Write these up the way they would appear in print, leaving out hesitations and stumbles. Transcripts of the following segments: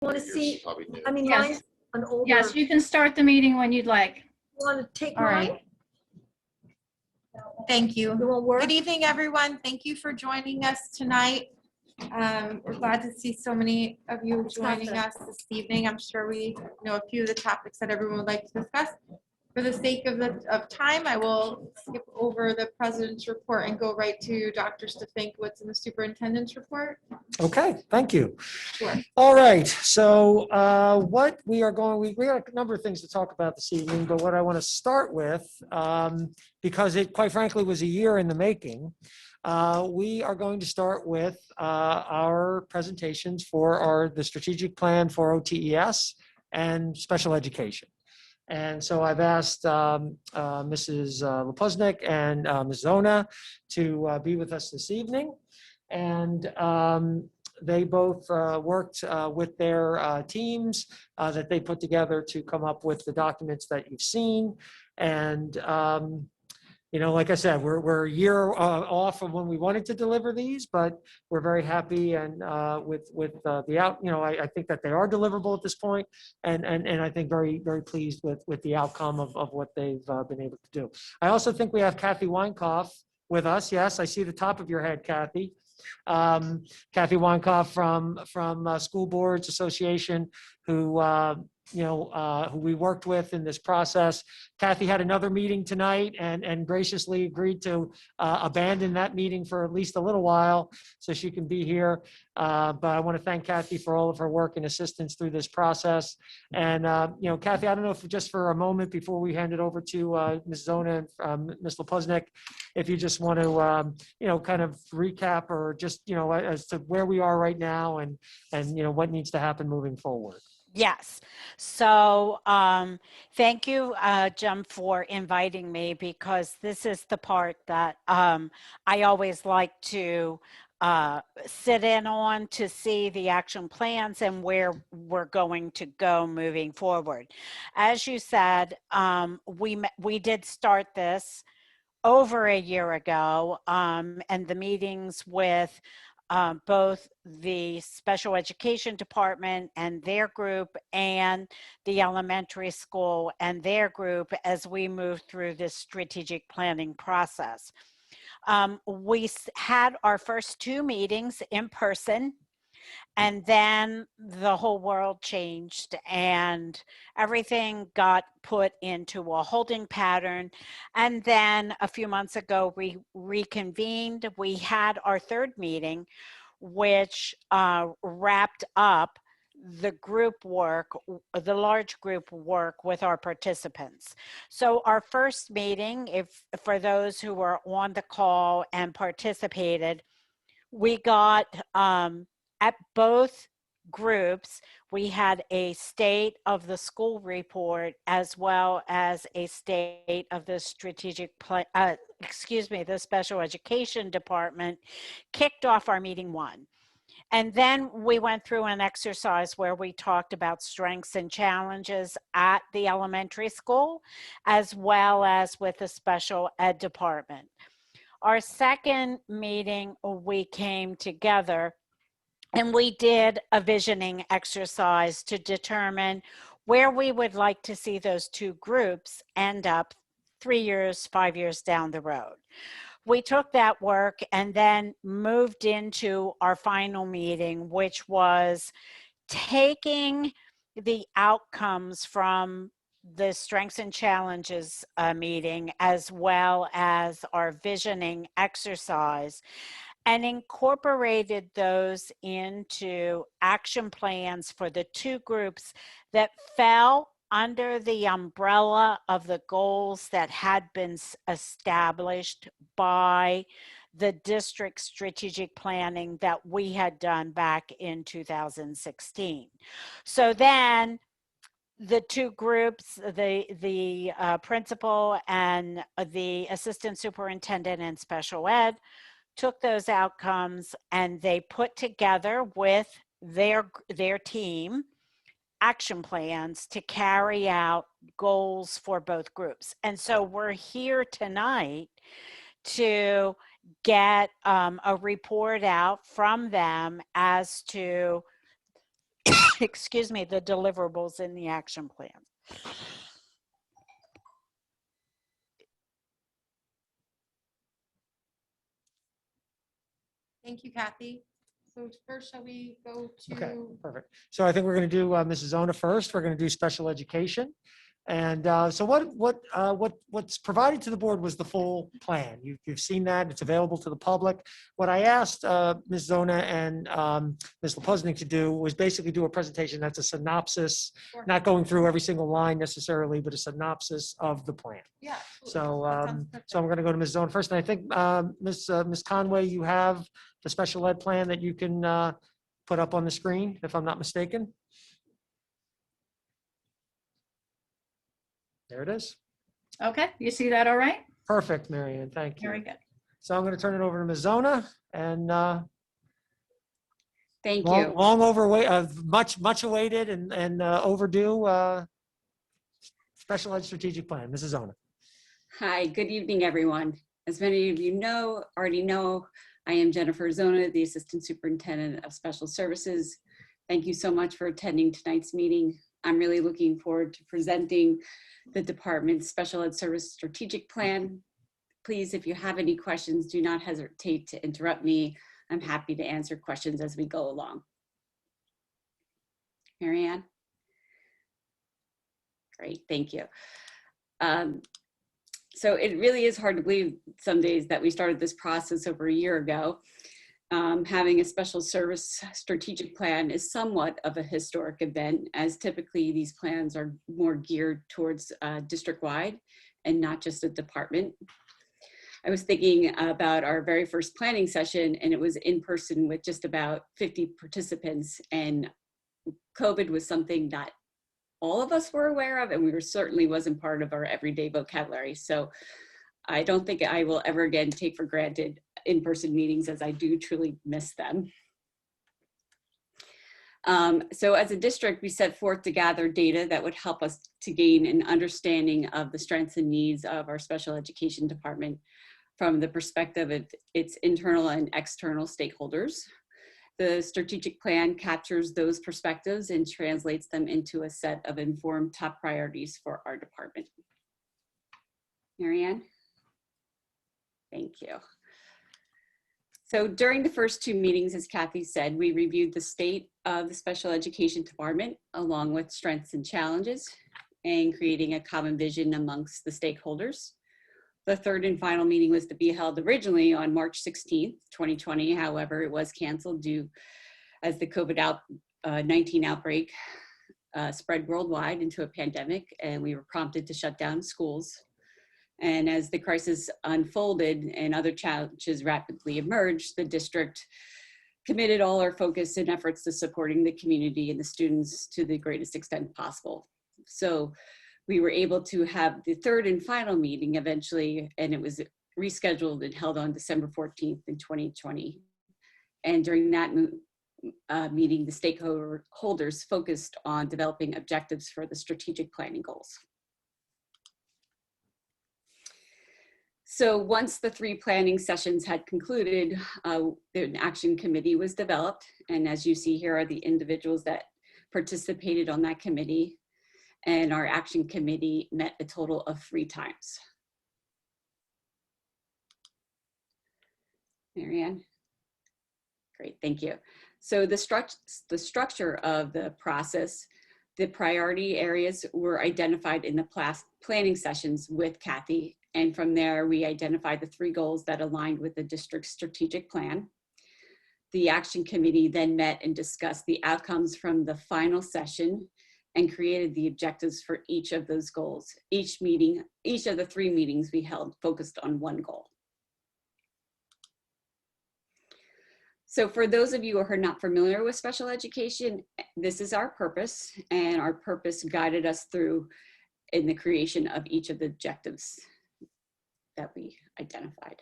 Want to see, I mean, Yes. mine's an older. Yes, you can start the meeting when you'd like. Want to take All right. mine? Thank you. It won't work? Good evening, everyone. Thank you for joining us tonight. We're glad to see so many of you joining us this evening. I'm sure we know a few of the topics that everyone would like to discuss. For the sake of time, I will skip over the president's report and go right to Dr. Stefankiewicz in the superintendent's report. Okay, thank you. Sure. All right, so what we are going, we got a number of things to talk about this evening, but what I want to start with, because it quite frankly was a year in the making, we are going to start with our presentations for the strategic plan for OTES and special education. And so I've asked Mrs. Lepuznik and Ms. Zona to be with us this evening. And they both worked with their teams that they put together to come up with the documents that you've seen. And you know, like I said, we're a year off of when we wanted to deliver these, but we're very happy and with the out. You know, I think that they are deliverable at this point, and I think very pleased with the outcome of what they've been able to do. I also think we have Kathy Weinkoff with us. Yes, I see the top of your head, Kathy. Kathy Weinkoff from School Boards Association, who who we worked with in this process. Kathy had another meeting tonight and graciously agreed to abandon that meeting for at least a little while so she can be here. But I want to thank Kathy for all of her work and assistance through this process. And, you know, Kathy, I don't know if just for a moment before we hand it over to Ms. Zona and Ms. Lepuznik, if you just want to, you know, kind of recap or just, you know, as to where we are right now and you know, what needs to happen moving forward. Yes. So thank you, Jim, for inviting me, because this is the part that I always like to sit in on to see the action plans and where we're going to go moving forward. As you said, we did start this over a year ago, and the meetings with both the special education department and their group and the elementary school and their group as we move through this strategic planning process. We had our first 2 meetings in person, and then the whole world changed and everything got put into a holding pattern. And then a few months ago, we reconvened. We had our 3rd meeting, which wrapped up the group work, the large group work with our participants. So our first meeting, for those who were on the call and participated, we got at both groups, we had a state of the school report as well as a state of the strategic plan, the special education department kicked off our meeting 1. And then we went through an exercise where we talked about strengths and challenges at the elementary school, as well as with the special ed department. Our second meeting, we came together and we did a visioning exercise to determine where we would like to see those 2 groups end up 3 years, 5 years down the road. We took that work and then moved into our final meeting, which was taking the outcomes from the strengths and challenges meeting, as well as our visioning exercise, and incorporated those into action plans for the 2 groups that fell under the umbrella of the goals that had been established by the district strategic planning that we had done back in 2016. So then the 2 groups, the principal and the assistant superintendent in special ed, took those outcomes and they put together with their team action plans to carry out goals for both groups. And so we're here tonight to get a report out from them as to excuse me, the deliverables in the action plan. Thank you, Kathy. So first, shall we go Okay, to, perfect. So I think we're going to do Mrs. Zona first. We're going to do special education. And so what's provided to the board was the full plan. You've seen that. It's available to the public. What I asked Ms. Zona and Ms. Lepuznik to do was basically do a presentation that's a synopsis, Sure. not going through every single line necessarily, but a synopsis of the plan. yeah. So, absolutely. That sounds so I'm perfect. going to go to Ms. Zona first. And I think Ms. Conway, you have the special ed plan that you can put up on the screen, if I'm not mistaken. There it is. Okay, you see that all right? Perfect, Marianne. Thank Very you. good. So I'm going to turn it over to Ms. Zona and Thank long, you. long much awaited and overdue special ed strategic plan. Mrs. Zona. Hi, good evening, everyone. As many of you already know, I am Jennifer Zona, the Assistant Superintendent of Special Services. Thank you so much for attending tonight's meeting. I'm really looking forward to presenting the department's Special Ed Service Strategic Plan. Please, if you have any questions, do not hesitate to interrupt me. I'm happy to answer questions as we go along. Marianne? Great, thank you. So it really is hard to believe some days that we started this process over a year ago. Having a special service strategic plan is somewhat of a historic event, as typically these plans are more geared towards district-wide and not just a department. I was thinking about our very first planning session, and it was in person with just about 50 participants, and COVID was something that all of us were aware of, and we certainly wasn't part of our everyday vocabulary. So I don't think I will ever again take for granted in-person meetings, as I do truly miss them. So as a district, we set forth to gather data that would help us to gain an understanding of the strengths and needs of our special education department from the perspective of its internal and external stakeholders. The strategic plan captures those perspectives and translates them into a set of informed top priorities for our department. Marianne? Thank you. So during the first two meetings, as Kathy said, we reviewed the state of the special education department along with strengths and challenges and creating a common vision amongst the stakeholders. The third and final meeting was to be held originally on March 16th, 2020. However, it was canceled due as the COVID-19 outbreak spread worldwide into a pandemic, and we were prompted to shut down schools. And as the crisis unfolded and other challenges rapidly emerged, the district committed all our focus and efforts to supporting the community and the students to the greatest extent possible. So we were able to have the third and final meeting eventually, and it was rescheduled and held on December 14th in 2020. And during that meeting, the stakeholders focused on developing objectives for the strategic planning goals. So once the three planning sessions had concluded, an action committee was developed. And as you see here are the individuals that participated on that committee. And our action committee met a total of 3 times. Marianne? Great, thank you. So the structure of the process, the priority areas were identified in the planning sessions with Kathy. And from there, we identified the 3 goals that aligned with the district's strategic plan. The action committee then met and discussed the outcomes from the final session and created the objectives for each of those goals. Each of the 3 meetings we held focused on one goal. So for those of you who are not familiar with special education, this is our purpose, and our purpose guided us through in the creation of each of the objectives that we identified.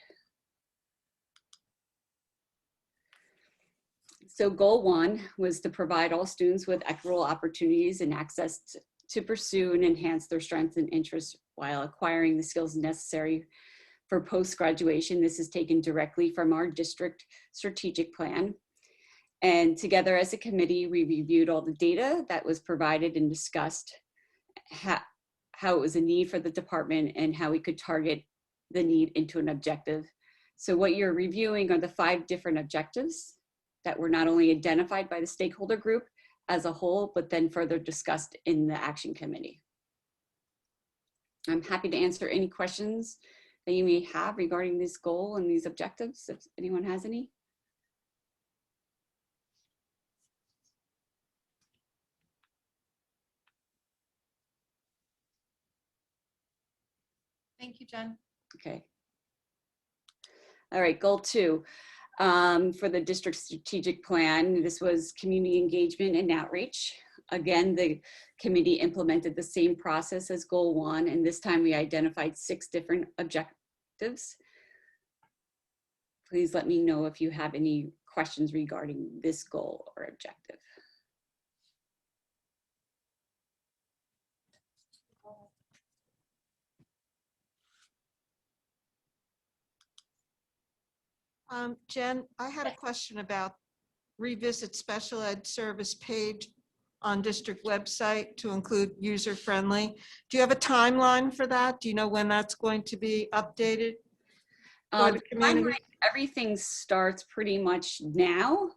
So goal 1 was to provide all students with equitable opportunities and access to pursue and enhance their strengths and interests while acquiring the skills necessary for post-graduation. This is taken directly from our district strategic plan. And together as a committee, we reviewed all the data that was provided and discussed how it was a need for the department and how we could target the need into an objective. So what you're reviewing are the 5 different objectives that were not only identified by the stakeholder group as a whole, but then further discussed in the action committee. I'm happy to answer any questions that you may have regarding this goal and these objectives, if anyone has any. Thank you, Jen. Okay. All right, goal 2. For the district strategic plan, this was community engagement and outreach. Again, the committee implemented the same process as goal 1, and this time we identified 6 different objectives. Please let me know if you have any questions regarding this goal or objective. Jen, I had a question about revisit special ed service page on district website to include user-friendly. Do you have a timeline for that? Do you know when that's going to be updated for the community? Everything starts pretty much now.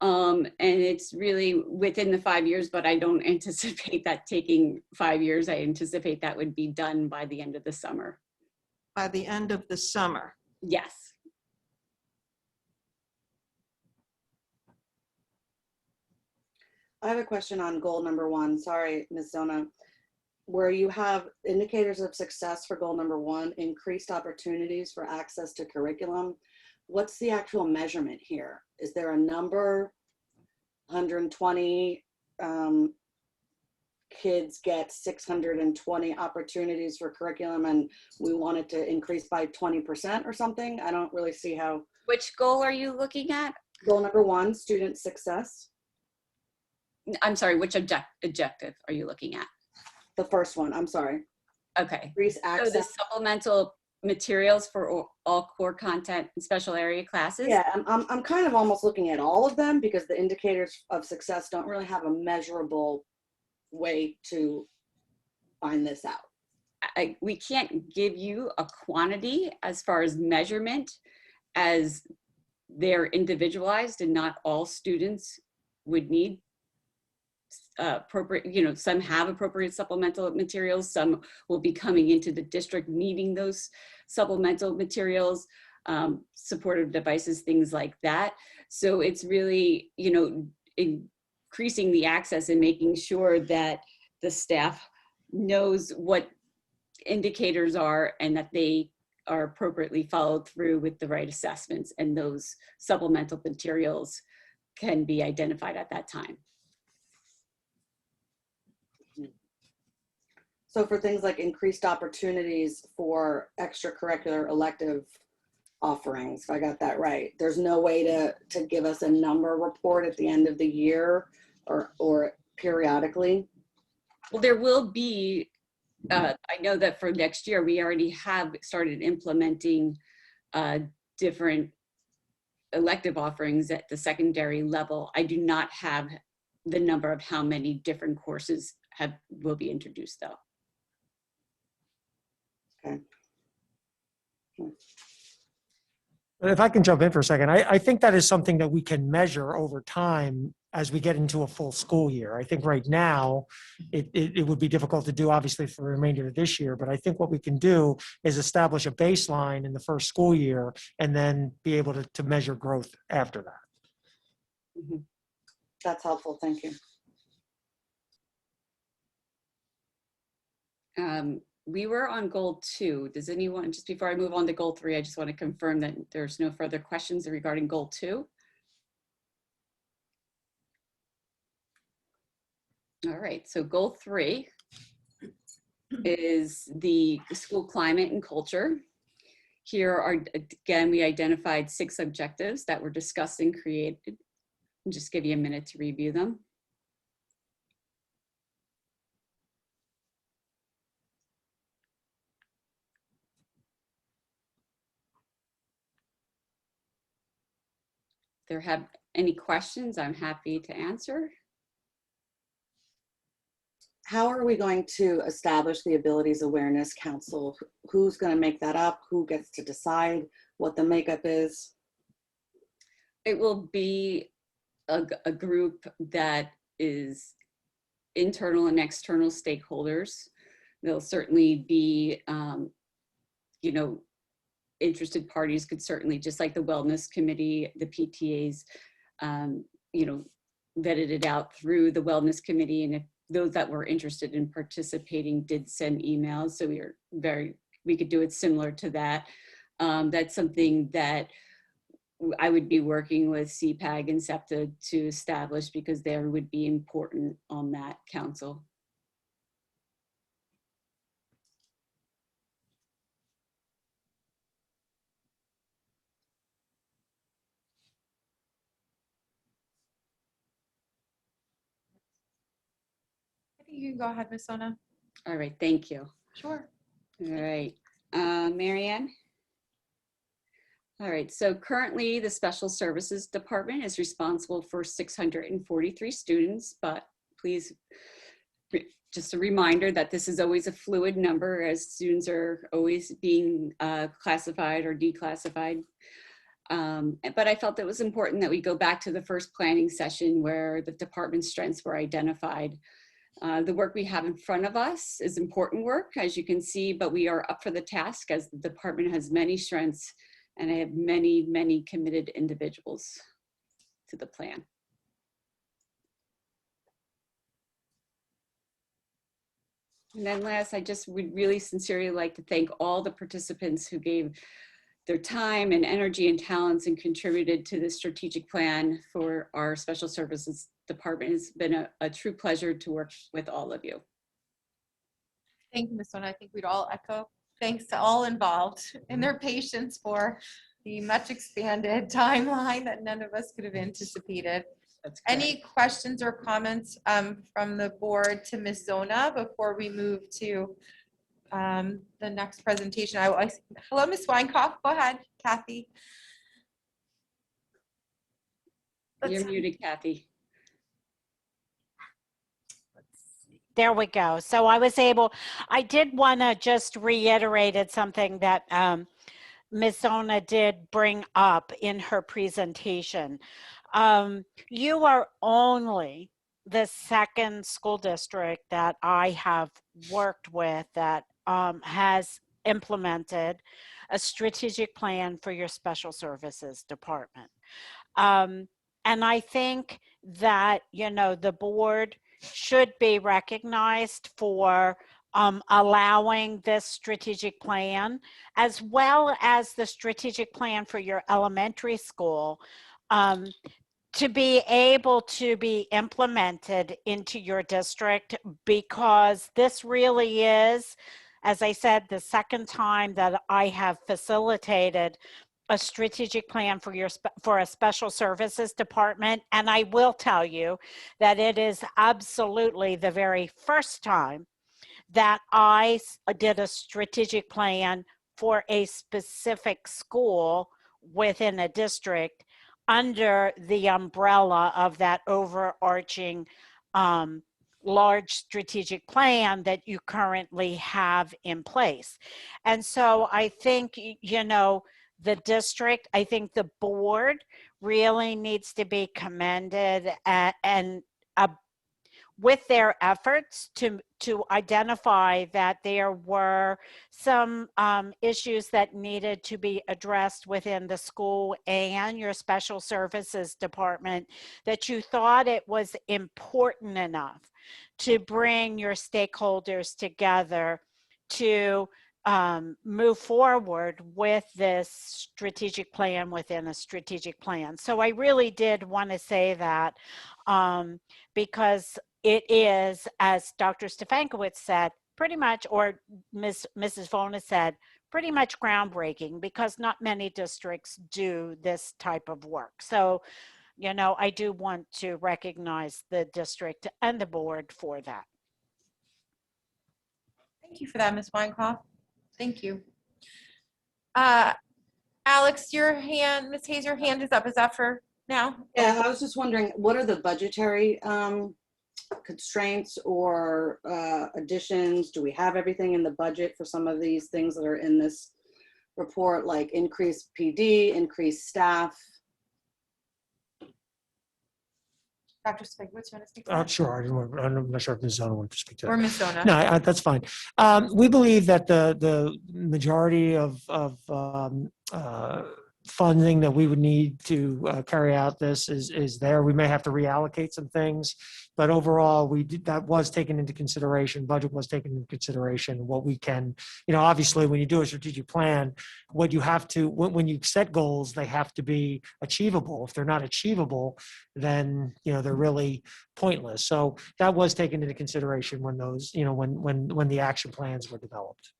And it's really within the 5 years, but I don't anticipate that taking 5 years. I anticipate that would be done by the end of the summer. By the end of the summer? Yes. I have a question on goal number 1. Sorry, Ms. Zona. Where you have indicators of success for goal number 1, increased opportunities for access to curriculum. What's the actual measurement here? Is there a number? 120 kids get 620 opportunities for curriculum and we want it to increase by 20% or something? I don't really see how. Which goal are you looking at? Goal number 1, student success. I'm sorry, which objective are you looking at? The first one, I'm sorry. Okay. Increase So access. the supplemental materials for all core content and special area classes? Yeah, I'm kind of almost looking at all of them because the indicators of success don't really have a measurable way to find this out. We can't give you a quantity as far as measurement, as they're individualized and not all students would need appropriate, some have appropriate supplemental materials, some will be coming into the district needing those supplemental materials, supportive devices, things like that. So it's really, increasing the access and making sure that the staff knows what indicators are and that they are appropriately followed through with the right assessments, and those supplemental materials can be identified at that time. So for things like increased opportunities for extracurricular elective offerings, if I got that right, there's no way to give us a number report at the end of the year or periodically? Well, there will be, I know that for next year, we already have started implementing different elective offerings at the secondary level. I do not have the number of how many different courses will be introduced though. Okay. If I can jump in for a second, I think that is something that we can measure over time as we get into a full school year. I think right now it would be difficult to do, obviously, for the remainder of this year, but I think what we can do is establish a baseline in the first school year and then be able to measure growth after that. Mm-hmm. That's helpful. Thank you. We were on goal 2. Does anyone, just before I move on to goal 3, I just want to confirm that there's no further questions regarding goal 2. All right, so goal 3 is the school climate and culture. Here are, again, we identified 6 objectives that were discussed and created. I'll just give you a minute to review them. there have any questions, I'm happy to answer. How are we going to establish the Abilities Awareness Council? Who's going to make that up? Who gets to decide what the makeup is? It will be a group that is internal and external stakeholders. There'll certainly be, you know, interested parties could certainly, just like the Wellness Committee, the PTAs, you know, vetted it out through the Wellness Committee. And if those that were interested in participating did send emails, so we could do it similar to that. That's something that I would be working with CPAG and SEPTA to establish, because they would be important on that council. I think you can go ahead, Ms. Sona. All right, thank you. Sure. All right, Marianne? All right, so currently the Special Services Department is responsible for 643 students, but please, just a reminder that this is always a fluid number, as students are always being classified or declassified. But I felt it was important that we go back to the first planning session where the department's strengths were identified. The work we have in front of us is important work, as you can see, but we are up for the task, as the department has many strengths and I have many, many committed individuals to the plan. And then last, I just would really sincerely like to thank all the participants who gave their time and energy and talents and contributed to this strategic plan for our Special Services Department. It's been a true pleasure to work with all of you. Thank you, Ms. Sona. I think we'd all echo thanks to all involved and their patience for the much expanded timeline that none of us could have anticipated. That's correct. Any questions or comments from the board to Ms. Zona before we move to the next presentation? Hello, Ms. Weinkoff. Go ahead, Kathy. You're muted, Kathy. There we go. So I did want to just reiterate something that Ms. Zona did bring up in her presentation. You are only the second school district that I have worked with that has implemented a strategic plan for your Special Services Department. And I think that, you know, the board should be recognized for allowing this strategic plan, as well as the strategic plan for your elementary school, to be able to be implemented into your district, because this really is, as I said, the second time that I have facilitated a strategic plan for a Special Services Department. And I will tell you that it is absolutely the very first time that I did a strategic plan for a specific school within a district under the umbrella of that overarching large strategic plan that you currently have in place. And so I think, you know, the district, I think the board really needs to be commended and with their efforts to identify that there were some issues that needed to be addressed within the school and your Special Services Department, that you thought it was important enough to bring your stakeholders together to move forward with this strategic plan within a strategic plan. So I really did want to say that because it is, as Dr. Stefankowitz said, pretty much, or Mrs. Vona said, pretty much groundbreaking, because not many districts do this type of work. So, you know, I do want to recognize the district and the board for that. Thank you for that, Ms. Weinkoff. Thank you. Alex, your hand, Ms. Hayes, your hand is up. Is that for now? Yeah, I was just wondering, what are the budgetary constraints or additions? Do we have everything in the budget for some of these things that are in this report, like increased PD, increased staff? Dr. Spiegwitz, you want to speak to that? Sure. I'm not sure if Ms. Zona wanted to speak to Or that. Ms. Zona? No, that's fine. We believe that the majority of funding that we would need to carry out this is there. We may have to reallocate some things, but overall, that was taken into consideration. Budget was taken into consideration. What we can, obviously, when you do a strategic plan, what you have to, when you set goals, they have to be achievable. If they're not achievable, then they're really pointless. So that was taken into consideration when those, when the action plans were developed.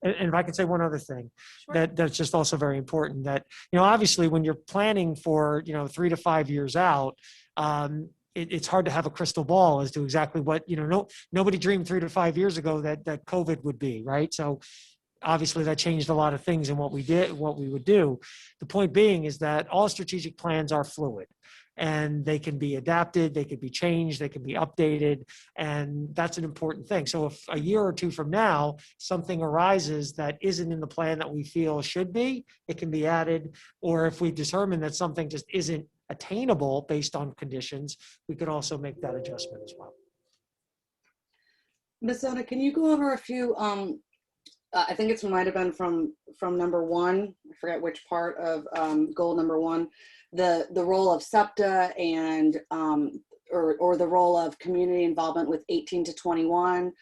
And if I could say one other thing, Sure. that's just also very important, that, obviously when you're planning for, 3 to 5 years out, it's hard to have a crystal ball as to exactly what, nobody dreamed 3 to 5 years ago that COVID would be, right? So obviously that changed a lot of things in what we would do. The point being is that all strategic plans are fluid. And they can be adapted, they can be changed, they can be updated, and that's an important thing. So if a year or two from now, something arises that isn't in the plan that we feel should be, it can be added. Or if we determine that something just isn't attainable based on conditions, we could also make that adjustment as well. Ms. Zona, can you go over a few, I think it might have been from number 1, I forget which part of goal number 1, the role of SEPTA and or the role of community involvement with 18 to 21.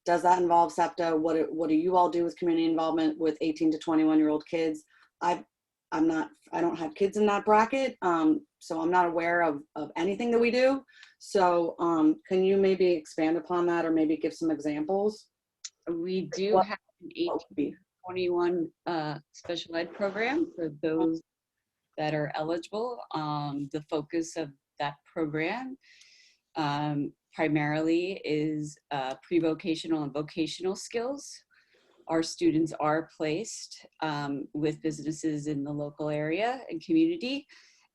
Does that involve SEPTA? What do you all do with community involvement with 18 to 21-year-old kids? I don't have kids in that bracket, so I'm not aware of anything that we do. So can you maybe expand upon that or maybe give some examples? We do have an 18 to 21 special ed program for those that are eligible. The focus of that program primarily is pre-vocational and vocational skills. Our students are placed with businesses in the local area and community,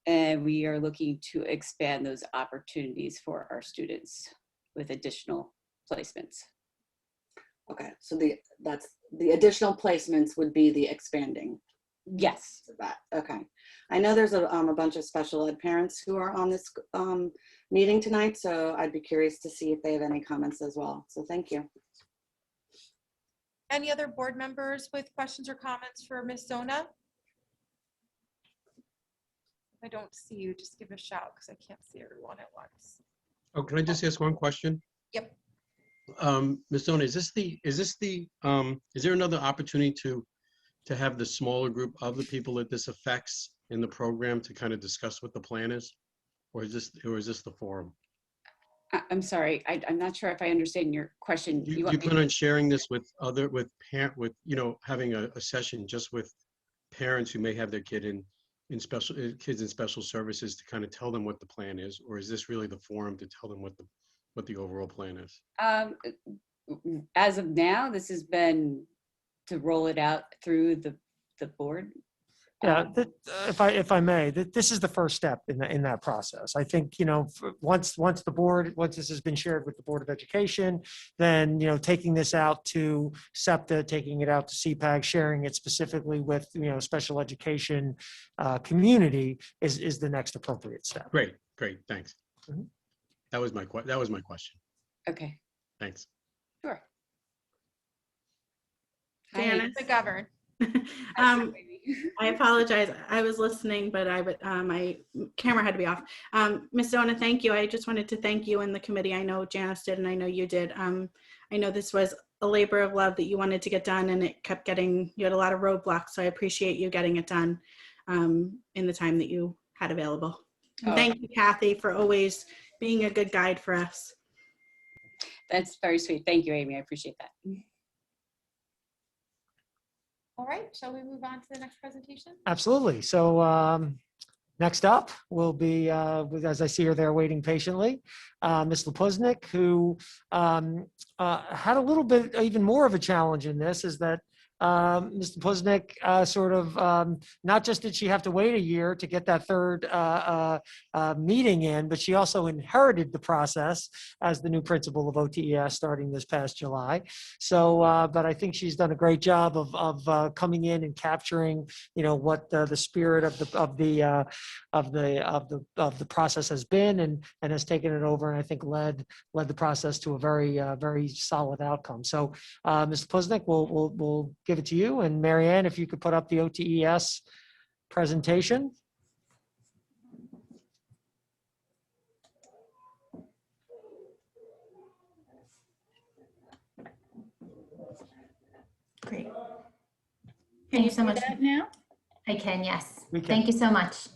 and we are looking to expand those opportunities for our students with additional placements. Okay, so the additional placements would be the expanding. Yes. Of that. Okay. I know there's a bunch of special ed parents who are on this meeting tonight, so I'd be curious to see if they have any comments as well. So thank you. Any other board members with questions or comments for Ms. Zona? If I don't see you, just give a shout because I can't see everyone at once. Oh, can I just ask one question? Yep. Ms. Zona, is there another opportunity to have the smaller group of the people that this affects in the program to kind of discuss what the plan is? Or is this the forum? I'm sorry, I'm not sure if I understand your question. Do you plan on sharing this with having a session just with parents who may have their kids in special services to kind of tell them what the plan is? Or is this really the forum to tell them what the overall plan is? As of now, this has been to roll it out through the board. Yeah, if I may, this is the first step in that process. I think, once this has been shared with the Board of Education, then, taking this out to SEPTA, taking it out to CPAG, sharing it specifically with, special education community is the next appropriate step. Great, thanks. Mhm. That was my question. Okay, Thanks. sure. Janice. McGovern. I apologize. I was listening, but my camera had to be off. Ms. Zona, thank you. I just wanted to thank you and the committee. I know Janice did, and I know you did. I know this was a labor of love that you wanted to get done, and it kept you had a lot of roadblocks. So I appreciate you getting it done in the time that you had available. And thank you, Kathy, for always being a good guide for us. That's very sweet. Thank you, Amy. I appreciate that. All right, shall we move on to the next presentation? Absolutely. So next up will be, as I see her there waiting patiently, Ms. Lepuznik, who had a little bit, even more of a challenge in this, is that Mr. Puznick sort of, not just did she have to wait a year to get that third meeting in, but she also inherited the process as the new principal of OTES starting this past July. So, but I think she's done a great job of coming in and capturing, what the spirit of the process has been, and has taken it over, and I think led the process to a very solid outcome. So, Mr. Puznick, we'll give it to you, and Mary Ann, if you could put up the OTES presentation. Great. Can Thank you you so do much. that now? I can, yes. We can. Thank you so much.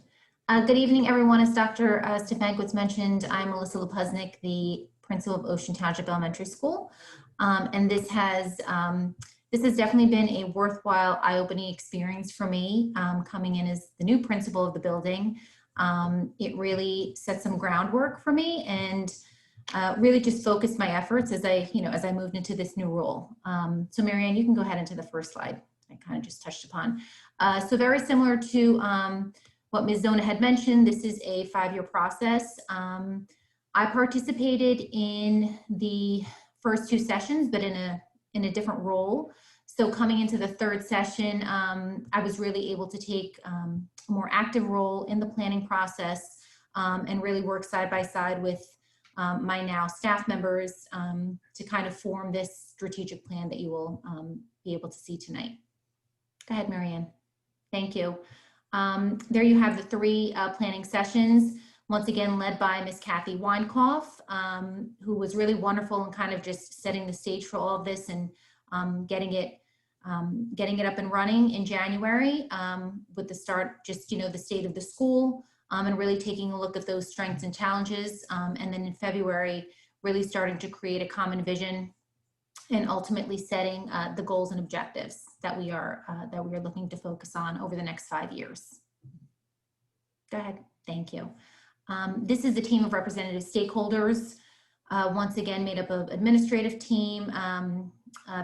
Good evening, everyone. As Dr. Stefankiewicz mentioned, I'm Melissa Lepuznik, the principal of Ocean Township Elementary School. And this has definitely been a worthwhile, eye-opening experience for me, coming in as the new principal of the building. It really set some groundwork for me, and really just focused my efforts as I moved into this new role. So Mary Ann, you can go ahead into the first slide. I kind of just touched upon. So very similar to what Ms. Zona had mentioned, this is a 5-year process. I participated in the first 2 sessions, but in a different role. So coming into the 3rd session, I was really able to take a more active role in the planning process, and really work side by side with my now staff members to kind of form this strategic plan that you will be able to see tonight. Go ahead, Mary Ann. Thank you. There you have the 3 planning sessions, once again led by Ms. Kathy Weinkoff, who was really wonderful and kind of just setting the stage for all of this, and getting it up and running in January with the start, just, the state of the school, and really taking a look at those strengths and challenges. And then in February, really starting to create a common vision and ultimately setting the goals and objectives that we are looking to focus on over the next 5 years. Go ahead. Thank you. This is a team of representative stakeholders, once again made up of administrative team,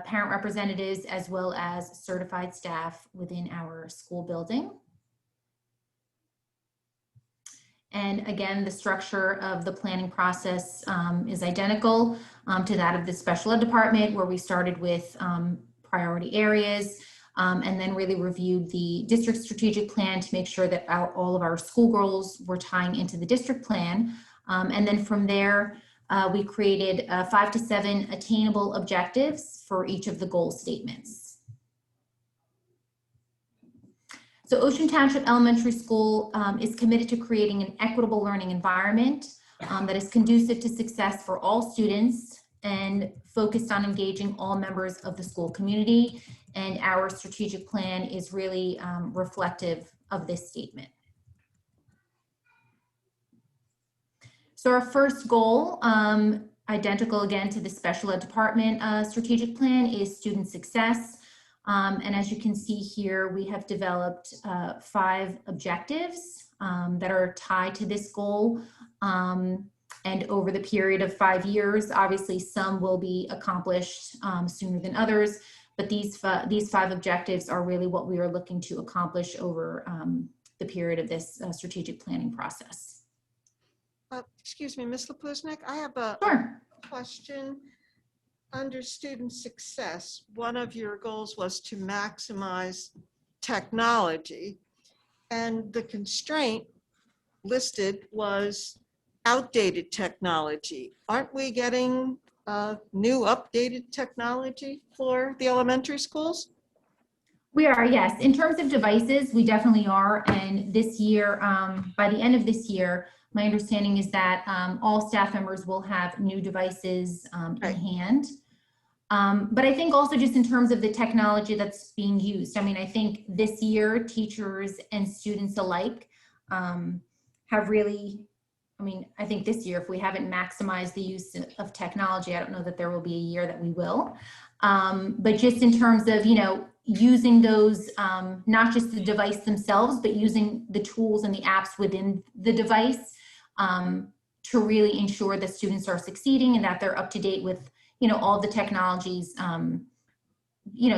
parent representatives, as well as certified staff within our school building. And again, the structure of the planning process is identical to that of the special ed department, where we started with priority areas, and then really reviewed the district strategic plan to make sure that all of our school goals were tying into the district plan. And then from there, we created 5 to 7 attainable objectives for each of the goal statements. So Ocean Township Elementary School is committed to creating an equitable learning environment that is conducive to success for all students and focused on engaging all members of the school community. And our strategic plan is really reflective of this statement. So our first goal, identical again to the special ed department strategic plan, is student success. And as you can see here, we have developed 5 objectives that are tied to this goal. And over the period of 5 years, obviously some will be accomplished sooner than others, but these 5 objectives are really what we are looking to accomplish over the period of this strategic planning process. Excuse me, Ms. Lepuznik, I have a Sure. question. Under student success, one of your goals was to maximize technology, and the constraint listed was outdated technology. Aren't we getting new updated technology for the elementary schools? We are, yes. In terms of devices, we definitely are. And this year, by the end of this year, my understanding is that all staff members will have new devices in hand. But I think also just in terms of the technology that's being used, I mean, I think this year, teachers and students alike have really, I mean, I think this year, if we haven't maximized the use of technology, I don't know that there will be a year that we will. But just in terms of, using those, not just the device themselves, but using the tools and the apps within the device to really ensure that students are succeeding and that they're up to date with, all the technologies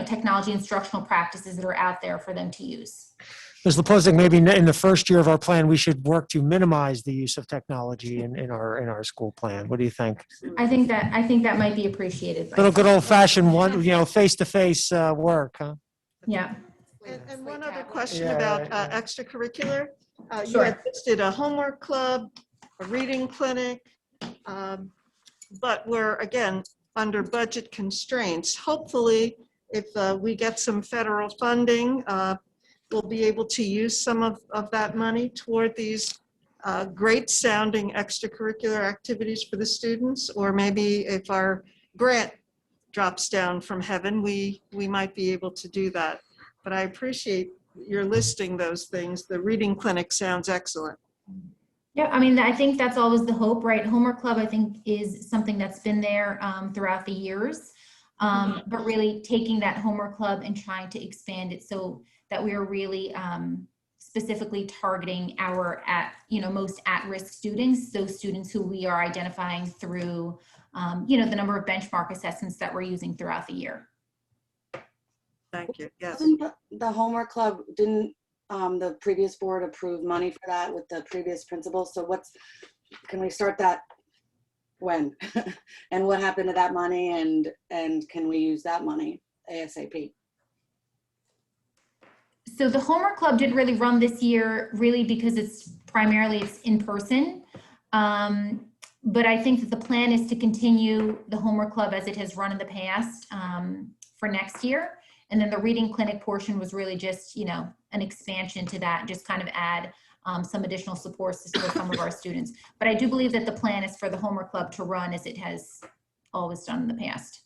technology instructional practices that are out there for them to use. Ms. Lepoznik, maybe in the first year of our plan, we should work to minimize the use of technology in our school plan. What do you think? I think that might be appreciated. By Little good some. old fashioned one, face-to-face work, huh? Yeah. And one other question Yeah, about yeah. extracurricular. You Sure. had listed a homework club, a reading clinic, but we're, again, under budget constraints. Hopefully, if we get some federal funding, we'll be able to use some of that money toward these great sounding extracurricular activities for the students, or maybe if our grant drops down from heaven, we might be able to do that. But I appreciate your listing those things. The reading clinic sounds excellent. Yeah, I mean, I think that's always the hope, right? Homework Club, I think, is something that's been there throughout the years. But really taking that Homework Club and trying to expand it so that we are really specifically targeting our most at-risk students, those students who we are identifying through the number of benchmark assessments that we're using throughout the year. Thank you. Yes. Wasn't the homework club, didn't the previous board approve money for that with the previous principal? So can we start that when? And what happened to that money, and can we use that money ASAP? So the Homework Club did really run this year, really because it's in person. But I think that the plan is to continue the Homework Club as it has run in the past for next year. And then the reading clinic portion was really just, an expansion to that, just kind of add some additional supports for some of our students. But I do believe that the plan is for the Homework Club to run as it has always done in the past.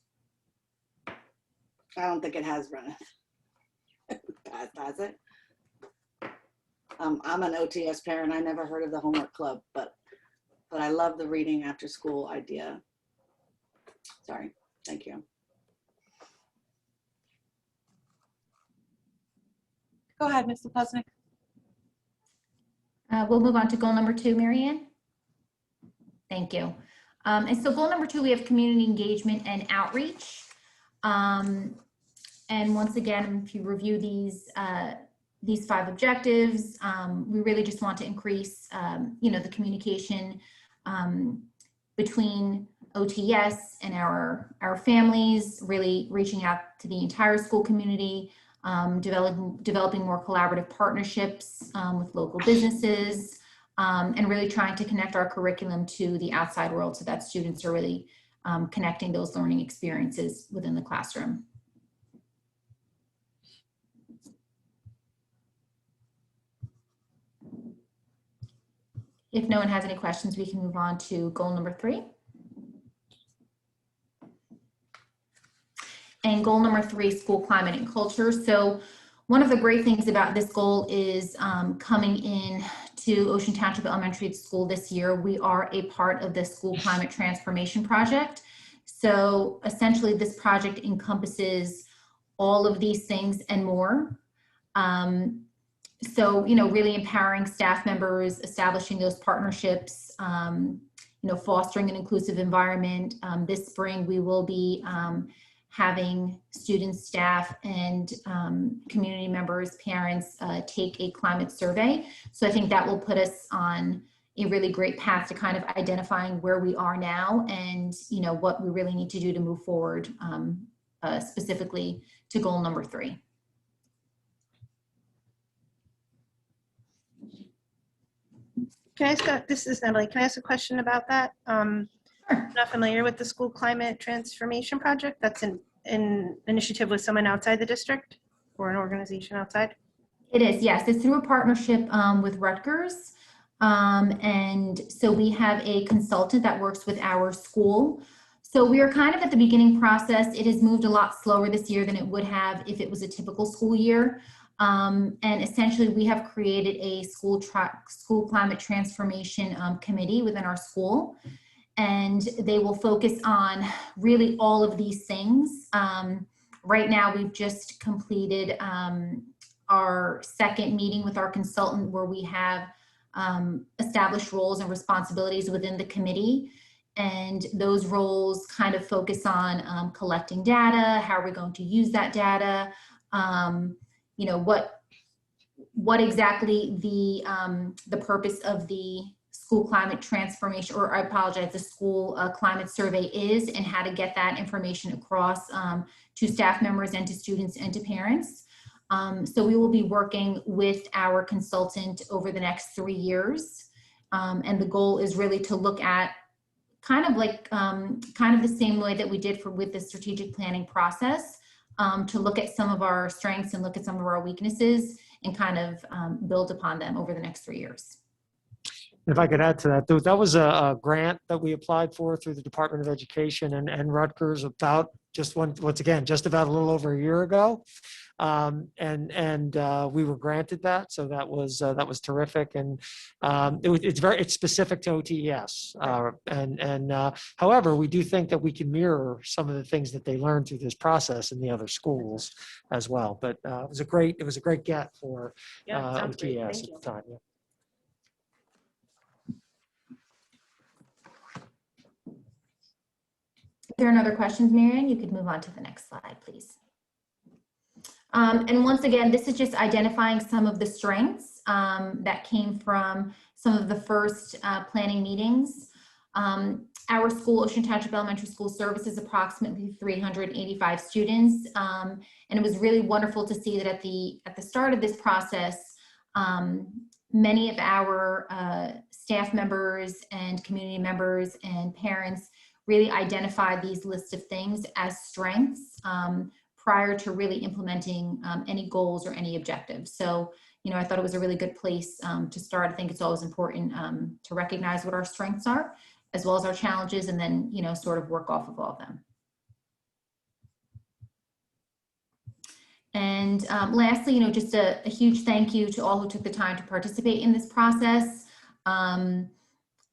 I don't think it has run. Has it? I'm an OTS parent. I never heard of the homework club, but I love the reading after school idea. Sorry. Thank you. Go ahead, Mr. Plesnick. We'll move on to goal number 2, Marianne. Thank you. And so goal number 2, we have community engagement and outreach. And once again, if you review these 5 objectives, we really just want to increase, the communication between OTS and our families, really reaching out to the entire school community, developing more collaborative partnerships with local businesses, and really trying to connect our curriculum to the outside world so that students are really connecting those learning experiences within the classroom. If no one has any questions, we can move on to goal number 3. And goal number 3, school climate and culture. So one of the great things about this goal is coming in to Ocean Township Elementary School this year, we are a part of the School Climate Transformation Project. So essentially this project encompasses all of these things and more. So, really empowering staff members, establishing those partnerships, fostering an inclusive environment. This spring, we will be having students, staff, and community members, parents take a climate survey. So I think that will put us on a really great path to kind of identifying where we are now and, what we really need to do to move forward, specifically to goal number 3. Can I ask, this is Natalie, can I ask a question about that? I'm not familiar with the School Climate Transformation Project. That's an initiative with someone outside the district or an organization outside? It is, yes. It's through a partnership with Rutgers. And so we have a consultant that works with our school. So we are kind of at the beginning process. It has moved a lot slower this year than it would have if it was a typical school year. And essentially we have created a school climate transformation committee within our school, and they will focus on really all of these things. Right now we've just completed our second meeting with our consultant where we have established roles and responsibilities within the committee. And those roles kind of focus on collecting data, how are we going to use that data, you know, what exactly the purpose of the school climate transformation, or I apologize, the school climate survey is, and how to get that information across to staff members and to students and to parents. So we will be working with our consultant over the next 3 years. And the goal is really to look at kind of like, kind of the same way that we did with the strategic planning process, to look at some of our strengths and look at some of our weaknesses and kind of build upon them over the next 3 years. If I could add to that, that was a grant that we applied for through the Department of Education and Rutgers about once again, just about a little over a year ago. We were granted that. So that was terrific. And it's specific to OTES. However, we do think that we can mirror some of the things that they learned through this process in the other schools as well. But it was a great get for OTES at the time. Yeah. If there are no other questions, Marianne, you could move on to the next slide, please. And once again, this is just identifying some of the strengths that came from some of the first planning meetings. Our school, Ocean Township Elementary School, services approximately 385 students. And it was really wonderful to see that at the start of this process, many of our staff members and community members and parents really identify these lists of things as strengths prior to really implementing any goals or any objectives. So, you know, I thought it was a really good place to start. I think it's always important to recognize what our strengths are, as well as our challenges, and then, you know, sort of work off of all of them. And lastly, you know, just a huge thank you to all who took the time to participate in this process.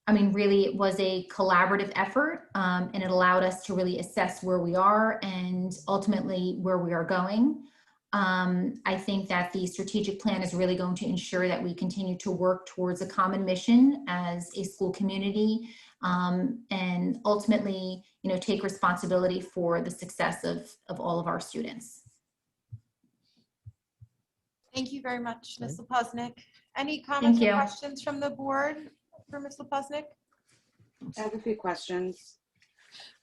I mean, really, it was a collaborative effort, and it allowed us to really assess where we are and ultimately where we are going. I think that the strategic plan is really going to ensure that we continue to work towards a common mission as a school community, and ultimately, you know, take responsibility for the success of all of our students. Thank you very much, Ms. Lepusnik. Any comments or you. questions from the board for Ms. Lepusnik? I have a few questions.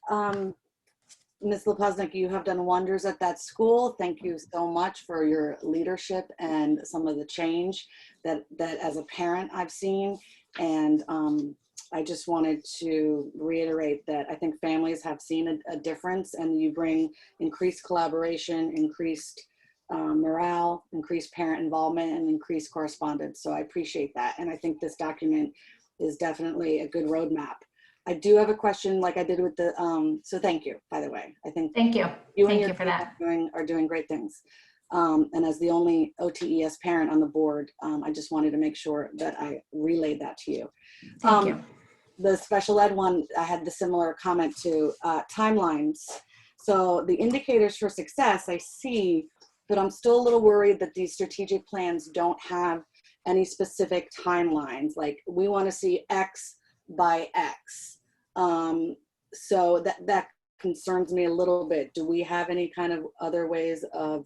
Ms. Lepusnik, you have done wonders at that school. Thank you so much for your leadership and some of the change that as a parent I've seen. And I just wanted to reiterate that I think families have seen a difference, and you bring increased collaboration, increased morale, increased parent involvement, and increased correspondence. So I appreciate that. And I think this document is definitely a good roadmap. I do have a question, like I did with the, so thank you, by the way. I think Thank you. you Thank and your you for team that. are doing great things. And as the only OTES parent on the board, I just wanted to make sure that I relayed that to you. Thank you. The special ed one, I had the similar comment to timelines. So the indicators for success I see, but I'm still a little worried that these strategic plans don't have any specific timelines. Like, we want to see X by X. So that concerns me a little bit. Do we have any kind of other ways of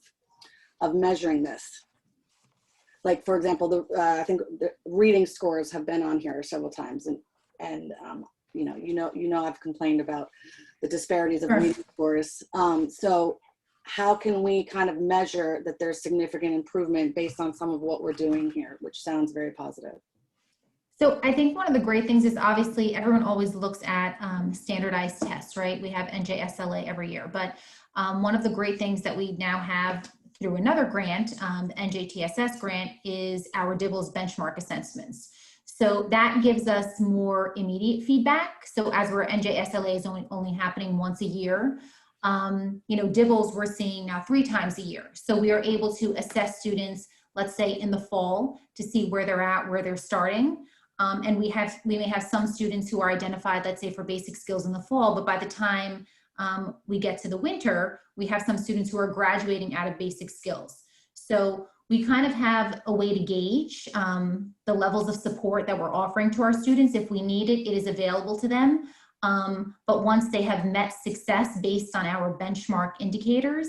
measuring this? Like, for example, I think the reading scores have been on here several times, and you know I've complained about the disparities of reading scores. So how can we kind of measure that there's significant improvement based on some of what we're doing here, which sounds very positive? So I think one of the great things is, obviously everyone always looks at standardized tests, right? We have NJSLA every year, but one of the great things that we now have through another grant, the NJTSS grant, is our DIBELS benchmark assessments. So that gives us more immediate feedback. So as our NJSLA is only happening once a year, you know, DIBELS we're seeing now 3 times a year. So we are able to assess students, let's say in the fall, to see where they're at, where they're starting. And we may have some students who are identified, let's say, for basic skills in the fall, but by the time we get to the winter, we have some students who are graduating out of basic skills. So we kind of have a way to gauge the levels of support that we're offering to our students. If we need it, it is available to them. But once they have met success based on our benchmark indicators,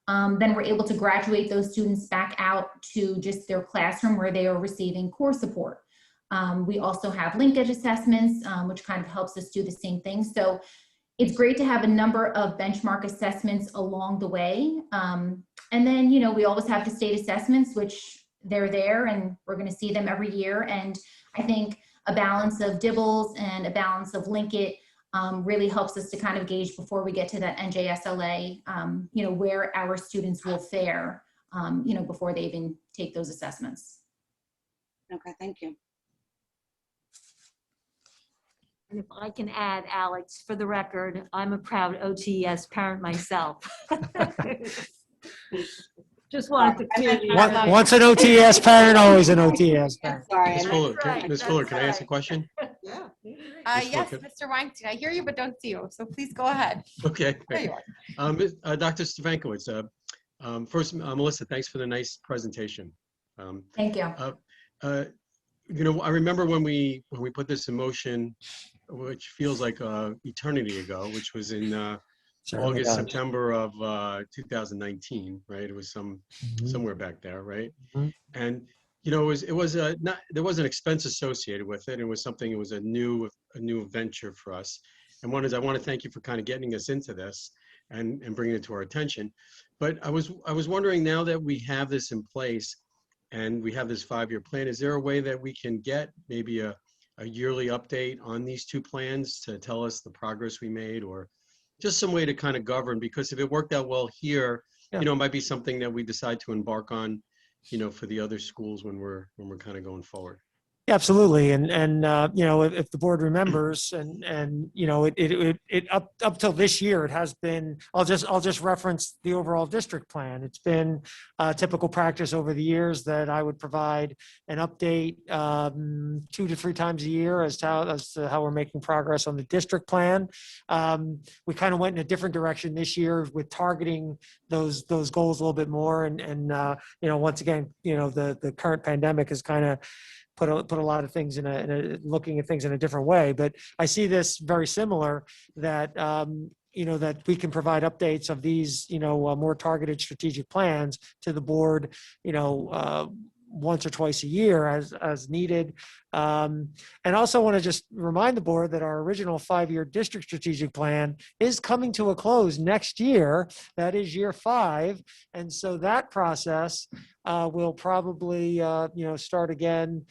then we're able to graduate those students back out to just their classroom where they are receiving core support. We also have linkage assessments, which kind of helps us do the same thing. So it's great to have a number of benchmark assessments along the way. And then, you know, we always have the state assessments, which they're there and we're going to see them every year. And I think a balance of DIBELS and a balance of Linkit really helps us to kind of gauge before we get to that NJSLA, you know, where our students will fare, you know, before they even take those assessments. Okay, thank you. And if I can add, Alex, for the record, I'm a proud OTS parent myself. Just wanted to clear the air. Once an OTS parent, always an OTS parent. Sorry. Ms. I Fuller, That's right, Ms. Fuller, that's can I ask a right. question? Yeah. Yes, Fuller. Mr. Weinstein, I hear you, but don't see you. So please go ahead. Okay. There you are. Dr. Stefankowitz, first, Melissa, thanks for the nice presentation. Thank you. You know, I remember when we put this in motion, which feels like eternity ago, which was in Certainly August, does. September of 2019, right? It was somewhere back there, right? Mhm. And you know, it was not, there was an expense associated with it. It was something. It was a new venture for us. And I want to thank you for kind of getting us into this and bringing it to our attention. But I was wondering, now that we have this in place and we have this 5-year plan, is there a way that we can get maybe a yearly update on these two plans to tell us the progress we made, or just some way to kind of govern? Because if it worked out well here, Yeah. you know, it might be something that we decide to embark on, you know, for the other schools when we're kind of going forward. Absolutely, and you know, if the board remembers, and you know, it up till this year, it has been. I'll just reference the overall district plan. It's been typical practice over the years that I would provide an update 2 to 3 times a year as to how we're making progress on the district plan. We kind of went in a different direction this year with targeting those goals a little bit more, and you know, once again, you know, the current pandemic has kind of put a lot of things in a looking at things in a different way. But I see this very similar, that you know, that we can provide updates of these, you know, more targeted strategic plans to the board, you know, once or twice a year as needed. And also want to just remind the board that our original 5-year district strategic plan is coming to a close next year. That is year 5. And so that process will probably, you know, start again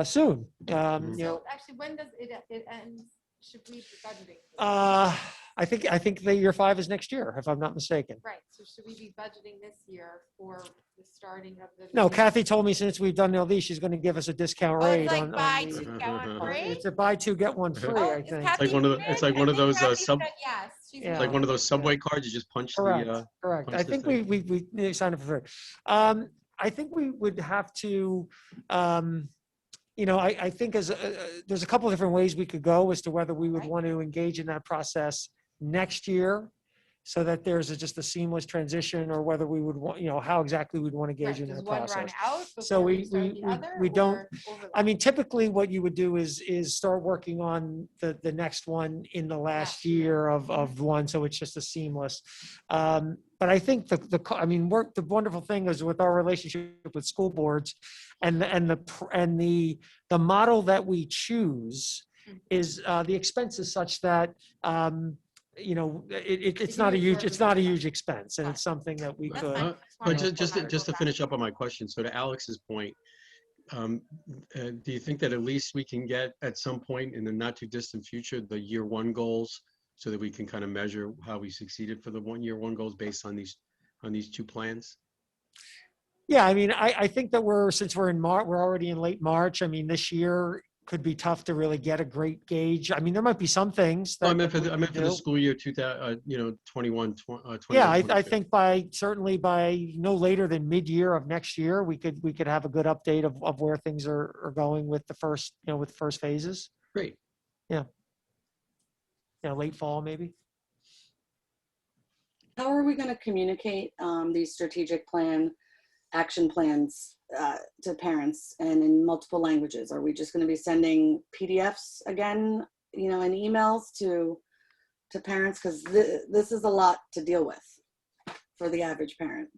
soon. You know, So actually, when does it end? Should we be budgeting? I think that year 5 is next year, if I'm not mistaken. Right, so should we be budgeting this year for the starting of the? No, Kathy told me since we've done all these, she's going to give us a discount Oh, rate it's like on buy the- 2, get 1 free? It's a buy 2, get 1 free, Oh, I is think. Kathy Like one of the- in? it's like one I of think those, Kathy sub- said yes. She's Yeah. It's like one of those subway cards. You just punch Correct, the. correct. punch I the think thing. we signed up for it. I think we would have to, you know, I think there's a couple of different ways we could go as to whether we would Right. want to engage in that process next year, so that there's just a seamless transition, or whether we would want, you know, how exactly we'd want to engage in Does that one run process. out So before we start the other, don't. or overlap? I mean, typically what you would do is start working on the next one in the last year of one, so it's just a seamless. But I think I mean, the wonderful thing is with our relationship with school boards, and the model that we choose is the expense is such that you know, it's not a huge expense, and it's something that we That's could. fine. But Wanted just to go finish back. up on my question, so to Alex's point, do you think that at least we can get at some point in the not too distant future the year 1 goals, so that we can kind of measure how we succeeded for the year 1 goals based on these 2 plans? Yeah, I mean, I think that since we're in March, we're already in late March. I mean, this year could be tough to really get a great gauge. I mean, there might be some things that. I meant for we the could do. school year 2000, you know, 21. Yeah, I think certainly by no later than mid-year of next year, we could have a good update of where things are going with the first, you know, with first phases. Great. Yeah. You know, late fall maybe. How are we going to communicate these strategic action plans to parents and in multiple languages? Are we just going to be sending PDFs again, you know, and emails to to parents? Because this is a lot to deal with for the average parent.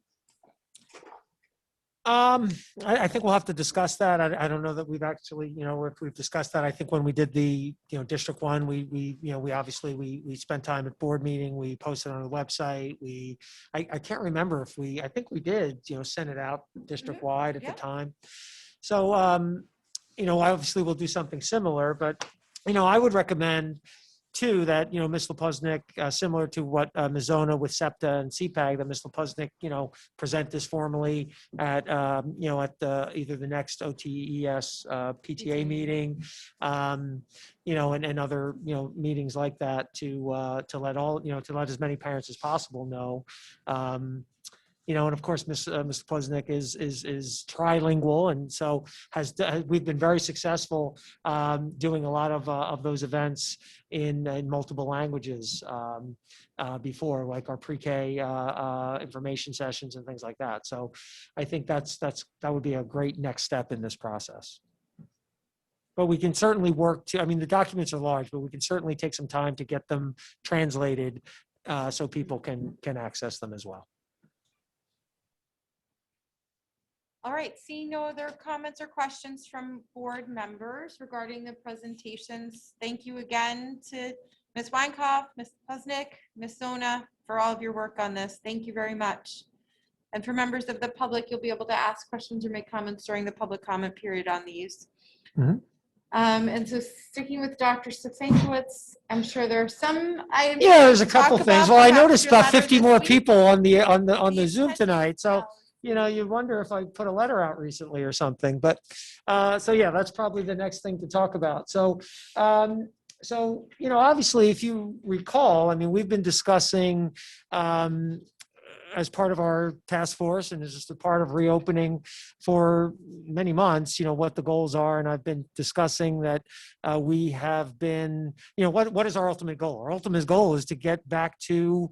I think we'll have to discuss that. I don't know that we've actually, if we've discussed that. I think when we did the, District 1, we obviously, we spent time at board meeting, we posted on the website. I can't remember if I think we did, send it out district-wide at the time. So, obviously we'll do something similar, but, I would recommend too, that, Ms. Lepuznik, similar to what Ms. Zona with SEPTA and CPAG, that Ms. Lepuznik, present this formally at, at either the next OTES PTA meeting, and other, meetings like that to let to let as many parents as possible know. And of course, Ms. Lepuznik is trilingual, and so we've been very successful doing a lot of those events in multiple languages before, like our pre-K information sessions and things like that. So I think that would be a great next step in this process. But we can certainly work to, the documents are large, but we can certainly take some time to get them translated so people can access them as well. All right, seeing no other comments or questions from board members regarding the presentations, thank you again to Ms. Weinkauf, Ms. Lepuznik, Ms. Zona for all of your work on this. Thank you very much. And for members of the public, you'll be able to ask questions or make comments during the public comment period on these. Mm-hmm. And so sticking with Dr. Stefankiewicz, I'm sure there are some items. Yeah, there's a couple things. Well, I noticed about 50 more people people on the Zoom tonight. So, you wonder if I put a letter out recently or something, but, so yeah, that's probably the next thing to talk about. So, obviously, if you recall, we've been discussing, as part of our task force and as just a part of reopening for many months, what the goals are. And I've been discussing that we have been, what is our ultimate goal? Our ultimate goal is to get back to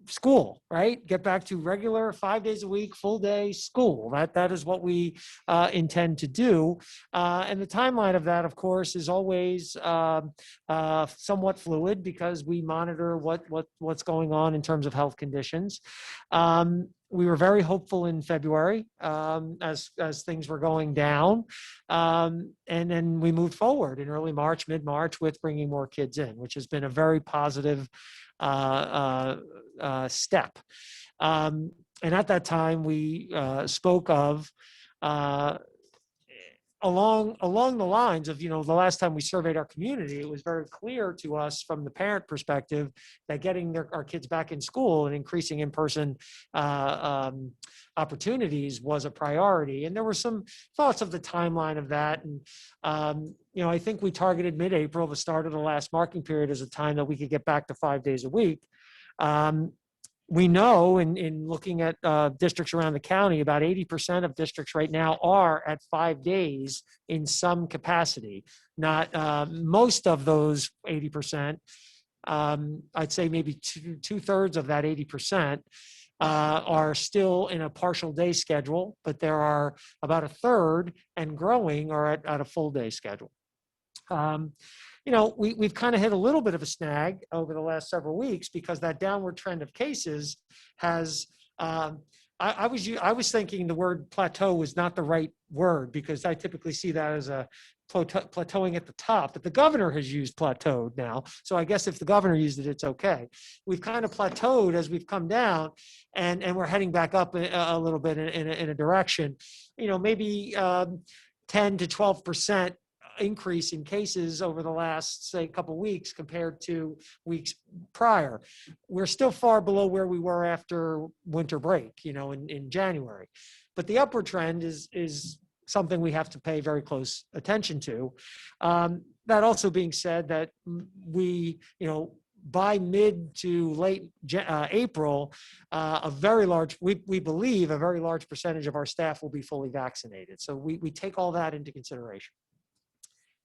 school, right? Get back to regular 5 days a week, full day school. That is what we intend to do. And the timeline of that, of course, is always somewhat fluid because we monitor what's going on in terms of health conditions. We were very hopeful in February as things were going down. And then we moved forward in early March, mid-March with bringing more kids in, which has been a very positive step. And at that time, we spoke of along the lines of, the last time we surveyed our community, it was very clear to us from the parent perspective that getting our kids back in school and increasing in-person opportunities was a priority. And there were some thoughts of the timeline of that. And, I think we targeted mid-April, the start of the last marking period, as a time that we could get back to 5 days a week. We know in looking at districts around the county, about 80% of districts right now are at 5 days in some capacity. Not most of those 80%, I'd say maybe two-thirds of that 80% are still in a partial day schedule, but there are about a third and growing are at a full day schedule. We've kind of hit a little bit of a snag over the last several weeks because that downward trend of cases has, I was thinking the word plateau was not the right word because I typically see that as a plateauing at the top, but the governor has used plateaued now. So I guess if the governor used it, it's okay. We've kind of plateaued as we've come down and we're heading back up a little bit in a direction, maybe 10 to 12% increase in cases over the last, say, couple weeks compared to weeks prior. We're still far below where we were after winter break, in January. But the upward trend is something we have to pay very close attention to. That also being said, that we, by mid to late April, we believe a very large percentage of our staff will be fully vaccinated. So we take all that into consideration.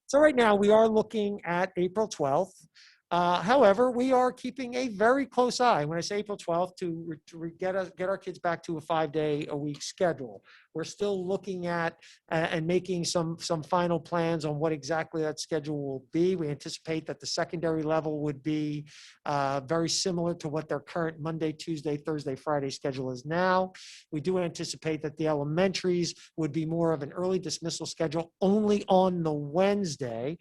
So right now we are looking at April 12th. However, we are keeping a very close eye, when I say April 12th, to get our kids back to a 5 day a week schedule. We're still looking at and making some final plans on what exactly that schedule will be. We anticipate that the secondary level would be very similar to what their current Monday, Tuesday, Thursday, Friday schedule is now. We do anticipate that the elementaries would be more of an early dismissal schedule only on the Wednesday,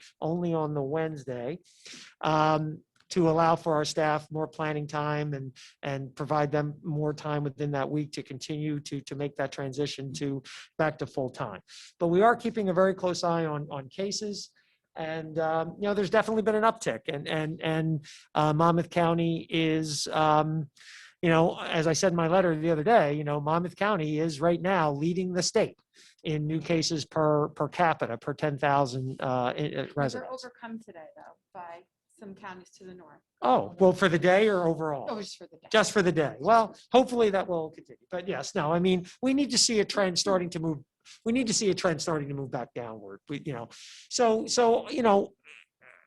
to allow for our staff more planning time and provide them more time within that week to continue to make that transition to back to full time. But we are keeping a very close eye on cases. And, there's definitely been an uptick and Monmouth County is, as I said in my letter the other day, Monmouth County is right now leading the state in new cases per capita, per 10,000 We residents. were overcome today, though, by some counties to the north. Oh, well, for the day or overall? Oh, just for the day. Just for the day. Well, hopefully that will continue. But yes, no, I mean, we need to see a trend starting to move. We need to see a trend starting to move back downward.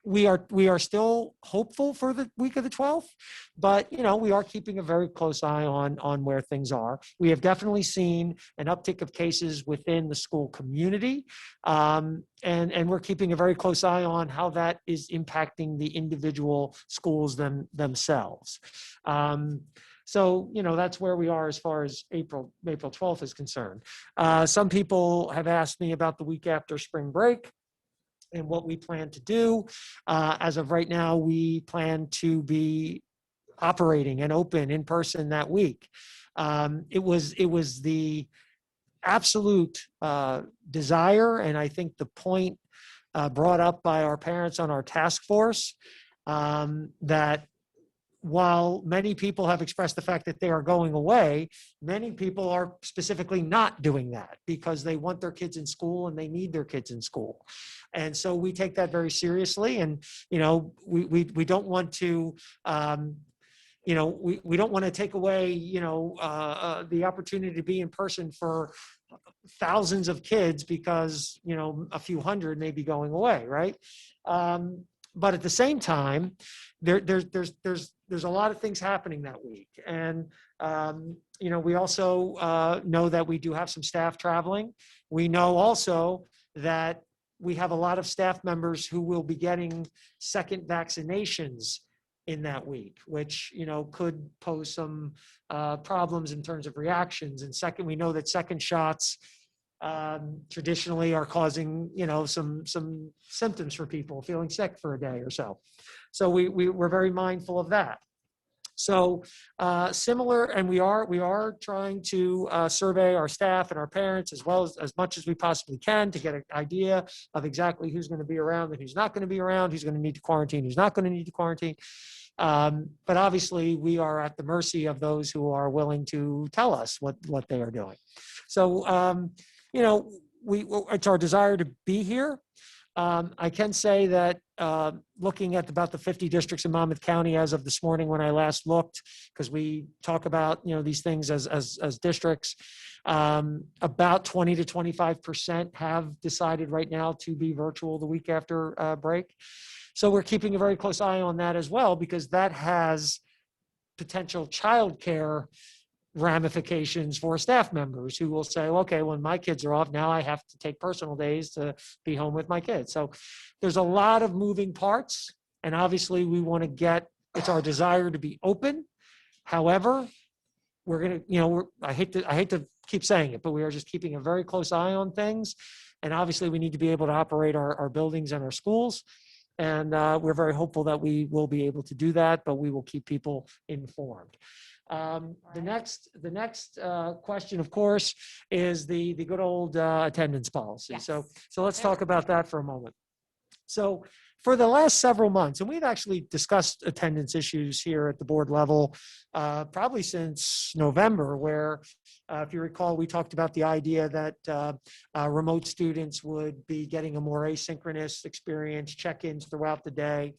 We are still hopeful for the week of the 12th, but we are keeping a very close eye on where things are. We have definitely seen an uptick of cases within the school community, and we're keeping a very close eye on how that is impacting the individual schools themselves. So, that's where we are as far as April 12th is concerned. Some people have asked me about the week after spring break and what we plan to do. As of right now, we plan to be operating and open in person that week. It was the absolute desire, and I think the point brought up by our parents on our task force, that while many people have expressed the fact that they are going away, many people are specifically not doing that because they want their kids in school and they need their kids in school. And so we take that very seriously. And, we don't want to, we don't want to take away, the opportunity to be in person for thousands of kids because, a few hundred may be going away, right? But at the same time, there's a lot of things happening that week. And, we also know that we do have some staff traveling. We know also that we have a lot of staff members who will be getting second vaccinations in that week, which, could pose some problems in terms of reactions. And second, we know that second shots traditionally are causing, some symptoms for people, feeling sick for a day or so. So we're very mindful of that. So similar, and we are trying to survey our staff and our parents as well as much as we possibly can to get an idea of exactly who's going to be around and who's not going to be around, who's going to need to quarantine, who's not going to need to quarantine. But obviously we are at the mercy of those who are willing to tell us what they are doing. So, it's our desire to be here. I can say that looking at about the 50 districts in Monmouth County as of this morning when I last looked, because we talk about these things as districts, about 20 to 25% have decided right now to be virtual the week after break. So we're keeping a very close eye on that as well, because that has potential childcare ramifications for staff members who will say, okay, when my kids are off, now I have to take personal days to be home with my kids. So there's a lot of moving parts, and obviously we want to it's our desire to be open. However, we're going to, I hate to keep saying it, but we are just keeping a very close eye on things. And obviously we need to be able to operate our buildings and our schools. And we're very hopeful that we will be able to do that, but we will keep people informed. The next question, of course, is the good old attendance policy. Yes. So let's talk about that for a moment. So for the last several months, and we've actually discussed attendance issues here at the board level probably since November, where if you recall, we talked about the idea that remote students would be getting a more asynchronous experience, check-ins throughout the day.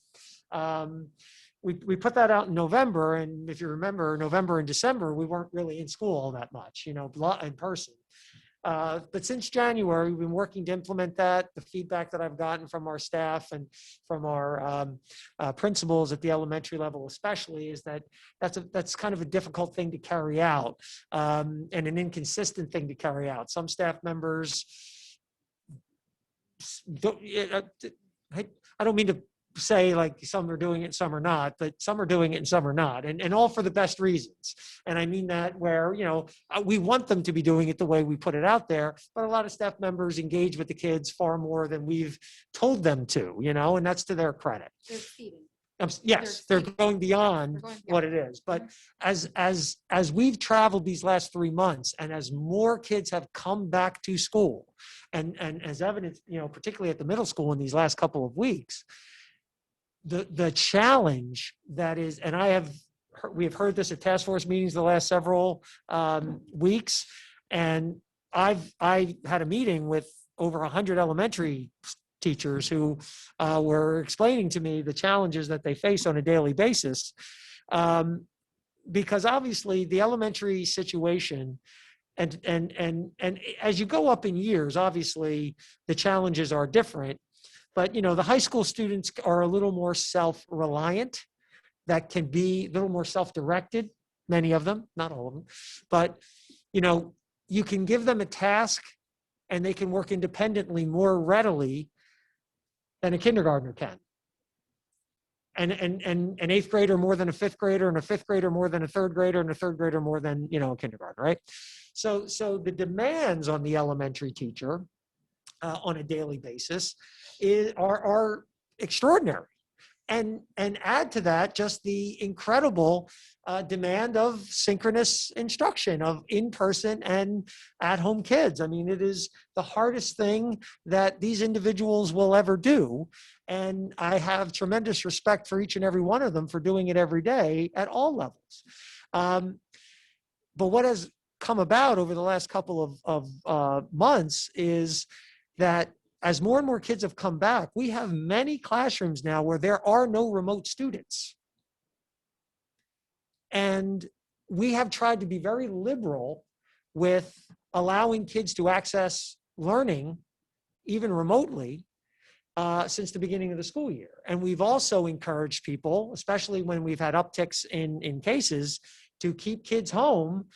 We put that out in November, and if you remember, November and December, we weren't really in school all that much, in person. But since January, we've been working to implement that. The feedback that I've gotten from our staff and from our principals at the elementary level especially is that that's kind of a difficult thing to carry out, and an inconsistent thing to carry out. Some staff members I don't mean to say like some are doing it, some are not, but some are doing it and some are not, and all for the best reasons. And I mean that where, we want them to be doing it the way we put it out there, but a lot of staff members engage with the kids far more than we've told them to, and that's to their credit. They're exceeding. Yes, they're going beyond what it is. But as we've traveled these last 3 months, and as more kids have come back to school, and as evidence, particularly at the middle school in these last couple of weeks, the challenge that is, and we have heard this at task force meetings the last several weeks, and I had a meeting with over 100 elementary teachers who were explaining to me the challenges that they face on a daily basis, because obviously the elementary situation, and as you go up in years, obviously the challenges are different. But the high school students are a little more self-reliant. That can be a little more self-directed. Many of them, not all of them, but you can give them a task, and they can work independently more readily than a kindergartner can. And an eighth grader more than a fifth grader, and a fifth grader more than a third grader, and a third grader more than a kindergartner, right? So the demands on the elementary teacher on a daily basis are extraordinary. And add to that just the incredible demand of synchronous instruction, of in-person and at-home kids. I mean, it is the hardest thing that these individuals will ever do. And I have tremendous respect for each and every one of them for doing it every day at all levels. But what has come about over the last couple of months is that as more and more kids have come back, we have many classrooms now where there are no remote students. And we have tried to be very liberal with allowing kids to access learning, even remotely, since the beginning of the school year. And we've also encouraged people, especially when we've had upticks in cases, to keep kids home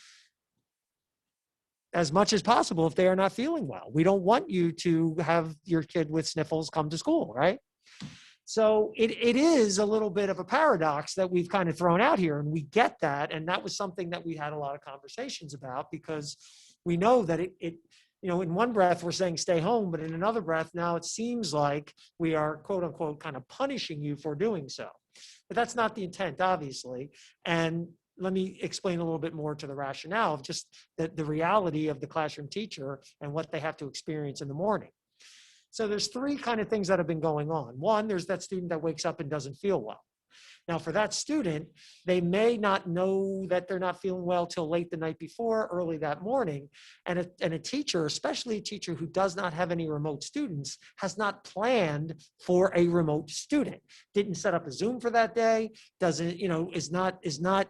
as much as possible if they are not feeling well. We don't want you to have your kid with sniffles come to school, right? So it is a little bit of a paradox that we've kind of thrown out here, and we get that. And that was something that we had a lot of conversations about, because we know that in one breath we're saying stay home, but in another breath now it seems like we are quote unquote kind of punishing you for doing so. But that's not the intent, obviously. And let me explain a little bit more to the rationale of just the reality of the classroom teacher and what they have to experience in the morning. So there's three kind of things that have been going on. One, there's that student that wakes up and doesn't feel well. Now for that student, they may not know that they're not feeling well till late the night before, early that morning. And a teacher, especially a teacher who does not have any remote students, has not planned for a remote student. Didn't set up a Zoom for that day, doesn't, is not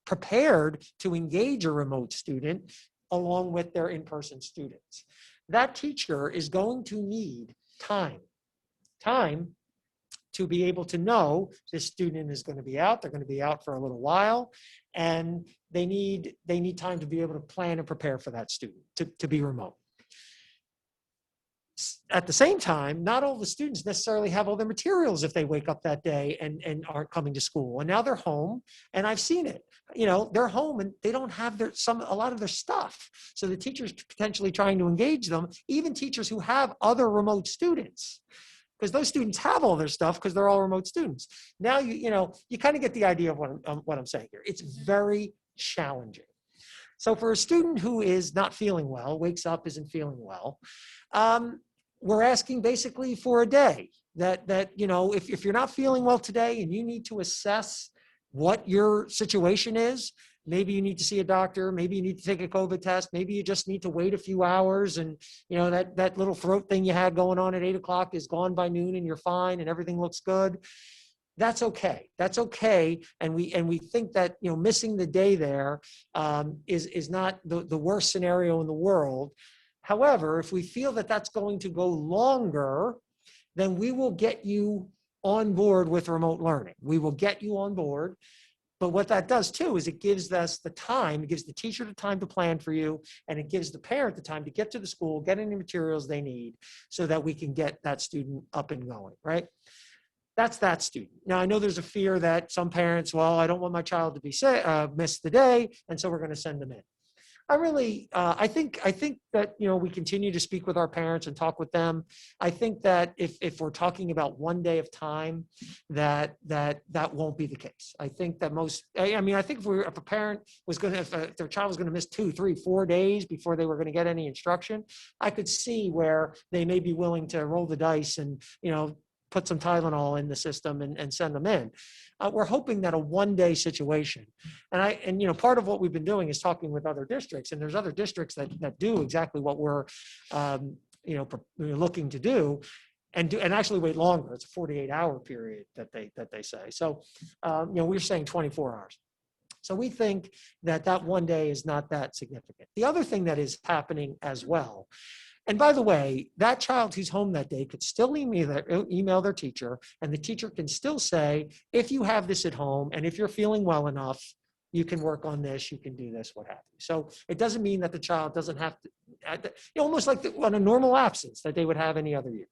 prepared to engage a remote student along with their in-person students. That teacher is going to need time to be able to know this student is going to be out. They're going to be out for a little while, and they need time to be able to plan and prepare for that student to be remote. At the same time, not all the students necessarily have all their materials if they wake up that day and aren't coming to school. And now they're home, and I've seen it. They're home and they don't have a lot of their stuff. So the teacher's potentially trying to engage them, even teachers who have other remote students, because those students have all their stuff because they're all remote students. Now you kind of get the idea of what I'm saying here. It's very challenging. So for a student who is not feeling well, wakes up, isn't feeling well, we're asking basically for a day that if you're not feeling well today and you need to assess what your situation is, maybe you need to see a doctor, maybe you need to take a COVID test, maybe you just need to wait a few hours, and that little throat thing you had going on at 8 o'clock is gone by noon and you're fine and everything looks good. That's okay. That's okay. And we think that missing the day there is not the worst scenario in the world. However, if we feel that that's going to go longer, then we will get you on board with remote learning. We will get you on board. But what that does too is it gives us the time, it gives the teacher the time to plan for you, and it gives the parent the time to get to the school, get any materials they need so that we can get that student up and going, right? That's that student. Now, I know there's a fear that some parents, well, I don't want my child to be miss the day, and so we're going to send them in. I think that, we continue to speak with our parents and talk with them. I think that if we're talking about one day of time, that won't be the case. I think that I think if a parent was going to, if their child was going to miss 2, 3, 4 days before they were going to get any instruction, I could see where they may be willing to roll the dice and, put some Tylenol in the system and send them in. We're hoping that a one-day situation, and part of what we've been doing is talking with other districts, and there's other districts that do exactly what we're, looking to do, and actually wait longer. It's a 48-hour period that they say. So, we're saying 24 hours. So we think that one day is not that significant. The other thing that is happening as well. And by the way, that child who's home that day could still email their teacher, and the teacher can still say, if you have this at home and if you're feeling well enough, you can work on this, you can do this, what have you. So it doesn't mean that the child doesn't have to, almost like on a normal absence that they would have any other year.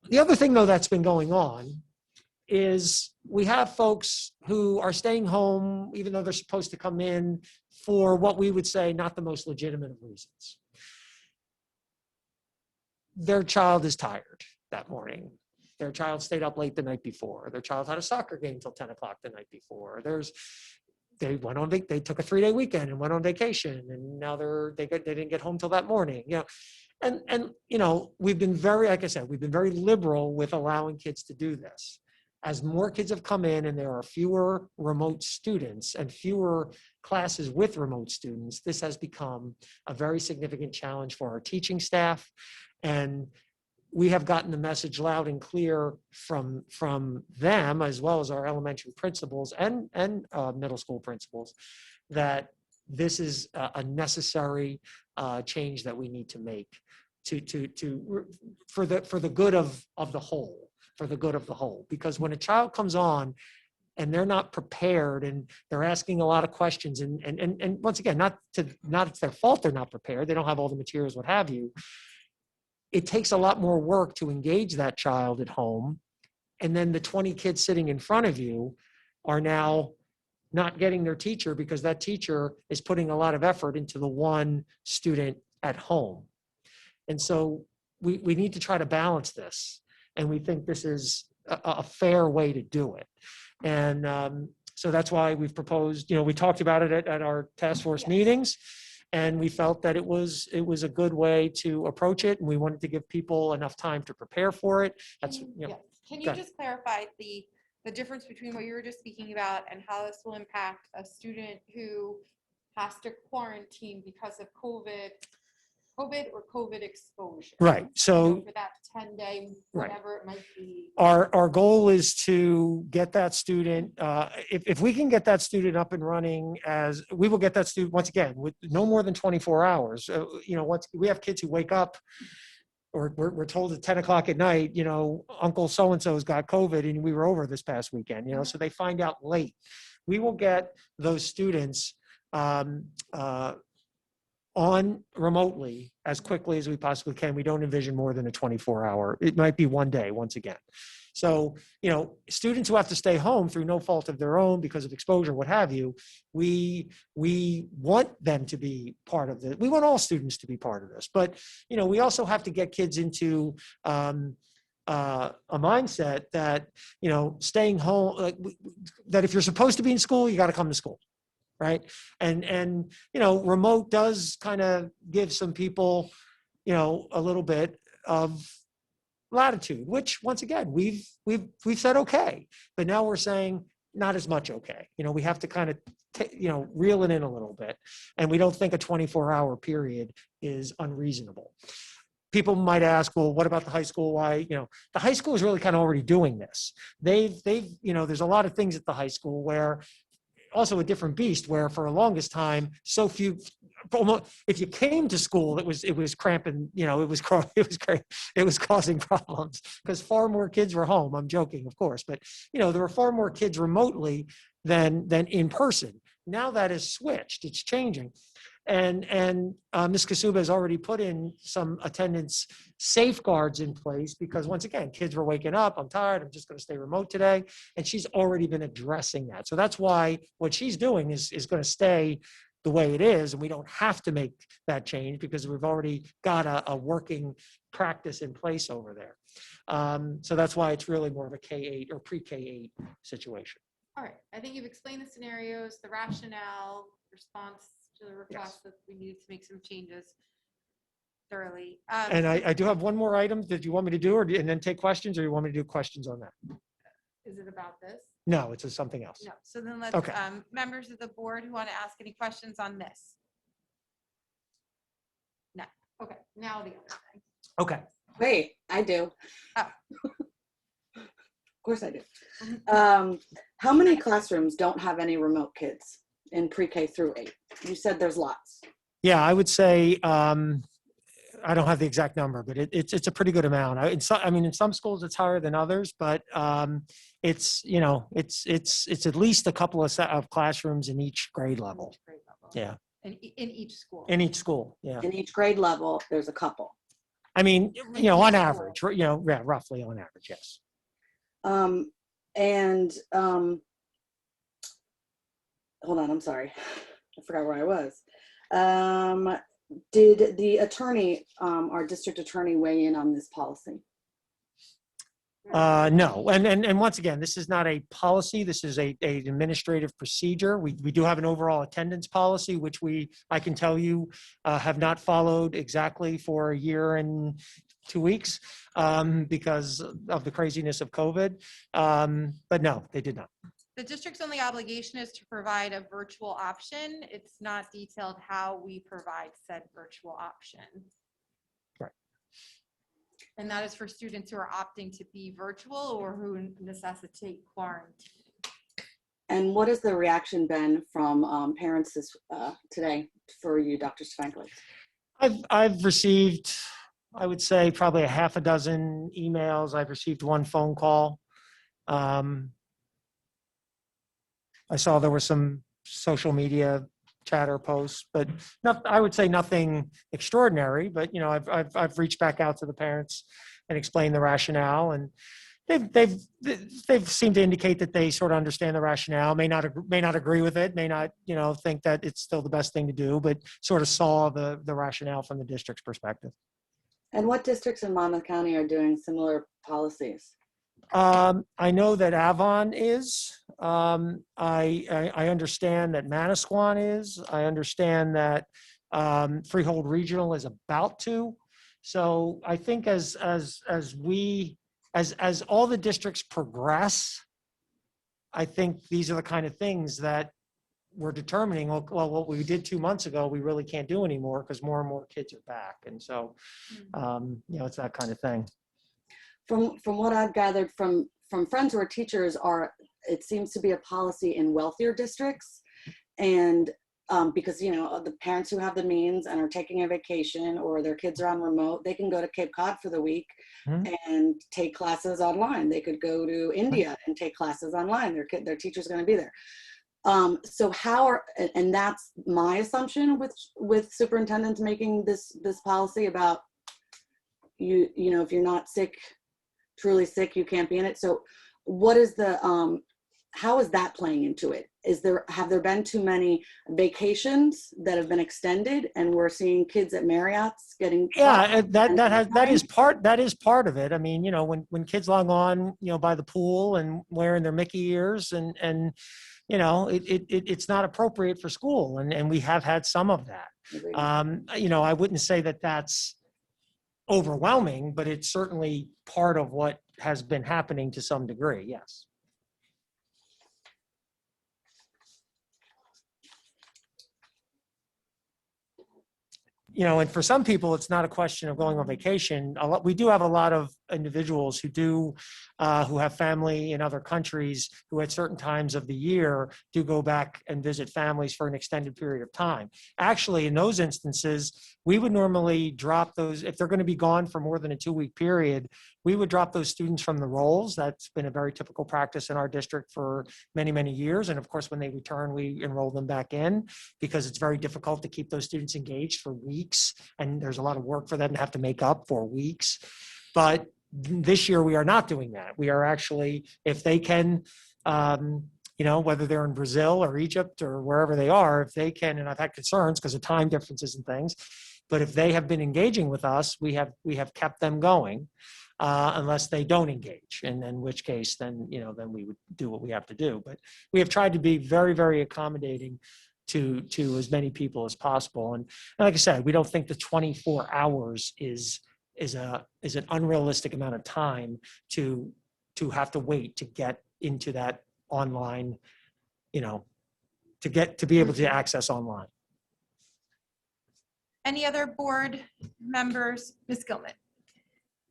The other thing, though, that's been going on is we have folks who are staying home, even though they're supposed to come in for what we would say not the most legitimate of reasons. Their child is tired that morning. Their child stayed up late the night before. Their child had a soccer game till 10 o'clock the night before. They took a 3-day weekend and went on vacation, and now they didn't get home till that morning. And we've been like I said, we've been very liberal with allowing kids to do this. As more kids have come in and there are fewer remote students and fewer classes with remote students, this has become a very significant challenge for our teaching staff. And we have gotten the message loud and clear from them, as well as our elementary principals and middle school principals, that this is a necessary change that we need to make for the good of the whole. For the good of the whole, because when a child comes on and they're not prepared and they're asking a lot of questions, and once again, not it's their fault they're not prepared, they don't have all the materials, what have you. It takes a lot more work to engage that child at home, and then the 20 kids sitting in front of you are now not getting their teacher because that teacher is putting a lot of effort into the one student at home. And so we need to try to balance this. And we think this is a fair way to do it. And so that's why we've proposed, we talked about it at our task force meetings, and we felt that it was a good way to approach it. And we wanted to give people enough time to prepare for it. Can you just clarify the difference between what you were just speaking about and how this will impact a student who has to quarantine because of COVID or COVID exposure? Right. So for that 10-day, whatever it might be. Our goal is to get that student, if we can get that student up and running, as we will get that student, once again, with no more than 24 hours. Once we have kids who wake up, or we're told at 10 o'clock at night, Uncle so-and-so's got COVID and we were over this past weekend, so they find out late. We will get those students on remotely as quickly as we possibly can. We don't envision more than a 24-hour. It might be one day, once again. So, students who have to stay home through no fault of their own because of exposure, what have you, we want them to be part of this. We want all students to be part of this. But, we also have to get kids into a mindset that, staying home, that if you're supposed to be in school, you got to come to school. Right. And remote does kind of give some people, a little bit of latitude, which once again, we've said, okay, but now we're saying not as much. Okay. We have to kind of, reel it in a little bit. And we don't think a 24-hour period is unreasonable. People might ask, well, what about the high school? Why, the high school is really kind of already doing this. They've, there's a lot of things at the high school where, also a different beast, where for the longest time, so few, if you came to school, it was cramping, it was it was causing problems because far more kids were home. I'm joking, of course, but there were far more kids remotely than in person. Now that is switched. It's changing. And Ms. Kasuba has already put in some attendance safeguards in place because once again, kids were waking up, I'm tired, I'm just going to stay remote today. And she's already been addressing that. So that's why what she's doing is going to stay the way it is. And we don't have to make that change because we've already got a working practice in place over there. So that's why it's really more of a K-8 or pre-K-8 situation. All right, I think you've explained the scenarios, the rationale, response to the request that we needed to make some changes thoroughly. And I do have one more item that you want me to do, and then take questions, or you want me to do questions on that? Is it about this? No, it's something else. No, so then let's, Okay. Members of the board who want to ask any questions on this? No, okay, now the other thing. Okay. Wait, I do. Oh. Of course I do. How many classrooms don't have any remote kids in pre-K through 8? You said there's lots. Yeah, I would say, I don't have the exact number, but it's a pretty good amount. In some schools it's higher than others, but it's at least a couple of classrooms in each grade level. Yeah. In each school. In each school, yeah. In each grade level, there's a couple. On average, roughly on average, yes. Hold on, I'm sorry. I forgot where I was. Did the attorney, our district attorney, weigh in on this policy? No, and once again, this is not a policy. This is a administrative procedure. We do have an overall attendance policy, which I can tell you have not followed exactly for a year and 2 weeks because of the craziness of COVID. But no, they did not. The district's only obligation is to provide a virtual option. It's not detailed how we provide said virtual option. Right. And that is for students who are opting to be virtual or who necessitate quarantine. And what has the reaction been from parents today for you, Dr. Stefankiewicz? I've received, I would say, probably a half a dozen emails. I've received one phone call. I saw there were some social media chatter posts, but I would say nothing extraordinary. But I've reached back out to the parents and explained the rationale, and they've seemed to indicate that they sort of understand the rationale. May not agree with it. May not think that it's still the best thing to do, but sort of saw the rationale from the district's perspective. And what districts in Monmouth County are doing similar policies? I know that Avon is. I understand that Manasquan is. I understand that Freehold Regional is about to. So I think as all the districts progress, I think these are the kind of things that we're determining. Well, what we did 2 months ago, we really can't do anymore because more and more kids are back, and so it's that kind of thing. From what I've gathered from friends who are teachers, it seems to be a policy in wealthier districts, and because the parents who have the means and are taking a vacation or their kids are on remote, they can go to Cape Cod for the week and take classes online. They could go to India and take classes online. Their teacher's going to be there. So and that's my assumption with superintendents making this policy about if you're not truly sick, you can't be in it. So what is how is that playing into it? Have there been too many vacations that have been extended and we're seeing kids at Marriott's getting? Yeah, that is part of it. I mean, when kids log on, by the pool and wearing their Mickey ears and it's not appropriate for school. And we have had some of that. I wouldn't say that that's overwhelming, but it's certainly part of what has been happening to some degree. Yes. And for some people, it's not a question of going on vacation. We do have a lot of individuals who have family in other countries who at certain times of the year do go back and visit families for an extended period of time. Actually, in those instances, we would normally drop those, if they're going to be gone for more than a 2-week period, we would drop those students from the rolls. That's been a very typical practice in our district for many, many years. And of course, when they return, we enroll them back in because it's very difficult to keep those students engaged for weeks. And there's a lot of work for them to have to make up for weeks. But this year, we are not doing that. We are actually, if they can, whether they're in Brazil or Egypt or wherever they are, if they can, and I've had concerns because of time differences and things, but if they have been engaging with us, we have kept them going. Unless they don't engage, and in which case, then we would do what we have to do. But we have tried to be very, very accommodating to as many people as possible. And like I said, we don't think the 24 hours is an unrealistic amount of time to have to wait to get into that online, to be able to access online. Any other board members? Ms. Gilman?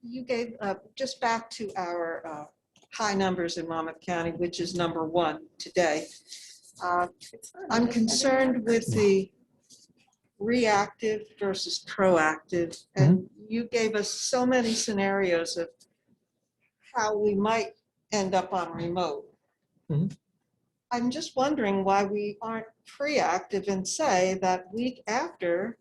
You gave, just back to our high numbers in Monmouth County, which is number 1 today. I'm concerned with the reactive versus proactive. And you gave us so many scenarios of how we might end up on remote. Mhm. I'm just wondering why we aren't proactive and say that week after,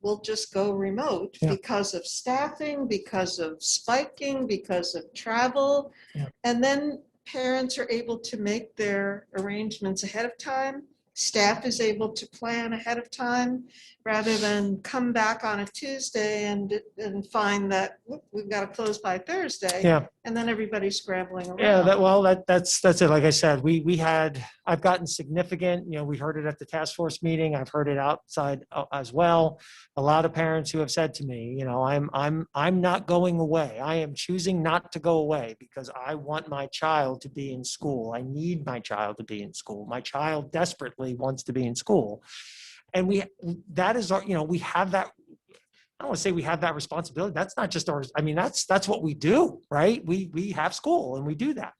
we'll just go remote because of staffing, because of spiking, because of travel. Yeah. And then parents are able to make their arrangements ahead of time. Staff is able to plan ahead of time rather than come back on a Tuesday and find that whoop, we've got to close by Thursday. Yeah. And then everybody's scrambling around. Yeah, that's it. Like I said, I've gotten significant, we heard it at the task force meeting. I've heard it outside as well. A lot of parents who have said to me, I'm not going away. I am choosing not to go away because I want my child to be in school. I need my child to be in school. My child desperately wants to be in school. And we have that, I don't want to say we have that responsibility. That's not just ours. I mean, that's what we do, right? We have school and we do that.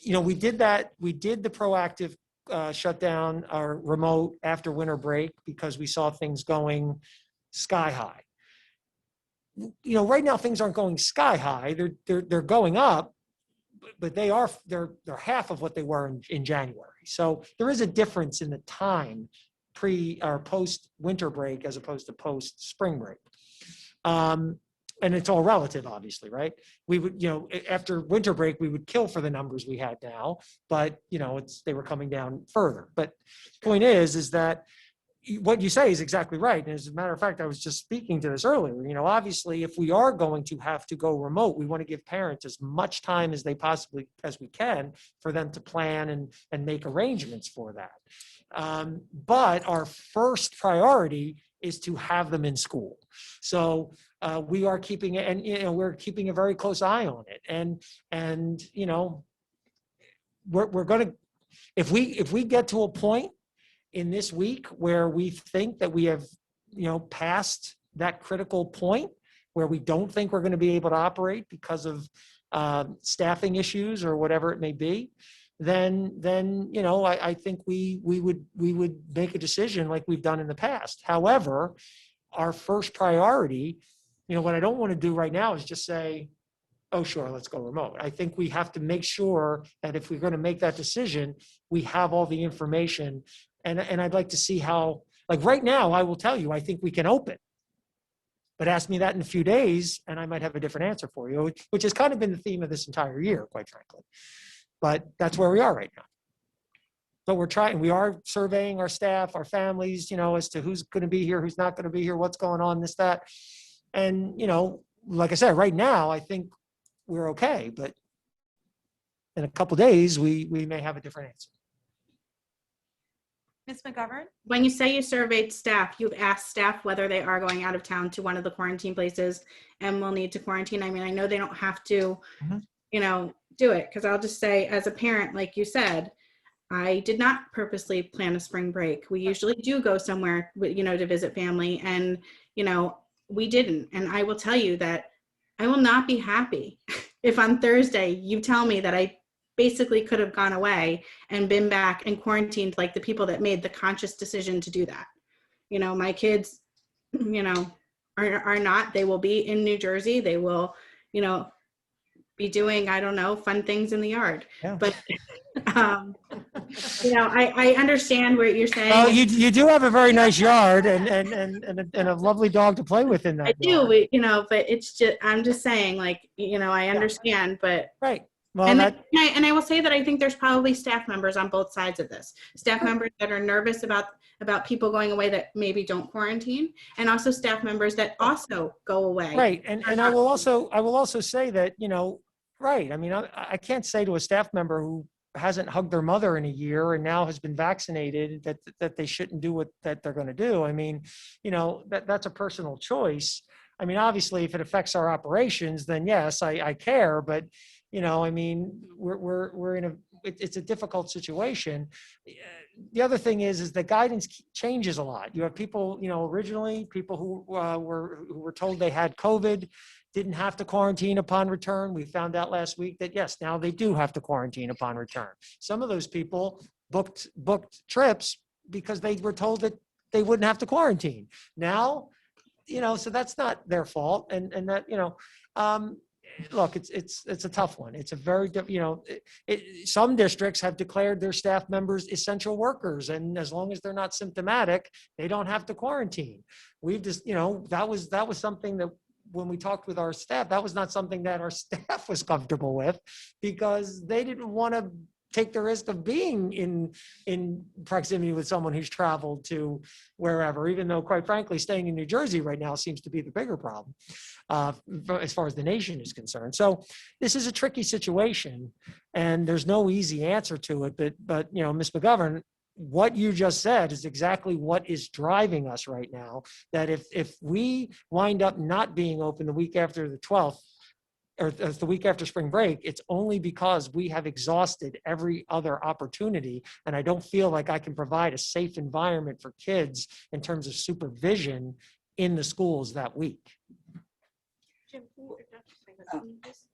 We did that. We did the proactive shutdown or remote after winter break because we saw things going sky high. Right now things aren't going sky high. They're going up, but they're half of what they were in January. So there is a difference in the time pre or post winter break as opposed to post spring break. And it's all relative, obviously, right? We would, after winter break, we would kill for the numbers we had now, but they were coming down further. But the point is that what you say is exactly right. And as a matter of fact, I was just speaking to this earlier. Obviously, if we are going to have to go remote, we want to give parents as much time as we can for them to plan and make arrangements for that. But our first priority is to have them in school. So we are keeping it, and we're keeping a very close eye on it. And we're going to, if we get to a point in this week where we think that we have, passed that critical point where we don't think we're going to be able to operate because of staffing issues or whatever it may be, then I think we would make a decision like we've done in the past. However, our first priority, what I don't want to do right now is just say, oh, sure, let's go remote. I think we have to make sure that if we're going to make that decision, we have all the information. And I'd like to see how, like right now, I will tell you, I think we can open. But ask me that in a few days, and I might have a different answer for you, which has kind of been the theme of this entire year, quite frankly. But that's where we are right now. But we are surveying our staff, our families, as to who's going to be here, who's not going to be here, what's going on, this, that. And, like I said, right now, I think we're okay. But in a couple of days, we may have a different answer. Ms. McGovern? When you say you surveyed staff, you've asked staff whether they are going out of town to one of the quarantine places and will need to quarantine. I mean, I know they don't have to, do it, because I'll just say, as a parent, like you said, I did not purposely plan a spring break. We usually do go somewhere, to visit family, and, we didn't. And I will tell you that I will not be happy if on Thursday you tell me that I basically could have gone away and been back and quarantined like the people that made the conscious decision to do that. You know, my kids, you know, are not, they will be in New Jersey. They will, you know, be doing, I don't know, fun things in the yard. Yeah. But, you know, I understand what you're saying. Oh, you do have a very nice yard and a lovely dog to play with in I that do, yard. you know, but it's just, I'm just saying, like, you know, I understand, but. Right. Well, And, that, and I will say that I think there's probably staff members on both sides of this. Staff members that are nervous about people going away that maybe don't quarantine, and also staff members that also go away. right. And I will also say that, you know, right. I mean, I can't say to a staff member who hasn't hugged their mother in a year and now has been vaccinated that they shouldn't do what that they're going to do. I mean, you know, that's a personal choice. I mean, obviously, if it affects our operations, then yes, I care. But, you know, I mean, we're in it's a difficult situation. The other thing is the guidance changes a lot. You have people, you know, originally people who were told they had COVID, didn't have to quarantine upon return. We found out last week that yes, now they do have to quarantine upon return. Some of those people booked trips because they were told that they wouldn't have to quarantine. Now, you know, so that's not their fault. And that, you know, look, it's a tough one. It's a very, you know, some districts have declared their staff members essential workers, and as long as they're not symptomatic, they don't have to quarantine. We've just, you know, that was something that when we talked with our staff, that was not something that our staff was comfortable with, because they didn't want to take the risk of being in proximity with someone who's traveled to wherever, even though, quite frankly, staying in New Jersey right now seems to be the bigger problem as far as the nation is concerned. So this is a tricky situation, and there's no easy answer to it. But you know, Ms. McGovern, what you just said is exactly what is driving us right now. That if we wind up not being open the week after the 12th, or the week after spring break, it's only because we have exhausted every other opportunity. And I don't feel like I can provide a safe environment for kids in terms of supervision in the schools that week. Jim, can you just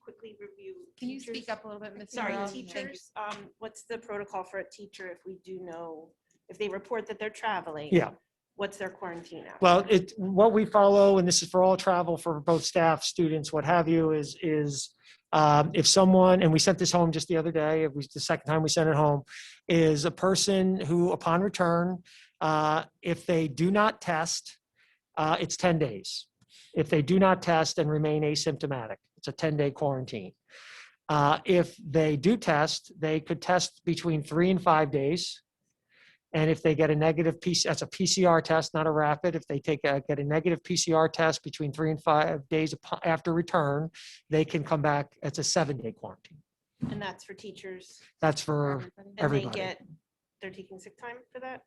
quickly review? Can you teachers? speak up a little bit, Ms. Sorry, Morrell? Thank you. teachers, what's the protocol for a teacher if we do know, if they report that they're traveling? Yeah. What's their quarantine after? Well, what we follow, and this is for all travel for both staff, students, what have you, is if someone, and we sent this home just the other day, it was the second time we sent it home, is a person who upon return, if they do not test, it's 10 days. If they do not test and remain asymptomatic, it's a 10-day quarantine. If they do test, they could test between 3 and 5 days. And if they get a negative that's a PCR test, not a rapid. If they get a negative PCR test between 3 and 5 days after return, they can come back. It's a 7-day quarantine. And that's for teachers? That's for everybody. And they're taking sick time for that?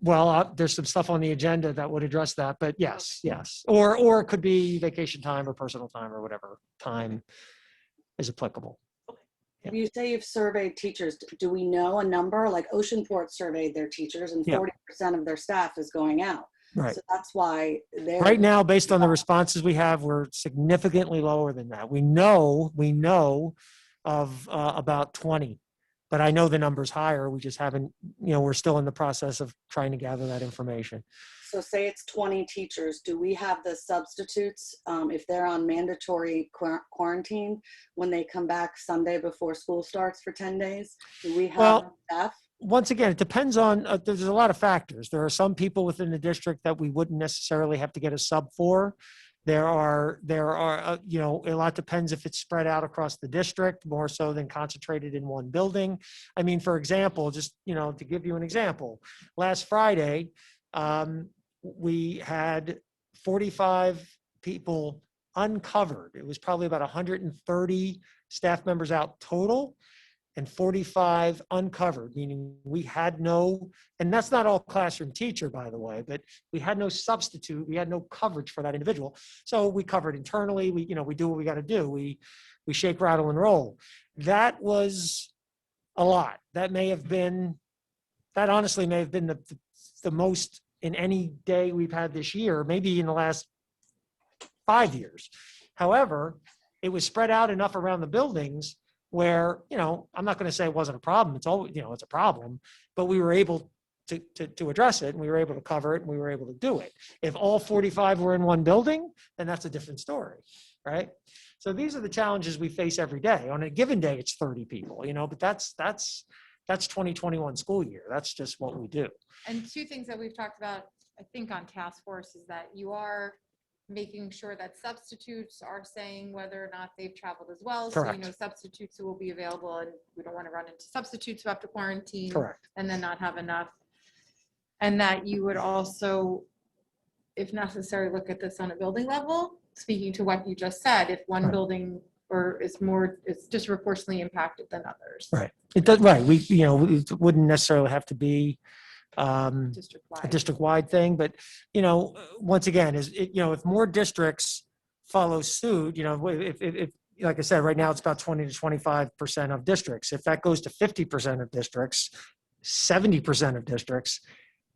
Well, there's some stuff on the agenda that would address that, but yes. Or it could be vacation time or personal time or whatever time is applicable. You say you've surveyed teachers. Do we know a number? Like Oceanport surveyed their teachers, and 40% of their staff is going out. Right. So that's why they're Right now, based on the responses we have, we're significantly lower than that. We know of about 20, but I know the number's higher. We just haven't, you know, we're still in the process of trying to gather that information. So say it's 20 teachers. Do we have the substitutes if they're on mandatory quarantine when they come back Sunday before school starts for 10 days? Do we have staff? Once again, it depends on, there's a lot of factors. There are some people within the district that we wouldn't necessarily have to get a sub for. There are, you know, a lot depends if it's spread out across the district more so than concentrated in one building. I mean, for example, just, you know, to give you an example, last Friday, we had 45 people uncovered. It was probably about 130 staff members out total and 45 uncovered, meaning we had no, and that's not all classroom teacher, by the way, but we had no substitute. We had no coverage for that individual. So we covered internally. We do what we got to do. We shake, rattle, and roll. That was a lot. That honestly may have been the most in any day we've had this year, maybe in the last 5 years. However, it was spread out enough around the buildings where, I'm not going to say it wasn't a problem. It's always, it's a problem, but we were able to address it, and we were able to cover it, and we were able to do it. If all 45 were in one building, then that's a different story, right? So these are the challenges we face every day. On a given day, it's 30 people, but that's 2021 school year. That's just what we do. And two things that we've talked about, I think, on task force is that you are making sure that substitutes are saying whether or not they've traveled as well. So, Correct. substitutes who will be available, and we don't want to run into substitutes who have to quarantine Correct. and then not have enough. And that you would also, if necessary, look at this on a building level, speaking to what you just said, if one Right. building is disproportionately impacted than others. Right. It does, right. It wouldn't necessarily have to be a District-wide. district-wide thing, but, once again, if more districts follow suit, if like I said, right now it's about 20 to 25% of districts. If that goes to 50% of districts, 70% of districts,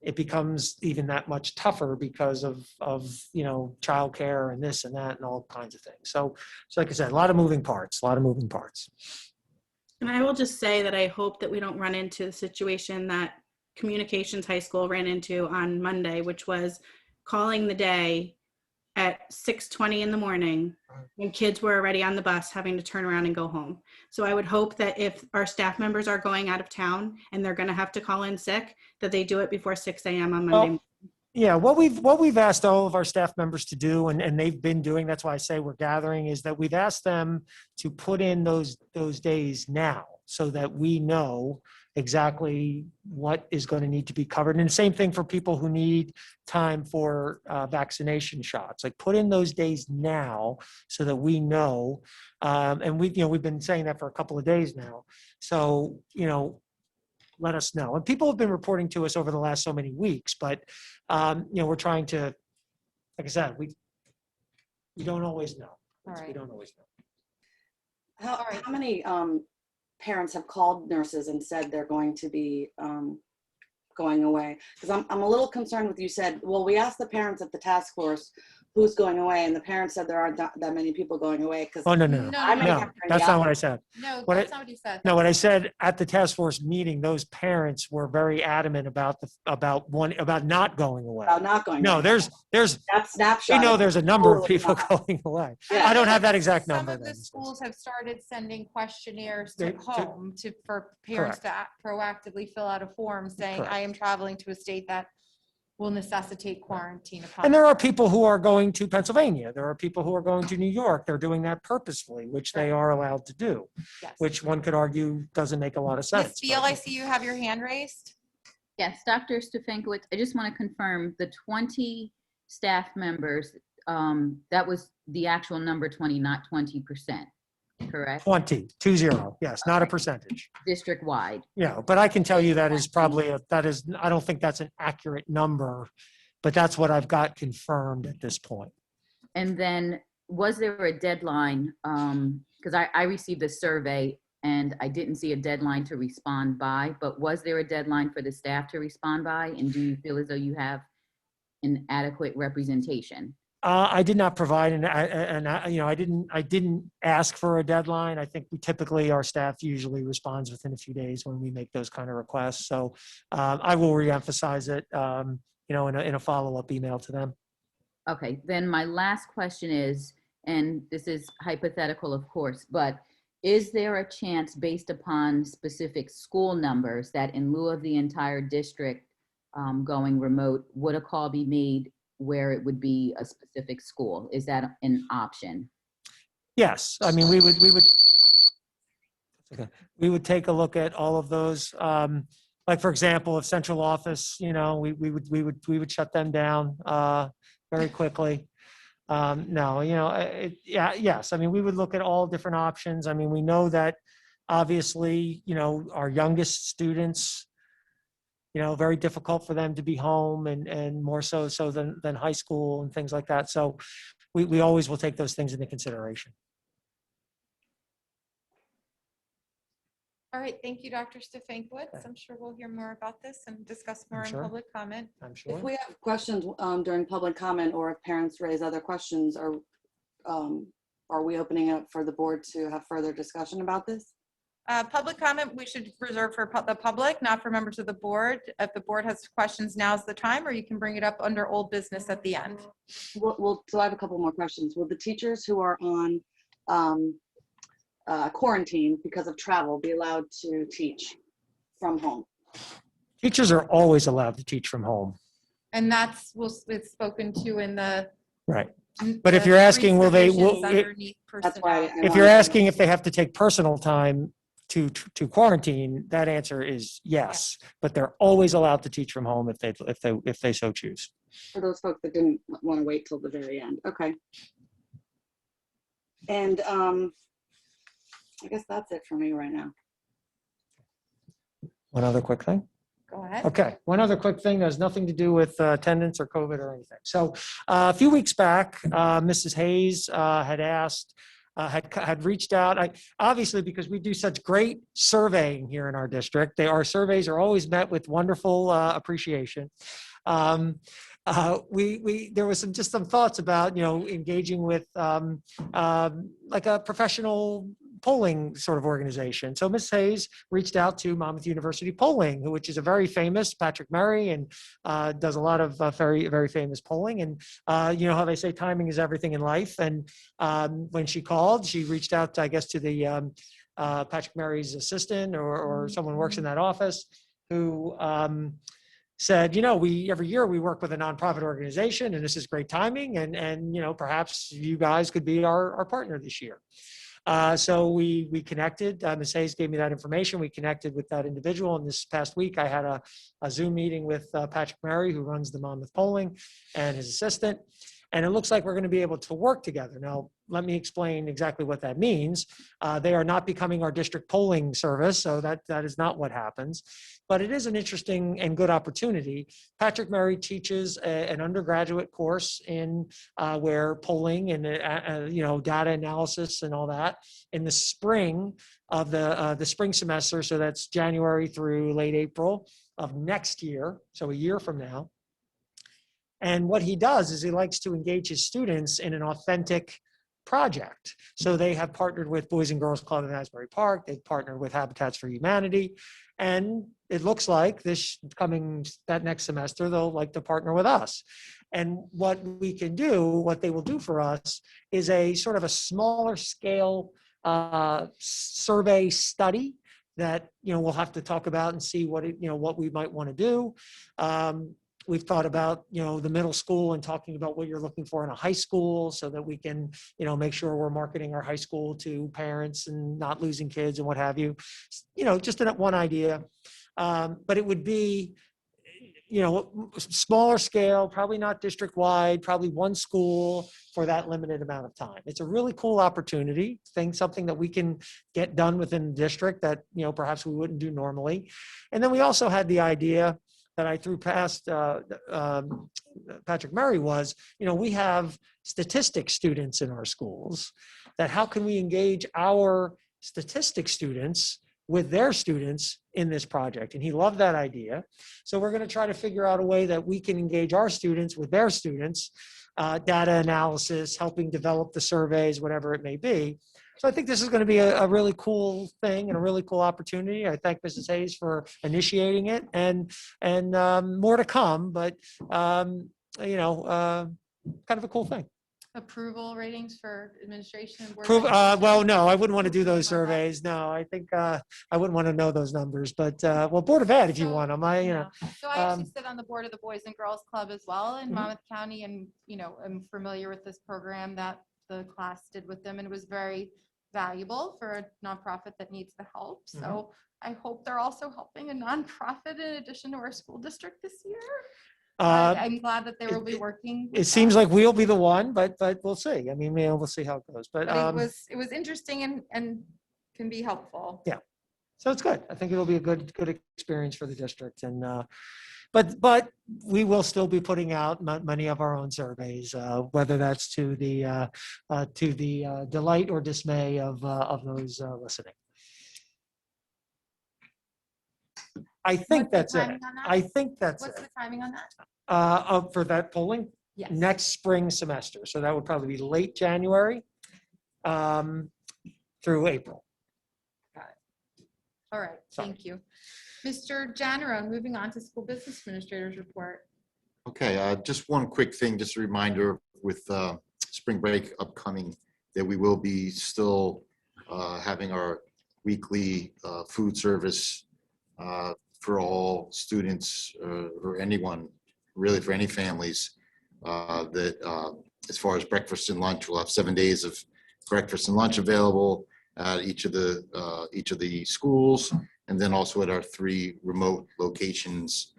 it becomes even that much tougher because of childcare and this and that and all kinds of things. So like I said, a lot of moving parts. And I will just say that I hope that we don't run into the situation that Communications High School ran into on Monday, which was calling the day at 6:20 in the morning when kids were already on the bus having to turn around and go home. So I would hope that if our staff members are going out of town and they're going to have to call in sick, that they do it before 6 a.m. on Monday. Well, yeah, what we've asked all of our staff members to do, and they've been doing, that's why I say we're gathering, is that we've asked them to put in those days now so that we know exactly what is going to need to be covered. And the same thing for people who need time for vaccination shots. Like, put in those days now so that we know. And we've been saying that for a couple of days now. So, let us know. And people have been reporting to us over the last so many weeks, but we're trying to, like I said, we don't always know. All right. We don't always know. How many parents have called nurses and said they're going to be going away? Because I'm a little concerned with, you said, well, we asked the parents at the task force who's going away, and the parents said there aren't that many people going away. Because Oh, no. I may have turned That's you not out. what I said. No, What that's not what you said. No, what I said at the task force meeting, those parents were very adamant about not going away. About not going. No, away. there's, that snapshot. there's a number of totally people not. going away. Yeah. I don't have that exact Some number. of the then. schools have started sending questionnaires They- to home for parents to proactively fill out a form saying, Correct. I am traveling to a state that will necessitate quarantine upon. And there are people who are going to Pennsylvania. There are people who are going to New York. They're doing that purposefully, which they are allowed to do, Yes. which one could argue doesn't make a lot of sense. Ms. Beal, I see you have your hand raised. Yes, Dr. Stefankowitz, I just want to confirm the 20 staff members, that was the actual number 20, not 20%, correct? 20, yes, not a percentage. District-wide. Yeah, but I can tell you that is probably, I don't think that's an accurate number, but that's what I've got confirmed at this point. And then was there a deadline? Because I received a survey and I didn't see a deadline to respond by, but was there a deadline for the staff to respond by? And do you feel as though you have an adequate representation? I did not provide I didn't ask for a deadline. I think our staff usually responds within a few days when we make those kind of requests. So I will reemphasize it, in a follow-up email to them. Okay, then my last question is, and this is hypothetical, of course, but is there a chance based upon specific school numbers that in lieu of the entire district going remote, would a call be made where it would be a specific school? Is that an option? Yes, I mean, we would take a look at all of those. Like, for example, if central office, we would shut them down very quickly. Yes. I mean, we would look at all different options. I mean, we know that obviously, our youngest students, very difficult for them to be home and more so than high school and things like that. So we always will take those things into consideration. All right, thank you, Dr. Stefankowitz. I'm sure we'll hear more about this and discuss more in sure. public comment. I'm sure. If we have questions during public comment, or if parents raise other questions, are we opening up for the board to have further discussion about this? Public comment, we should reserve for the public, not for members of the board. If the board has questions, now's the time, or you can bring it up under old business at the end. Well, so I have a couple more questions. Will the teachers who are on quarantine because of travel be allowed to teach from home? Teachers are always allowed to teach from home. And it's spoken to in the. Right. But if you're asking, will they, That's why. if you're asking if they have to take personal time to quarantine, that answer is yes. But they're always allowed to teach from home if they so choose. For those folks that didn't want to wait till the very end. Okay. And I guess that's it for me right now. One other quick thing. Go ahead. Okay, one other quick thing that has nothing to do with attendance or COVID or anything. So a few weeks back, Mrs. Hayes had asked, had reached out, obviously because we do such great surveying here in our district, our surveys are always met with wonderful appreciation. There was just some thoughts about, engaging with like a professional polling sort of organization. So Ms. Hayes reached out to Monmouth University Polling, which is a very famous, Patrick Murray, and does a lot of very, very famous polling. And you know how they say timing is everything in life. And when she called, she reached out, I guess, to the Patrick Murray's assistant or someone who works in that office who said, every year we work with a nonprofit organization and this is great timing. And perhaps you guys could be our partner this year. So we connected. Ms. Hayes gave me that information. We connected with that individual. And this past week, I had a Zoom meeting with Patrick Murray, who runs the Monmouth Polling, and his assistant. And it looks like we're going to be able to work together. Now, let me explain exactly what that means. They are not becoming our district polling service, so that is not what happens. But it is an interesting and good opportunity. Patrick Murray teaches an undergraduate course in where polling and data analysis and all that in the spring of the spring semester. So that's January through late April of next year, so a year from now. And what he does is he likes to engage his students in an authentic project. So they have partnered with Boys and Girls Club in Asbury Park. They've partnered with Habitats for Humanity. And it looks like that next semester, they'll like to partner with us. And what they will do for us is a sort of a smaller scale survey study that, we'll have to talk about and see what we might want to do. We've thought about, the middle school and talking about what you're looking for in a high school so that we can, make sure we're marketing our high school to parents and not losing kids and what have you. Just one idea. But it would be, smaller scale, probably not district wide, probably one school for that limited amount of time. It's a really cool opportunity, something that we can get done within the district that, perhaps we wouldn't do normally. And then we also had the idea that I threw past Patrick Murray was, we have statistics students in our schools, that how can we engage our statistics students with their students in this project? And he loved that idea. So we're going to try to figure out a way that we can engage our students with their students, data analysis, helping develop the surveys, whatever it may be. So I think this is going to be a really cool thing and a really cool opportunity. I thank Mrs. Hayes for initiating it, and more to come, but kind of a cool thing. Approval ratings for administration? Well, no, I wouldn't want to do those surveys. No, I think I wouldn't want to know those numbers, but Board of Ed, if you want them, So I actually sit on the board of the Boys and Girls Club as well in Monmouth County, and, I'm familiar with this program that the class did with them, and it was very valuable for a nonprofit that needs the help. So I hope they're also helping a nonprofit in addition to our school district this year. I'm glad that they will be working. It seems like we'll be the one, but we'll see. I mean, we'll see how it goes. But it was interesting and can be helpful. Yeah, so it's good. I think it'll be a good experience for the district. And but we will still be putting out many of our own surveys, whether that's to the delight or dismay of those listening. I think that's it. I think that's What's the timing on that? For that polling. Yes. next spring semester. So that would probably be late January through April. All right, Sorry. thank you. Mr. Janaro, moving on to school business administrators report. Okay, just one quick thing, just a reminder with spring break upcoming, that we will be still having our weekly food service for all students or anyone, really for any families, that as far as breakfast and lunch, we'll have 7 days of breakfast and lunch available at each of the schools, and then also at our 3 remote locations.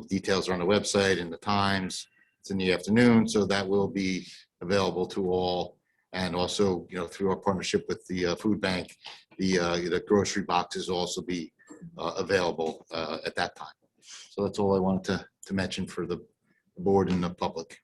Details are on the website and the times. It's in the afternoon, so that will be available to all. And also, through our partnership with the food bank, the grocery boxes will also be available at that time. So that's all I wanted to mention for the board and the public.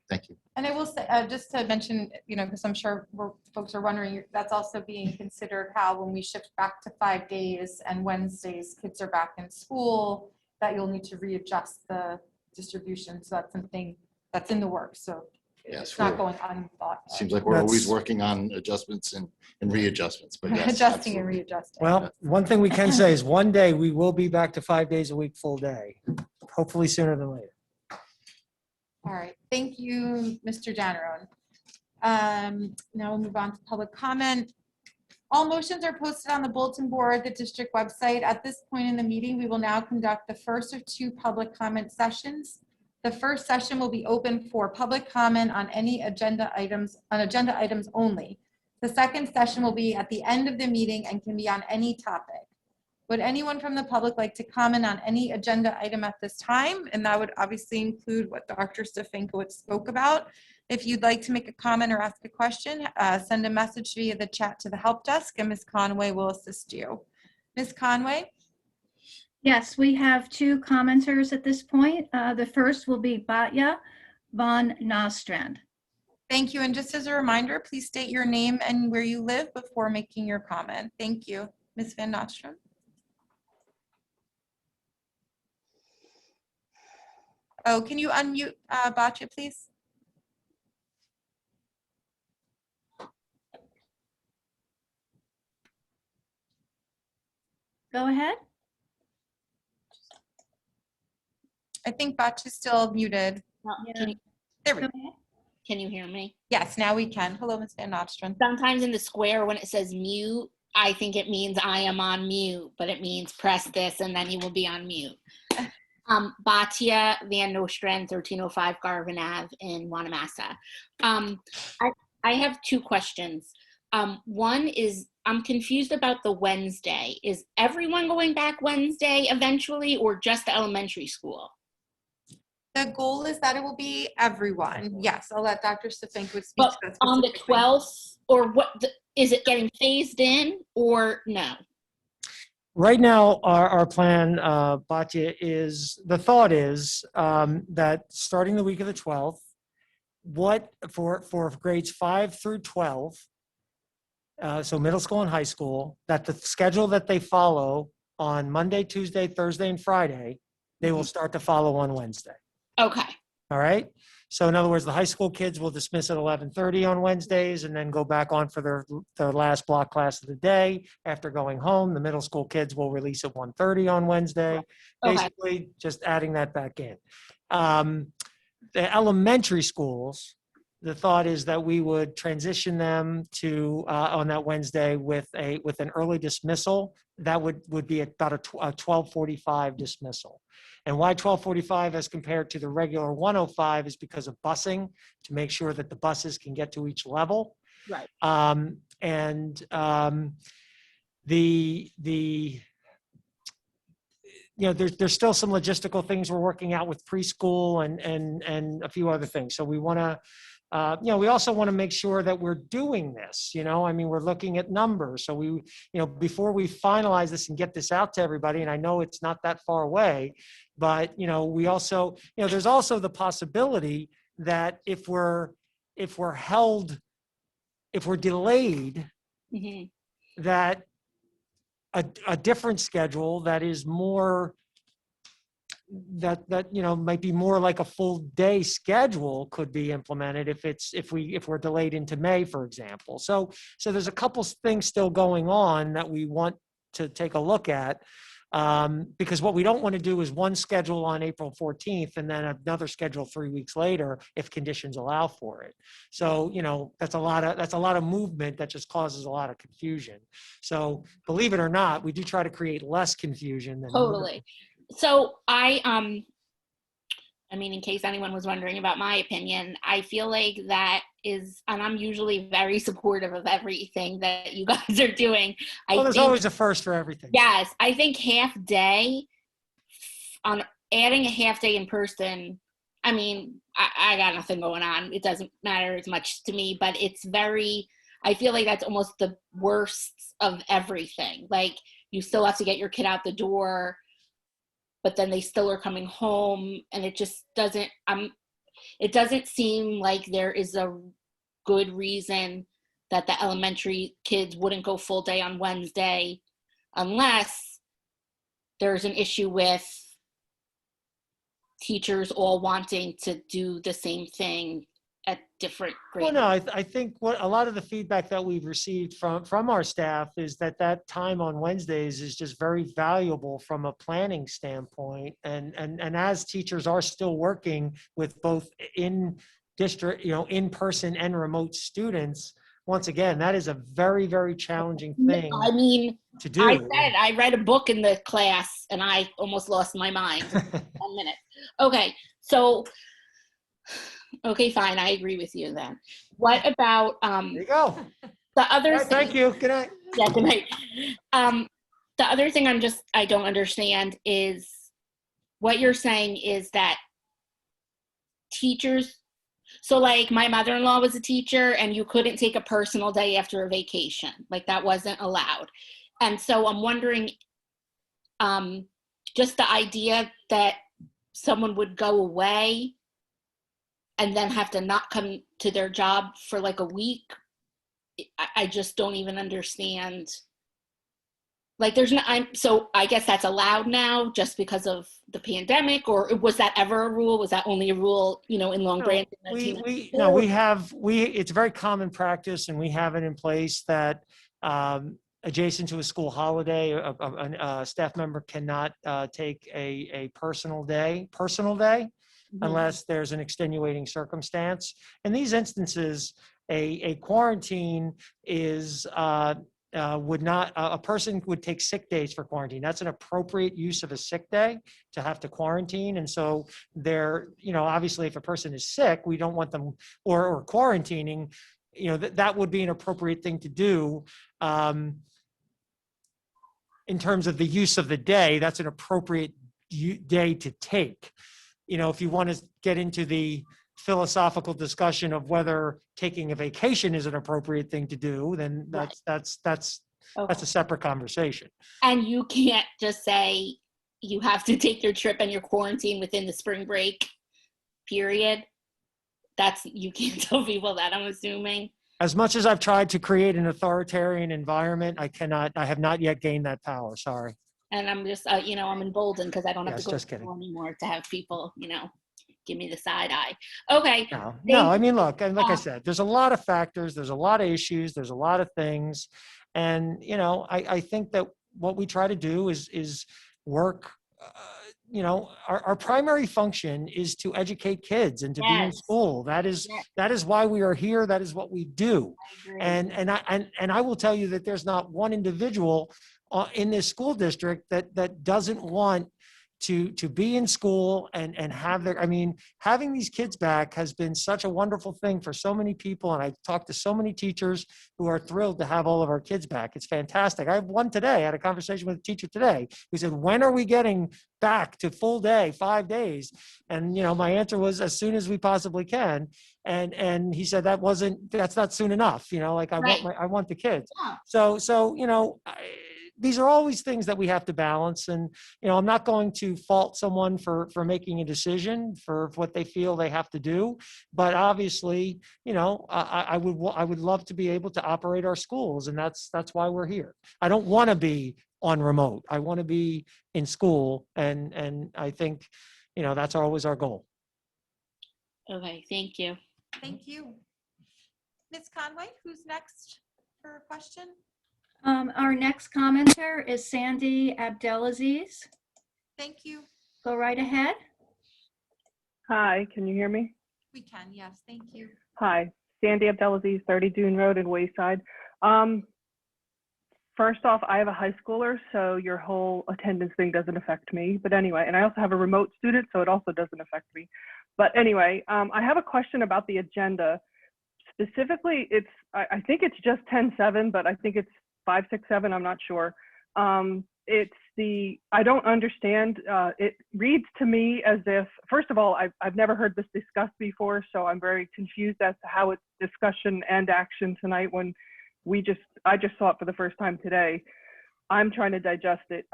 Thank you. And I will say, just to mention, because I'm sure folks are wondering, that's also being considered how when we shift back to 5 days and Wednesdays, kids are back in school, that you'll need to readjust the distribution. So that's something that's in the works. So Yes, it's not going unthought of. Seems like we're always That's- working on adjustments and readjustments, but yes. Adjusting and absolutely. readjusting. Well, one thing we can say is one day we will be back to 5 days a week, full day, hopefully sooner than later. All right, thank you, Mr. Janarone. Now we'll move on to public comment. All motions are posted on the bulletin board, the district website. At this point in the meeting, we will now conduct the first of 2 public comment sessions. The first session will be open for public comment on any agenda items only. The second session will be at the end of the meeting and can be on any topic. Would anyone from the public like to comment on any agenda item at this time? And that would obviously include what Dr. Stefankowitz spoke about. If you'd like to make a comment or ask a question, send a message via the chat to the help desk and Ms. Conway will assist you. Ms. Conway? Yes, we have 2 commenters at this point. The first will be Batya von Nostrand. Thank you. And just as a reminder, please state your name and where you live before making your comment. Thank you. Ms. Van Nostrand? Oh, can you unmute Batya, please? Go ahead. I think Batya's still muted. Yeah. There we go. Can you hear me? Yes, now we can. Hello, Ms. Van Nostrand. Sometimes in the square, when it says mute, I think it means I am on mute, but it means press this and then you will be on mute. Batya Van Nostrand, 1305 Garvin Ave in Wanamassa. I have 2 questions. One is, I'm confused about the Wednesday. Is everyone going back Wednesday eventually, or just the elementary school? The goal is that it will be everyone. Yes, I'll let Dr. Stefankowitz speak But to that on the specifically. 12th, or is it getting phased in or no? Right now, our plan, Batya, is, the thought is that starting the week of the 12th, for grades 5 through 12, so middle school and high school, that the schedule that they follow on Monday, Tuesday, Thursday, and Friday, they will start to follow on Wednesday. Okay. All right. So in other words, the high school kids will dismiss at 11:30 on Wednesdays and then go back on for their last block class of the day. After going home, the middle school kids will release at 1:30 on Wednesday. Okay. Basically, just adding that back in. The elementary schools, the thought is that we would transition them to on that Wednesday with an early dismissal. That would be about a 12:45 dismissal. And why 12:45 as compared to the regular 1:05 is because of busing, to make sure that the buses can get to each level. Right. There's still some logistical things we're working out with preschool and a few other things. So we want to, we also want to make sure that we're doing this, we're looking at numbers. So we, before we finalize this and get this out to everybody, and I know it's not that far away, but, we also, there's also the possibility that if we're delayed, that a different schedule that is more that, you know, might be more like a full day schedule could be implemented if we're delayed into May, for example. So there's a couple things still going on that we want to take a look at. Because what we don't want to do is one schedule on April 14th and then another schedule 3 weeks later if conditions allow for it. So, you know, that's a lot of movement that just causes a lot of confusion. So believe it or not, we do try to create less confusion than Totally. So I mean, in case anyone was wondering about my opinion, I feel like that is, and I'm usually very supportive of everything that you guys are doing. Well, there's always a first for everything. Yes, I think half day on adding a half day in person. I mean, I got nothing going on. It doesn't matter as much to me, but it's very, I feel like that's almost the worst of everything. Like you still have to get your kid out the door, but then they still are coming home, and it just doesn't, it doesn't seem like there is a good reason that the elementary kids wouldn't go full day on Wednesday unless there's an issue with teachers all wanting to do the same thing at different grades. Well, no, I think what a lot of the feedback that we've received from our staff is that time on Wednesdays is just very valuable from a planning standpoint. And as teachers are still working with both in district, you know, in person and remote students, once again, that is a very, very challenging thing. I mean, to do. I read a book in the class and I almost lost my mind. 1 minute. Okay, so. Okay, fine. I agree with you then. What about there you go. The other Right, thank you. Good night. Yeah, good night. The other thing I don't understand is what you're saying is that teachers, so like my mother-in-law was a teacher and you couldn't take a personal day after a vacation. Like that wasn't allowed. And so I'm wondering, just the idea that someone would go away and then have to not come to their job for like a week. I just don't even understand. Like there's no, so I guess that's allowed now just because of the pandemic, or was that ever a rule? Was that only a rule, you know, in Long Branch? It's very common practice and we have it in place that adjacent to a school holiday, a staff member cannot take a personal day. Unless there's an extenuating circumstance. In these instances, a quarantine is would not, a person would take sick days for quarantine. That's an appropriate use of a sick day to have to quarantine. And so they're, you know, obviously if a person is sick, we don't want them, or quarantining, you know, that would be an appropriate thing to do. In terms of the use of the day, that's an appropriate day to take. You know, if you want to get into the philosophical discussion of whether taking a vacation is an appropriate thing to do, then that's a separate conversation. And you can't just say you have to take your trip and your quarantine within the spring break period. You can't tell people that, I'm assuming. As much as I've tried to create an authoritarian environment, I have not yet gained that power, sorry. And I'm just, you know, I'm emboldened because I don't have Yes, to go just to kidding. school anymore to have people, you know, give me the side eye. Okay. No, I mean, look, and like I said, there's a lot of factors, there's a lot of issues, there's a lot of things. And, you know, I think that what we try to do is work, you know, our primary function is to educate kids and to be in school. That is why we are here. That is what we do. And I will tell you that there's not one individual in this school district that doesn't want to be in school and have their, I mean, having these kids back has been such a wonderful thing for so many people. And I've talked to so many teachers who are thrilled to have all of our kids back. It's fantastic. I have one today, I had a conversation with a teacher today who said, when are we getting back to full day, 5 days? And, you know, my answer was as soon as we possibly can. And he said, that's not soon enough. You know, like I want the kids. Yeah. So, you know, these are always things that we have to balance. And, you know, I'm not going to fault someone for making a decision for what they feel they have to do. But obviously, you know, I would love to be able to operate our schools. And that's why we're here. I don't want to be on remote. I want to be in school, and I think, that's always our goal. Okay, thank you. Thank you. Ms. Conway, who's next for a question? Our next commenter is Sandy Abdelaziz. Thank you. Go right ahead. Hi, can you hear me? We can, yes, thank you. Hi, Sandy Abdelaziz, 30 Dune Road in Wayside. First off, I have a high schooler, so your whole attendance thing doesn't affect me. But anyway, and I also have a remote student, so it also doesn't affect me. But anyway, I have a question about the agenda. Specifically, I think it's just 10-7, but I think it's 5-6-7, I'm not sure. I don't understand. It reads to me as if, first of all, I've never heard this discussed before, so I'm very confused as to how it's discussion and action tonight when I just saw it for the first time today. I'm trying to digest it.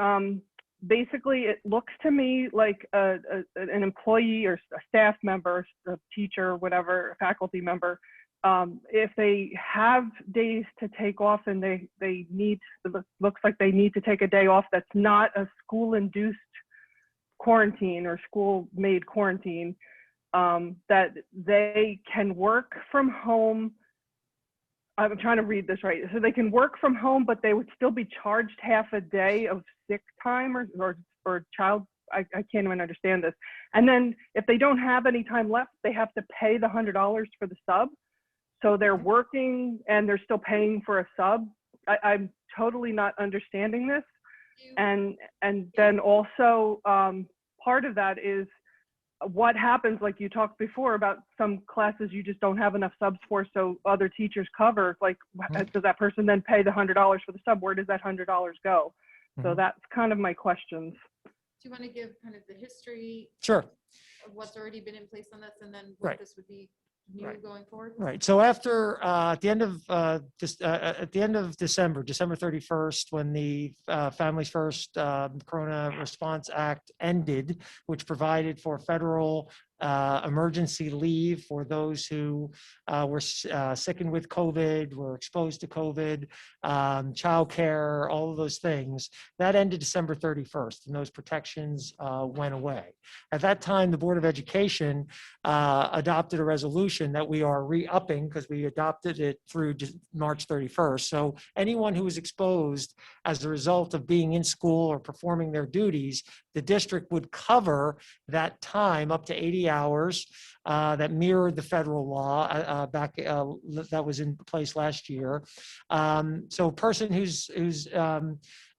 Basically, it looks to me like an employee or a staff member, a teacher, whatever, a faculty member, if they have days to take off and they need, it looks like they need to take a day off that's not a school-induced quarantine or school-made quarantine, that they can work from home. I'm trying to read this right. So they can work from home, but they would still be charged half a day of sick time or child. I can't even understand this. And then if they don't have any time left, they have to pay the $100 for the sub. So they're working and they're still paying for a sub. I'm totally not understanding this. And then also part of that is what happens, like you talked before about some classes you just don't have enough subs for, so other teachers cover, like does that person then pay the $100 for the sub? Where does that $100 go? So that's kind of my questions. Do you want to give kind of the history? Sure. Of what's already been in place on this, and then what this would be new going forward? Right. So after at the end of December 31st, when the Families First Corona Response Act ended, which provided for federal emergency leave for those who were sickened with COVID, were exposed to COVID, childcare, all of those things. That ended December 31st, and those protections went away. At that time, the Board of Education adopted a resolution that we are re-upping because we adopted it through March 31st. So anyone who was exposed as a result of being in school or performing their duties, the district would cover that time up to 80 hours that mirrored the federal law back that was in place last year. So a person who's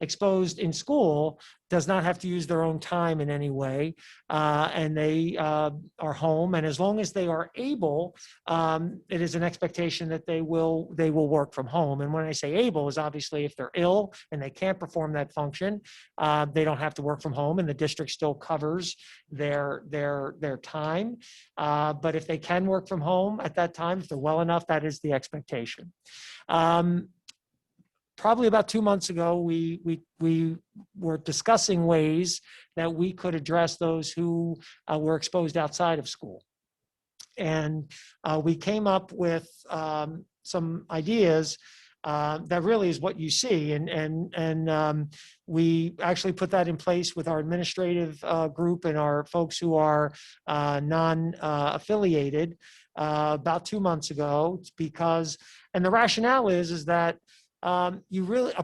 exposed in school does not have to use their own time in any way, and they are home. And as long as they are able, it is an expectation that they will work from home. And when I say able, is obviously if they're ill and they can't perform that function, they don't have to work from home, and the district still covers their time. But if they can work from home at that time, if they're well enough, that is the expectation. Probably about 2 months ago, we were discussing ways that we could address those who were exposed outside of school. And we came up with some ideas that really is what you see. And we actually put that in place with our administrative group and our folks who are non-affiliated about 2 months ago, because, and the rationale is that a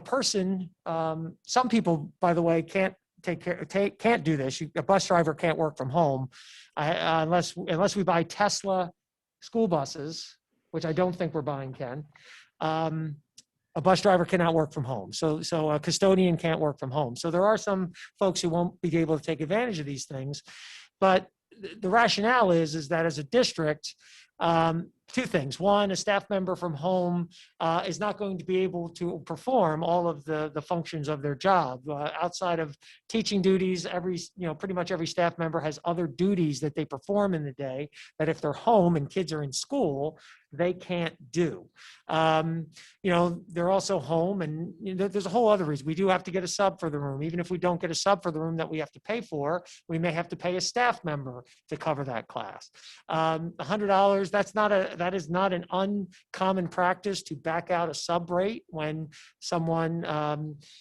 person, some people, by the way, can't do this. A bus driver can't work from home unless we buy Tesla school buses, which I don't think we're buying, Ken. A bus driver cannot work from home. So a custodian can't work from home. So there are some folks who won't be able to take advantage of these things. But the rationale is that as a district, two things. One, a staff member from home is not going to be able to perform all of the functions of their job. Outside of teaching duties, pretty much every staff member has other duties that they perform in the day that if they're home and kids are in school, they can't do. They're also home, and there's a whole other reason. We do have to get a sub for the room. Even if we don't get a sub for the room that we have to pay for, we may have to pay a staff member to cover that class. $100 members, that is not an uncommon practice to back out a sub rate when someone,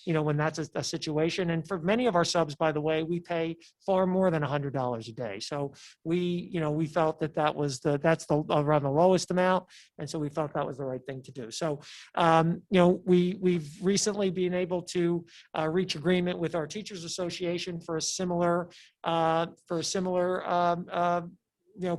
when that's a situation. And for many of our subs, by the way, we pay far more than $100 a day. So we felt that's around the lowest amount. And so we felt that was the right thing to do. So, we've recently been able to reach agreement with our Teachers Association for a similar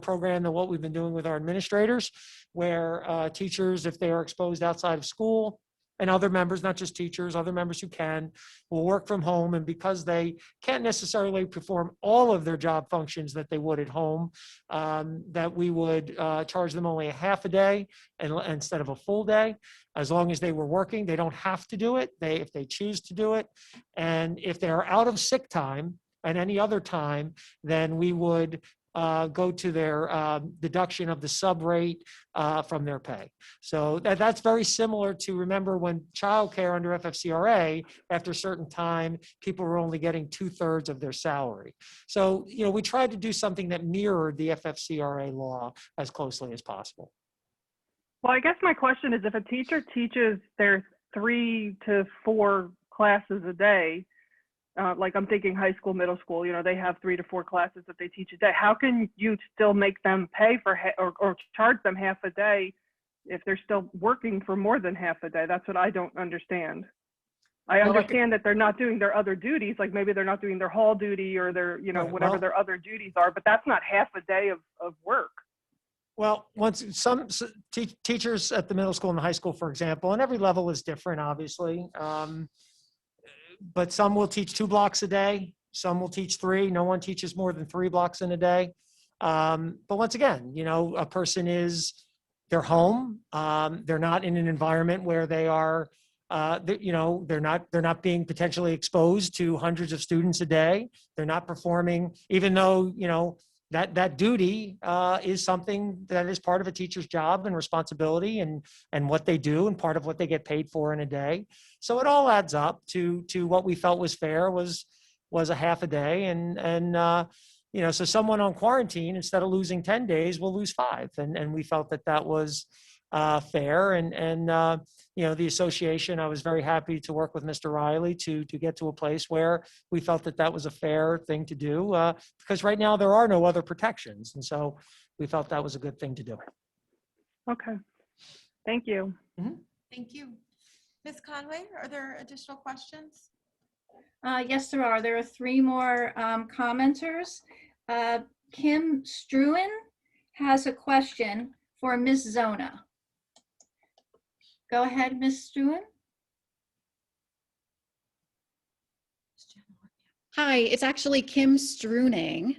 program than what we've been doing with our administrators, where teachers, if they are exposed outside of school, and other members, not just teachers, other members who can, will work from home. And because they can't necessarily perform all of their job functions that they would at home, that we would charge them only a half a day instead of a full day. As long as they were working, they don't have to do it. If they choose to do it. And if they're out of sick time at any other time, then we would go to their deduction of the sub rate from their pay. So that's very similar to, remember, when childcare under FFCRA, after a certain time, people were only getting 2/3 of their salary. So, we tried to do something that mirrored the FFCRA law as closely as possible. Well, I guess my question is, if a teacher teaches their 3 to 4 classes a day, like I'm thinking high school, middle school, they have 3 to 4 classes that they teach a day. How can you still make them pay for or charge them half a day if they're still working for more than half a day? That's what I don't understand. I understand that they're not doing their other duties, like maybe they're not doing their hall duty or their, whatever their other duties are, but that's not half a day of work. Well, some teachers at the middle school and the high school, for example, and every level is different, obviously. But some will teach 2 blocks a day. Some will teach 3. No one teaches more than 3 blocks in a day. But once again, a person they're home. They're not in an environment where they are, they're not being potentially exposed to hundreds of students a day. They're not performing, even though, that duty is something that is part of a teacher's job and responsibility and what they do and part of what they get paid for in a day. So it all adds up to what we felt was fair was a half a day. And so someone on quarantine, instead of losing 10 days, will lose 5. And we felt that was fair. And the association, I was very happy to work with Mr. Riley to get to a place where we felt that was a fair thing to do, because right now there are no other protections. And so we felt that was a good thing to do. Okay. Thank you. Mm-hmm. Thank you. Ms. Conway, are there additional questions? Yes, there are. There are 3 more commenters. Kim Struan has a question for Ms. Zona. Go ahead, Ms. Struan. Hi, it's actually Kim Struaning.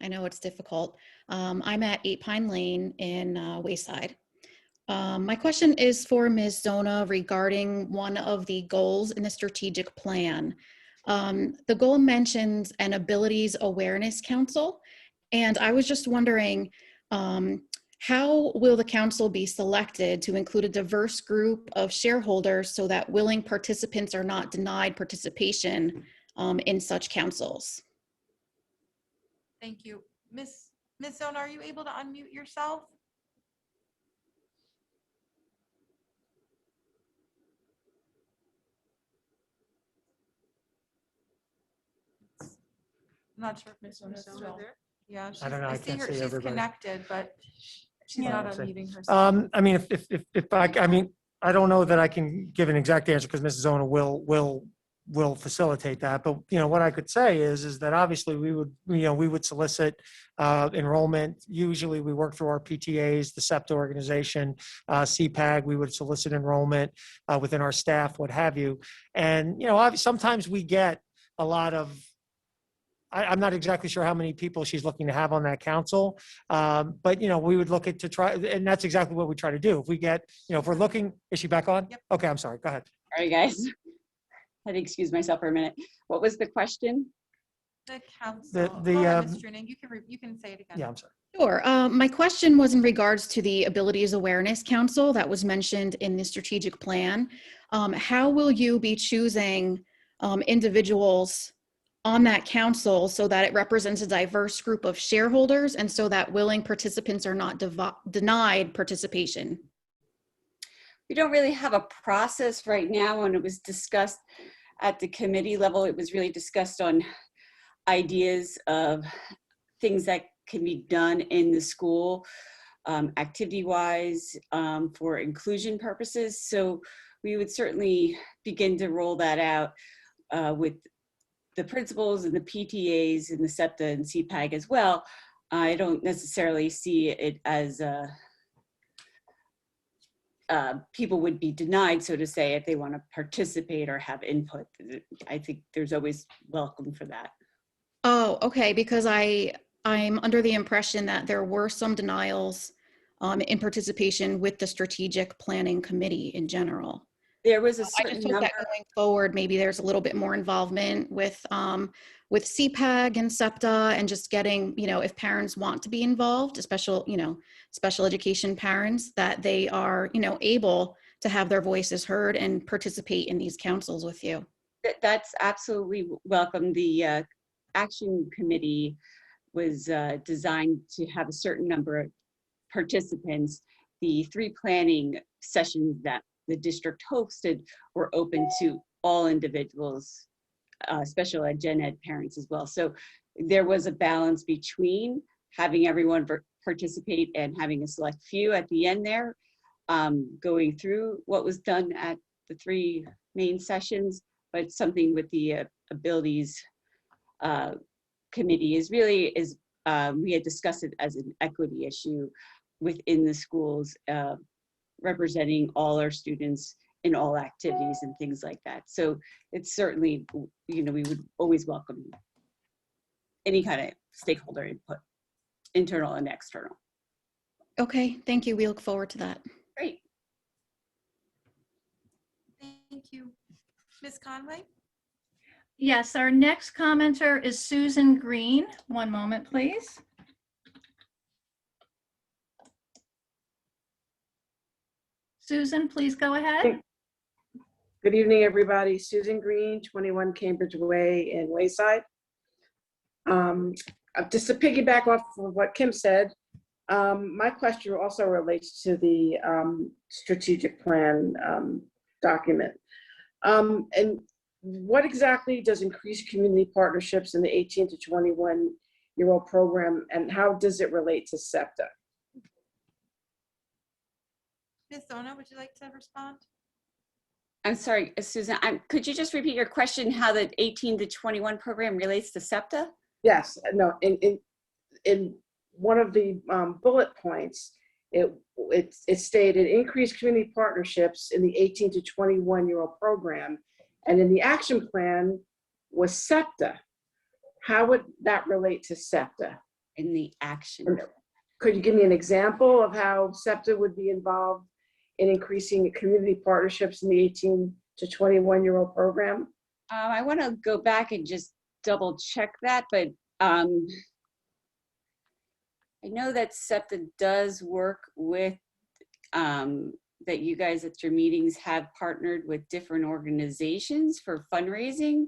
I know it's difficult. I'm at 8 Pine Lane in Wayside. My question is for Ms. Zona regarding one of the goals in the strategic plan. The goal mentions an Abilities Awareness Council, and I was just wondering, how will the council be selected to include a diverse group of shareholders so that willing participants are not denied participation in such councils? Thank you. Ms. Zona, are you able to unmute yourself? I'm not sure if Ms. Zona is still there. Yeah, I don't know. I see can't her. see She's everybody. connected, but she's Yeah, not let's see. unmuting herself. I mean, I don't know that I can give an exact answer because Mrs. Zona will facilitate that. But what I could say is that obviously we would solicit enrollment. Usually we work through our PTAs, the SEPTA organization, CPAG. We would solicit enrollment within our staff, what have you. And sometimes we get a lot of. I'm not exactly sure how many people she's looking to have on that council, but we would look at to try, and that's exactly what we try to do. If we get, if we're looking, is she back on? Yep. Okay, I'm sorry. Go ahead. All right, guys. I had to excuse myself for a minute. What was the question? The council. Go ahead, Ms. Struaning. You can say it again. Yeah, I'm sorry. Sure. My question was in regards to the Abilities Awareness Council that was mentioned in the strategic plan. How will you be choosing individuals on that council so that it represents a diverse group of shareholders and so that willing participants are not denied participation? We don't really have a process right now. When it was discussed at the committee level, it was really discussed on ideas of things that can be done in the school, activity-wise, for inclusion purposes. So we would certainly begin to roll that out with the principals and the PTAs and the SEPTA and CPAG as well. I don't necessarily see it as people would be denied, so to say, if they want to participate or have input. I think there's always welcome for that. Oh, okay, because I'm under the impression that there were some denials in participation with the strategic planning committee in general. There was a I certain just hope number. that going forward, maybe there's a little bit more involvement with CPAG and SEPTA and just getting, if parents want to be involved, special education parents, that they are, able to have their voices heard and participate in these councils with you. That's absolutely welcome. The action committee was designed to have a certain number of participants. The 3 planning sessions that the district hosted were open to all individuals, special ed, gen ed parents as well. So there was a balance between having everyone participate and having a select few at the end there, going through what was done at the 3 main sessions, but something with the abilities committee is really, we had discussed it as an equity issue within the schools, representing all our students in all activities and things like that. So it's certainly, we would always welcome any kind of stakeholder input, internal and external. Okay, thank you. We look forward to that. Great. Thank you. Ms. Conway? Yes, our next commenter is Susan Green. One moment, please. Susan, please go ahead. Good evening, everybody. Susan Green, 21 Cambridge Way in Wayside. Just to piggyback off of what Kim said, my question also relates to the strategic plan document. And what exactly does increased community partnerships in the 18 to 21-year-old program, and how does it relate to SEPTA? Ms. Zona, would you like to respond? I'm sorry, Susan, could you just repeat your question, how the 18 to 21 program relates to SEPTA? Yes, no, in one of the bullet points, it stated increased community partnerships in the 18 to 21-year-old program, and in the action plan was SEPTA. How would that relate to SEPTA? In the action. Could you give me an example of how SEPTA would be involved in increasing community partnerships in the 18 to 21-year-old program? I want to go back and just double check that, but I know that SEPTA does work with, that you guys at your meetings have partnered with different organizations for fundraising.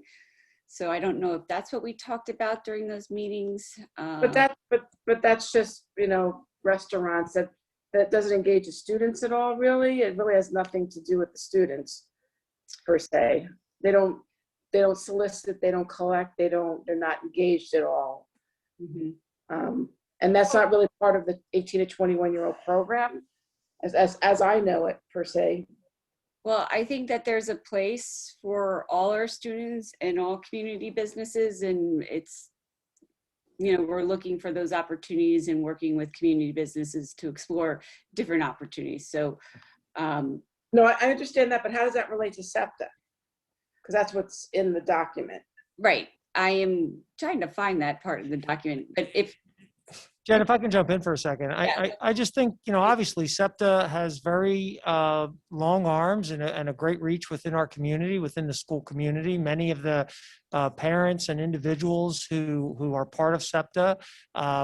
So I don't know if that's what we talked about during those meetings. But that's just, restaurants that doesn't engage the students at all, really. It really has nothing to do with the students per se. They don't solicit, they don't collect, they're not engaged at all. Mm-hmm. And that's not really part of the 18 to 21-year-old program, as I know it per se. Well, I think that there's a place for all our students and all community businesses, and it's, we're looking for those opportunities and working with community businesses to explore different opportunities. So, no, I understand that, but how does that relate to SEPTA? Because that's what's in the document. Right. I am trying to find that part of the document, but Jen, if I can jump in for a second, Yeah. I just think, obviously SEPTA has very long arms and a great reach within our community, within the school community. Many of the parents and individuals who are part of SEPTA,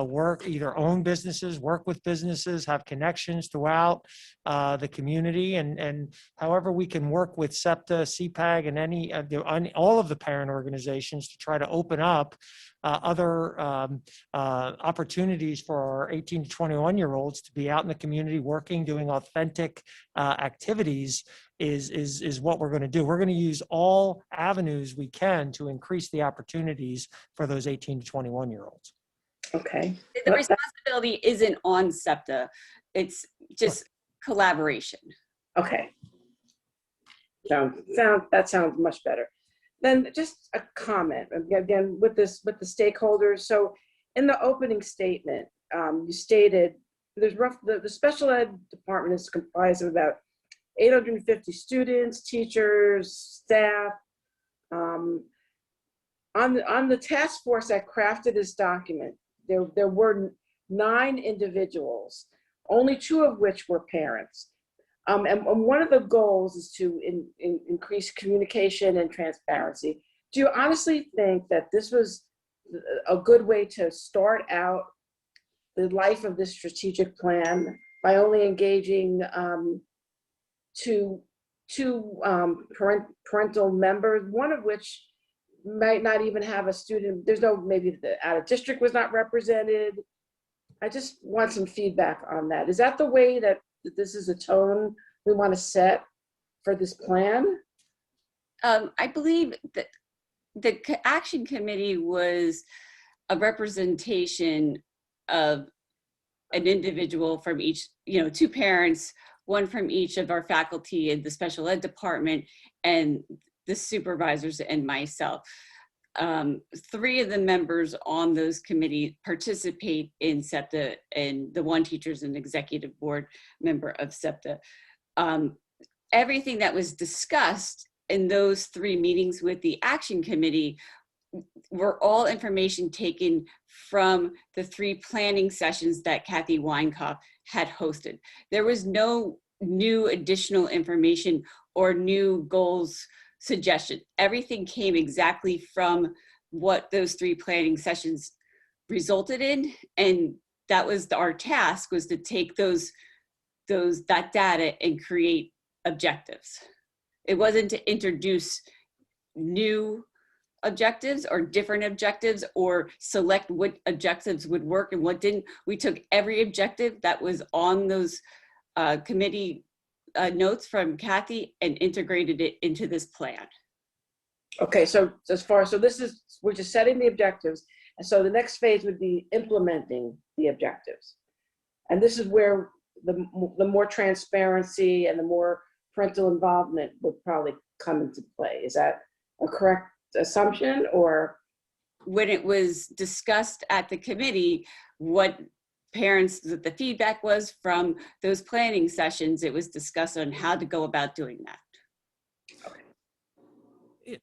work, either own businesses, work with businesses, have connections throughout the community, and however we can work with SEPTA, CPAG, and all of the parent organizations to try to open up other opportunities for our 18 to 21-year-olds to be out in the community working, doing authentic activities is what we're going to do. We're going to use all avenues we can to increase the opportunities for those 18 to 21-year-olds. Okay. The responsibility isn't on SEPTA. It's just collaboration. Okay. That sounds much better. Then just a comment again with the stakeholders. So in the opening statement, you stated the special ed department is comprised of about 850 students, teachers, staff. On the task force that crafted this document, there were 9 individuals, only 2 of which were parents. And one of the goals is to increase communication and transparency. Do you honestly think that this was a good way to start out the life of this strategic plan by only engaging two parental members, one of which might not even have a student? There's no, maybe the out of district was not represented. I just want some feedback on that. Is that the way that this is a tone we want to set for this plan? I believe that the action committee was a representation of an individual from each, 2 parents, 1 from each of our faculty in the special ed department, and the supervisors and myself. 3 of the members on those committees participate in SEPTA, and the 1 teacher is an executive board member of SEPTA. Everything that was discussed in those 3 meetings with the action committee were all information taken from the 3 planning sessions that Kathy Weinkoff had hosted. There was no new additional information or new goals suggestion. Everything came exactly from what those 3 planning sessions resulted in, and that was our task, was to take that data and create objectives. It wasn't to introduce new objectives or different objectives or select what objectives would work and what didn't. We took every objective that was on those committee notes from Kathy and integrated it into this plan. Okay, so we're just setting the objectives. And so the next phase would be implementing the objectives. And this is where the more transparency and the more parental involvement would probably come into play. Is that a correct assumption? Or when it was discussed at the committee, what the feedback was from those planning sessions, it was discussed on how to go about doing that.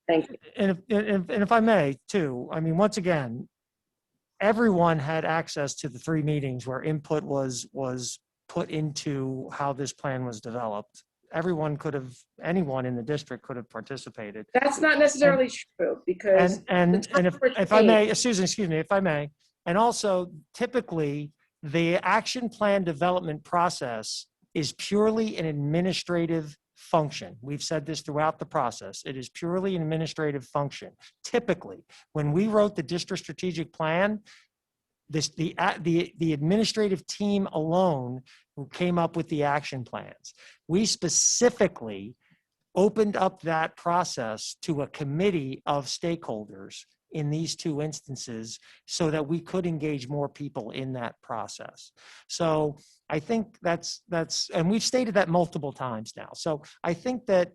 Thank you. And if I may too, I mean, once again, everyone had access to the 3 meetings where input was put into how this plan was developed. Anyone in the district could have participated. That's not necessarily true, because and if I may, Susan, excuse me, if I may, and also typically the action plan development process is purely an administrative function. We've said this throughout the process. It is purely an administrative function. Typically, when we wrote the district strategic plan, the administrative team alone who came up with the action plans, we specifically opened up that process to a committee of stakeholders in these 2 instances so that we could engage more people in that process. So I think that's, and we've stated that multiple times now. So I think that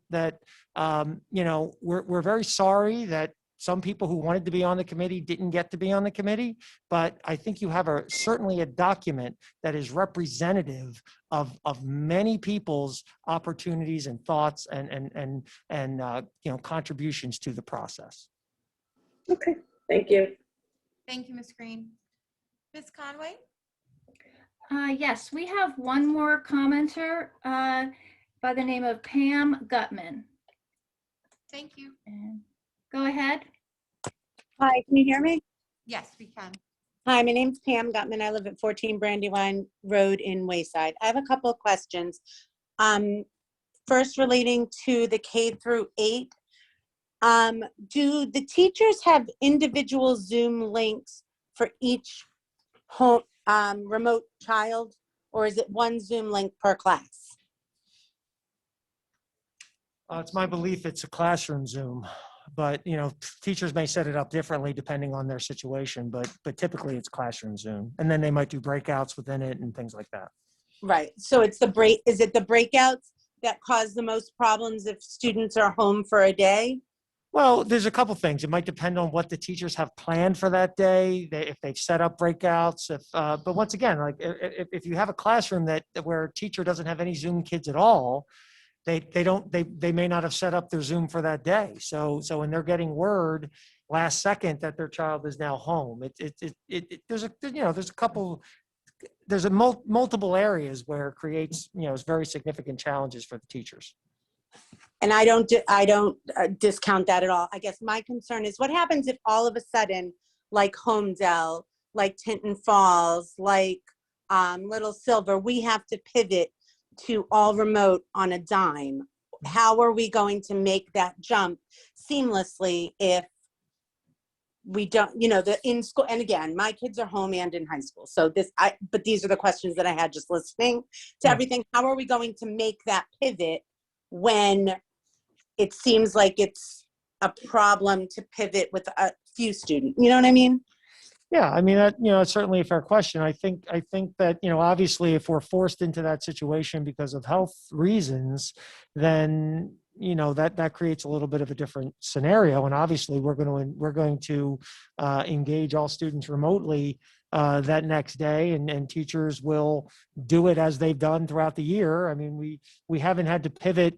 we're very sorry that some people who wanted to be on the committee didn't get to be on the committee, but I think you have certainly a document that is representative of many people's opportunities and thoughts and contributions to the process. Okay, thank you. Thank you, Ms. Green. Ms. Conway? Yes, we have one more commenter by the name of Pam Gutman. Thank you. Go ahead. Hi, can you hear me? Yes, we can. Hi, my name's Pam Gutman. I live at 14 Brandywine Road in Wayside. I have a couple of questions. First, relating to the K through 8. Do the teachers have individual Zoom links for each home remote child, or is it one Zoom link per class? It's my belief it's a classroom Zoom, but teachers may set it up differently depending on their situation, but typically it's classroom Zoom. And then they might do breakouts within it and things like that. Right. So it's is it the breakouts that cause the most problems if students are home for a day? Well, there's a couple things. It might depend on what the teachers have planned for that day, if they've set up breakouts. But once again, like if you have a classroom where a teacher doesn't have any Zoom kids at all, they may not have set up their Zoom for that day. So when they're getting word last second that their child is now home, there's multiple areas where it creates very significant challenges for the teachers. And I don't discount that at all. I guess my concern is what happens if all of a sudden, like Homedale, like Tinton Falls, like Little Silver, we have to pivot to all remote on a dime. How are we going to make that jump seamlessly if we don't, the in school, and again, my kids are home and in high school. So but these are the questions that I had just listening to everything. How are we going to make that pivot when it seems like it's a problem to pivot with a few students? You know what I mean? Yeah, I mean, it's certainly a fair question. I think that, obviously if we're forced into that situation because of health reasons, then, that creates a little bit of a different scenario. And obviously we're going to engage all students remotely that next day, and teachers will do it as they've done throughout the year. I mean, we haven't had to pivot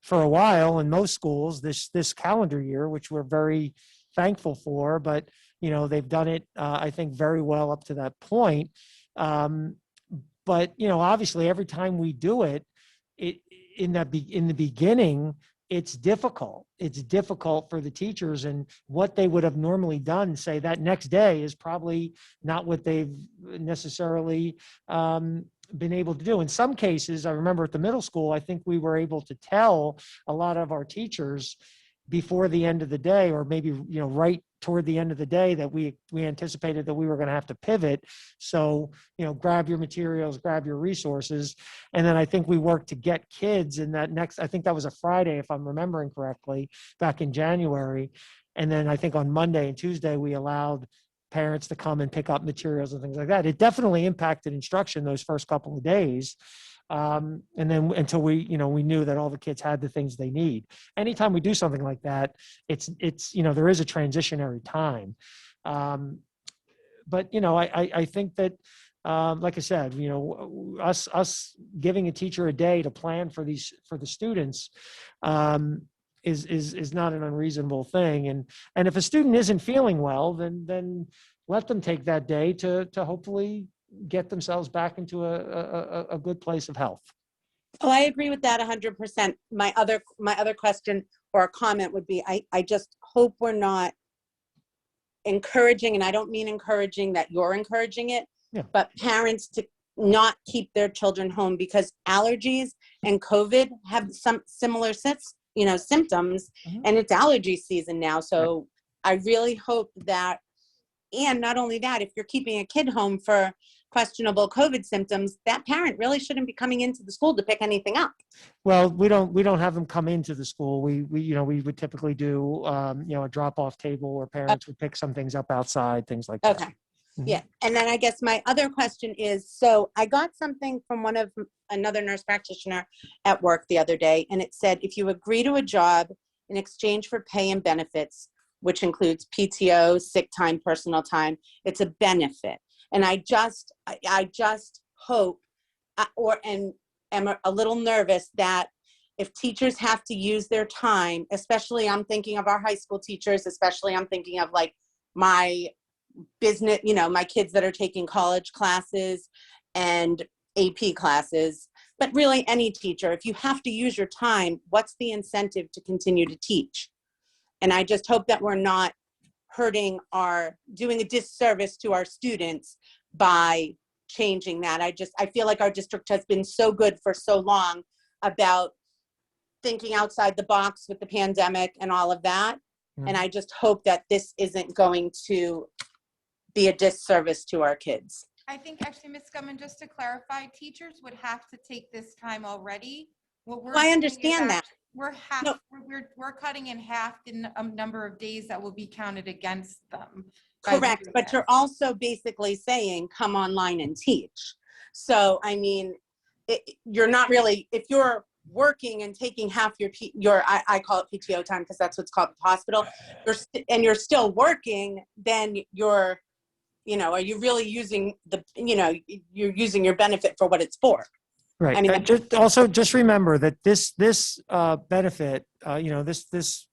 for a while in most schools this calendar year, which we're very thankful for, but they've done it, I think, very well up to that point. But obviously, every time we do it, in the beginning, it's difficult. It's difficult for the teachers, and what they would have normally done, say that next day, is probably not what they've necessarily been able to do. In some cases, I remember at the middle school, I think we were able to tell a lot of our teachers before the end of the day, or maybe right toward the end of the day, that we anticipated that we were going to have to pivot. So grab your materials, grab your resources, and then I think we worked to get kids in that I think that was a Friday, if I'm remembering correctly, back in January. And then I think on Monday and Tuesday we allowed parents to come and pick up materials and things like that. It definitely impacted instruction those first couple of days. And then until we knew that all the kids had the things they need. Anytime we do something like that, it's there is a transitionary time. But I think that, like I said, us giving a teacher a day to plan for the students is not an unreasonable thing. And if a student isn't feeling well, then let them take that day to hopefully get themselves back into a good place of health. Oh, I agree with that 100%. My other question or comment would be, I just hope we're not encouraging, and I don't mean encouraging that you're encouraging it, but parents to not keep their children home, because allergies and COVID have some similar symptoms, and it's allergy season now. So I really hope that, and not only that, if you're keeping a kid home for questionable COVID symptoms, that parent really shouldn't be coming into the school to pick anything up. Well, we don't have them come into the school. We would typically do a drop-off table where parents would pick some things up outside, things like that. Okay. Yeah. And then I guess my other question is, so I got something from another nurse practitioner at work the other day, and it said, if you agree to a job in exchange for pay and benefits, which includes PTO, sick time, personal time, it's a benefit. And I just hope, and am a little nervous that if teachers have to use their time, especially I'm thinking of our high school teachers, especially I'm thinking of like my business, my kids that are taking college classes and AP classes, but really any teacher, if you have to use your time, what's the incentive to continue to teach? And I just hope that we're not doing a disservice to our students by changing that. I feel like our district has been so good for so long about thinking outside the box with the pandemic and all of that. And I just hope that this isn't going to be a disservice to our kids. I think actually, Ms. Gumman, just to clarify, teachers would have to take this time already. What we're I doing is understand that. we're cutting in half the number of days that will be counted against them. Correct, but you're also basically saying, come online and teach. So, I mean, you're not really, if you're working and taking half I call it PTO time because that's what's called the hospital, you're still working, then are you really using you're using your benefit for what it's for? Right. I mean, just remember that this benefit, this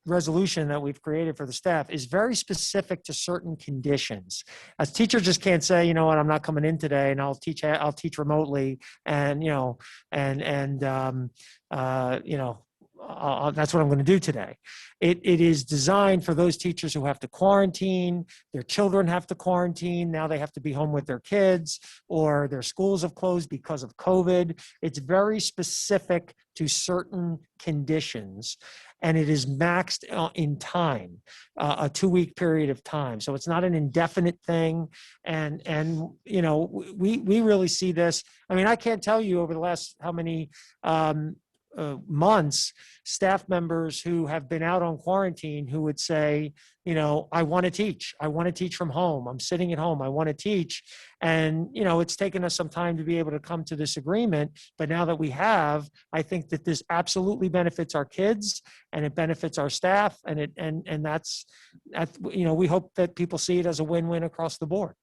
resolution that we've created for the staff is very specific to certain conditions. A teacher just can't say, you know what, I'm not coming in today and I'll teach remotely and, that's what I'm going to do today. It is designed for those teachers who have to quarantine, their children have to quarantine, now they have to be home with their kids, or their schools have closed because of COVID. It's very specific to certain conditions, and it is maxed in time, a 2-week period of time. So it's not an indefinite thing. And we really see this. I mean, I can't tell you over the last how many months, staff members who have been out on quarantine who would say, I want to teach. I want to teach from home. I'm sitting at home. I want to teach. And, it's taken us some time to be able to come to this agreement. But now that we have, I think that this absolutely benefits our kids and it benefits our staff. And that's, we hope that people see it as a win-win across the board.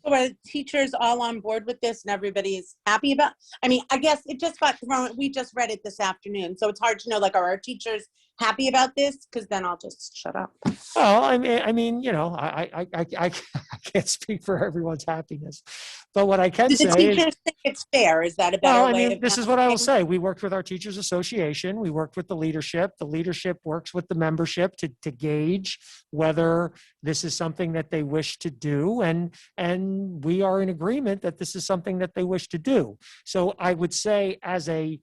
So are teachers all on board with this and everybody's happy about? I mean, I guess it just got thrown. We just read it this afternoon, so it's hard to know. Like, are our teachers happy about this? Because then I'll just shut up. Well, I mean, I can't speak for everyone's happiness, but what I can Do say the teachers think it's fair? Is that a better well, I way mean, of this is what I will say. We worked with our teachers association. We worked with the leadership. The leadership works with the membership to gauge whether this is something that they wish to do. And we are in agreement that this is something that they wish to do. So I would say as an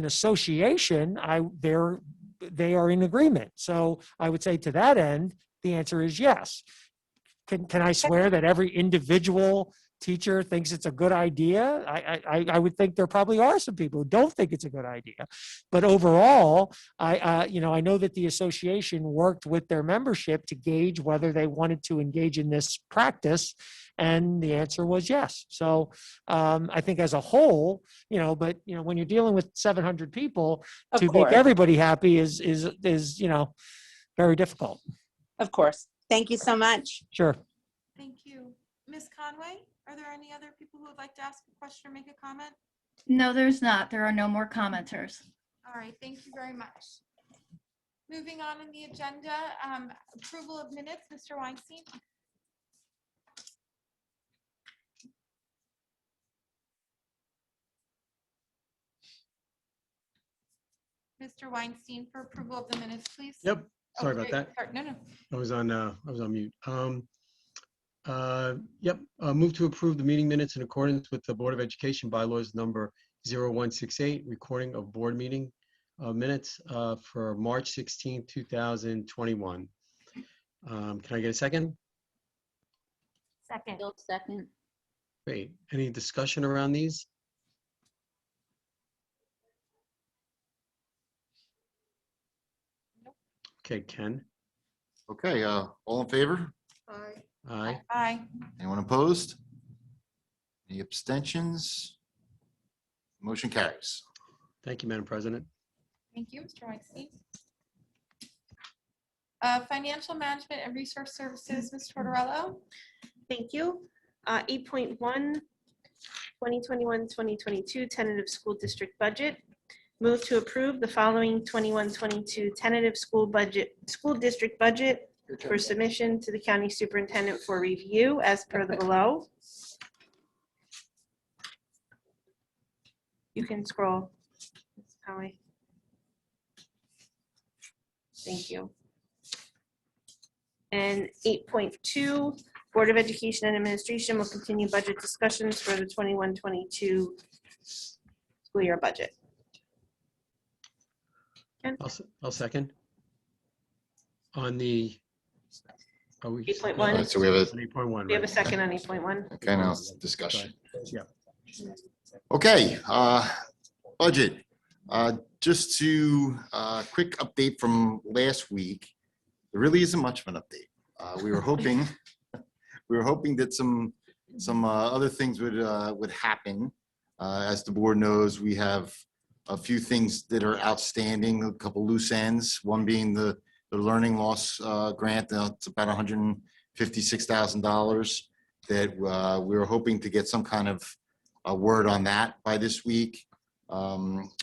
association, they are in agreement. So I would say to that end, the answer is yes. Can I swear that every individual teacher thinks it's a good idea? I would think there probably are some people who don't think it's a good idea. But overall, I know that the association worked with their membership to gauge whether they wanted to engage in this practice. And the answer was yes. So I think as a whole, but when you're dealing with 700 people, to make everybody happy is very difficult. Of course. Thank you so much. Sure. Thank you. Ms. Conway, are there any other people who would like to ask a question or make a comment? No, there's not. There are no more commenters. All right, thank you very much. Moving on in the agenda, approval of minutes, Mr. Weinstein. Mr. Weinstein, for approval of the minutes, please. Yep. Sorry about great. that. Sorry. No. I was on mute. Move to approve the meeting minutes in accordance with the Board of Education bylaws number 0168, recording of board meeting minutes for March 16, 2021. Can I get a second? Second. Second. Great. Any discussion around these? Okay, Ken. Okay, all in favor? Aye. Aye. Aye. Anyone opposed? Any abstentions? Motion carries. Thank you, Madam President. Thank you, Mr. Weinstein. Financial management and resource services, Ms. Tortorello. Thank you. 8.1, 2021-2022 tentative school district budget. Move to approve the following 21-22 tentative school district budget for submission to the county superintendent for review as per the below. You can scroll. Thank you. And 8.2, Board of Education and Administration will continue budget discussions for the 21-22 school year budget. I'll second. On the. 8.1. So we have a, 8.1. We have a second on 8.1. okay, now discussion. Yeah. Okay, budget. Just to, quick update from last week. There really isn't much of an update. We were hoping, that some other things would happen. As the board knows, we have a few things that are outstanding, a couple loose ends, one being the learning loss grant. It's about $156,000 that we were hoping to get some kind of a word on that by this week.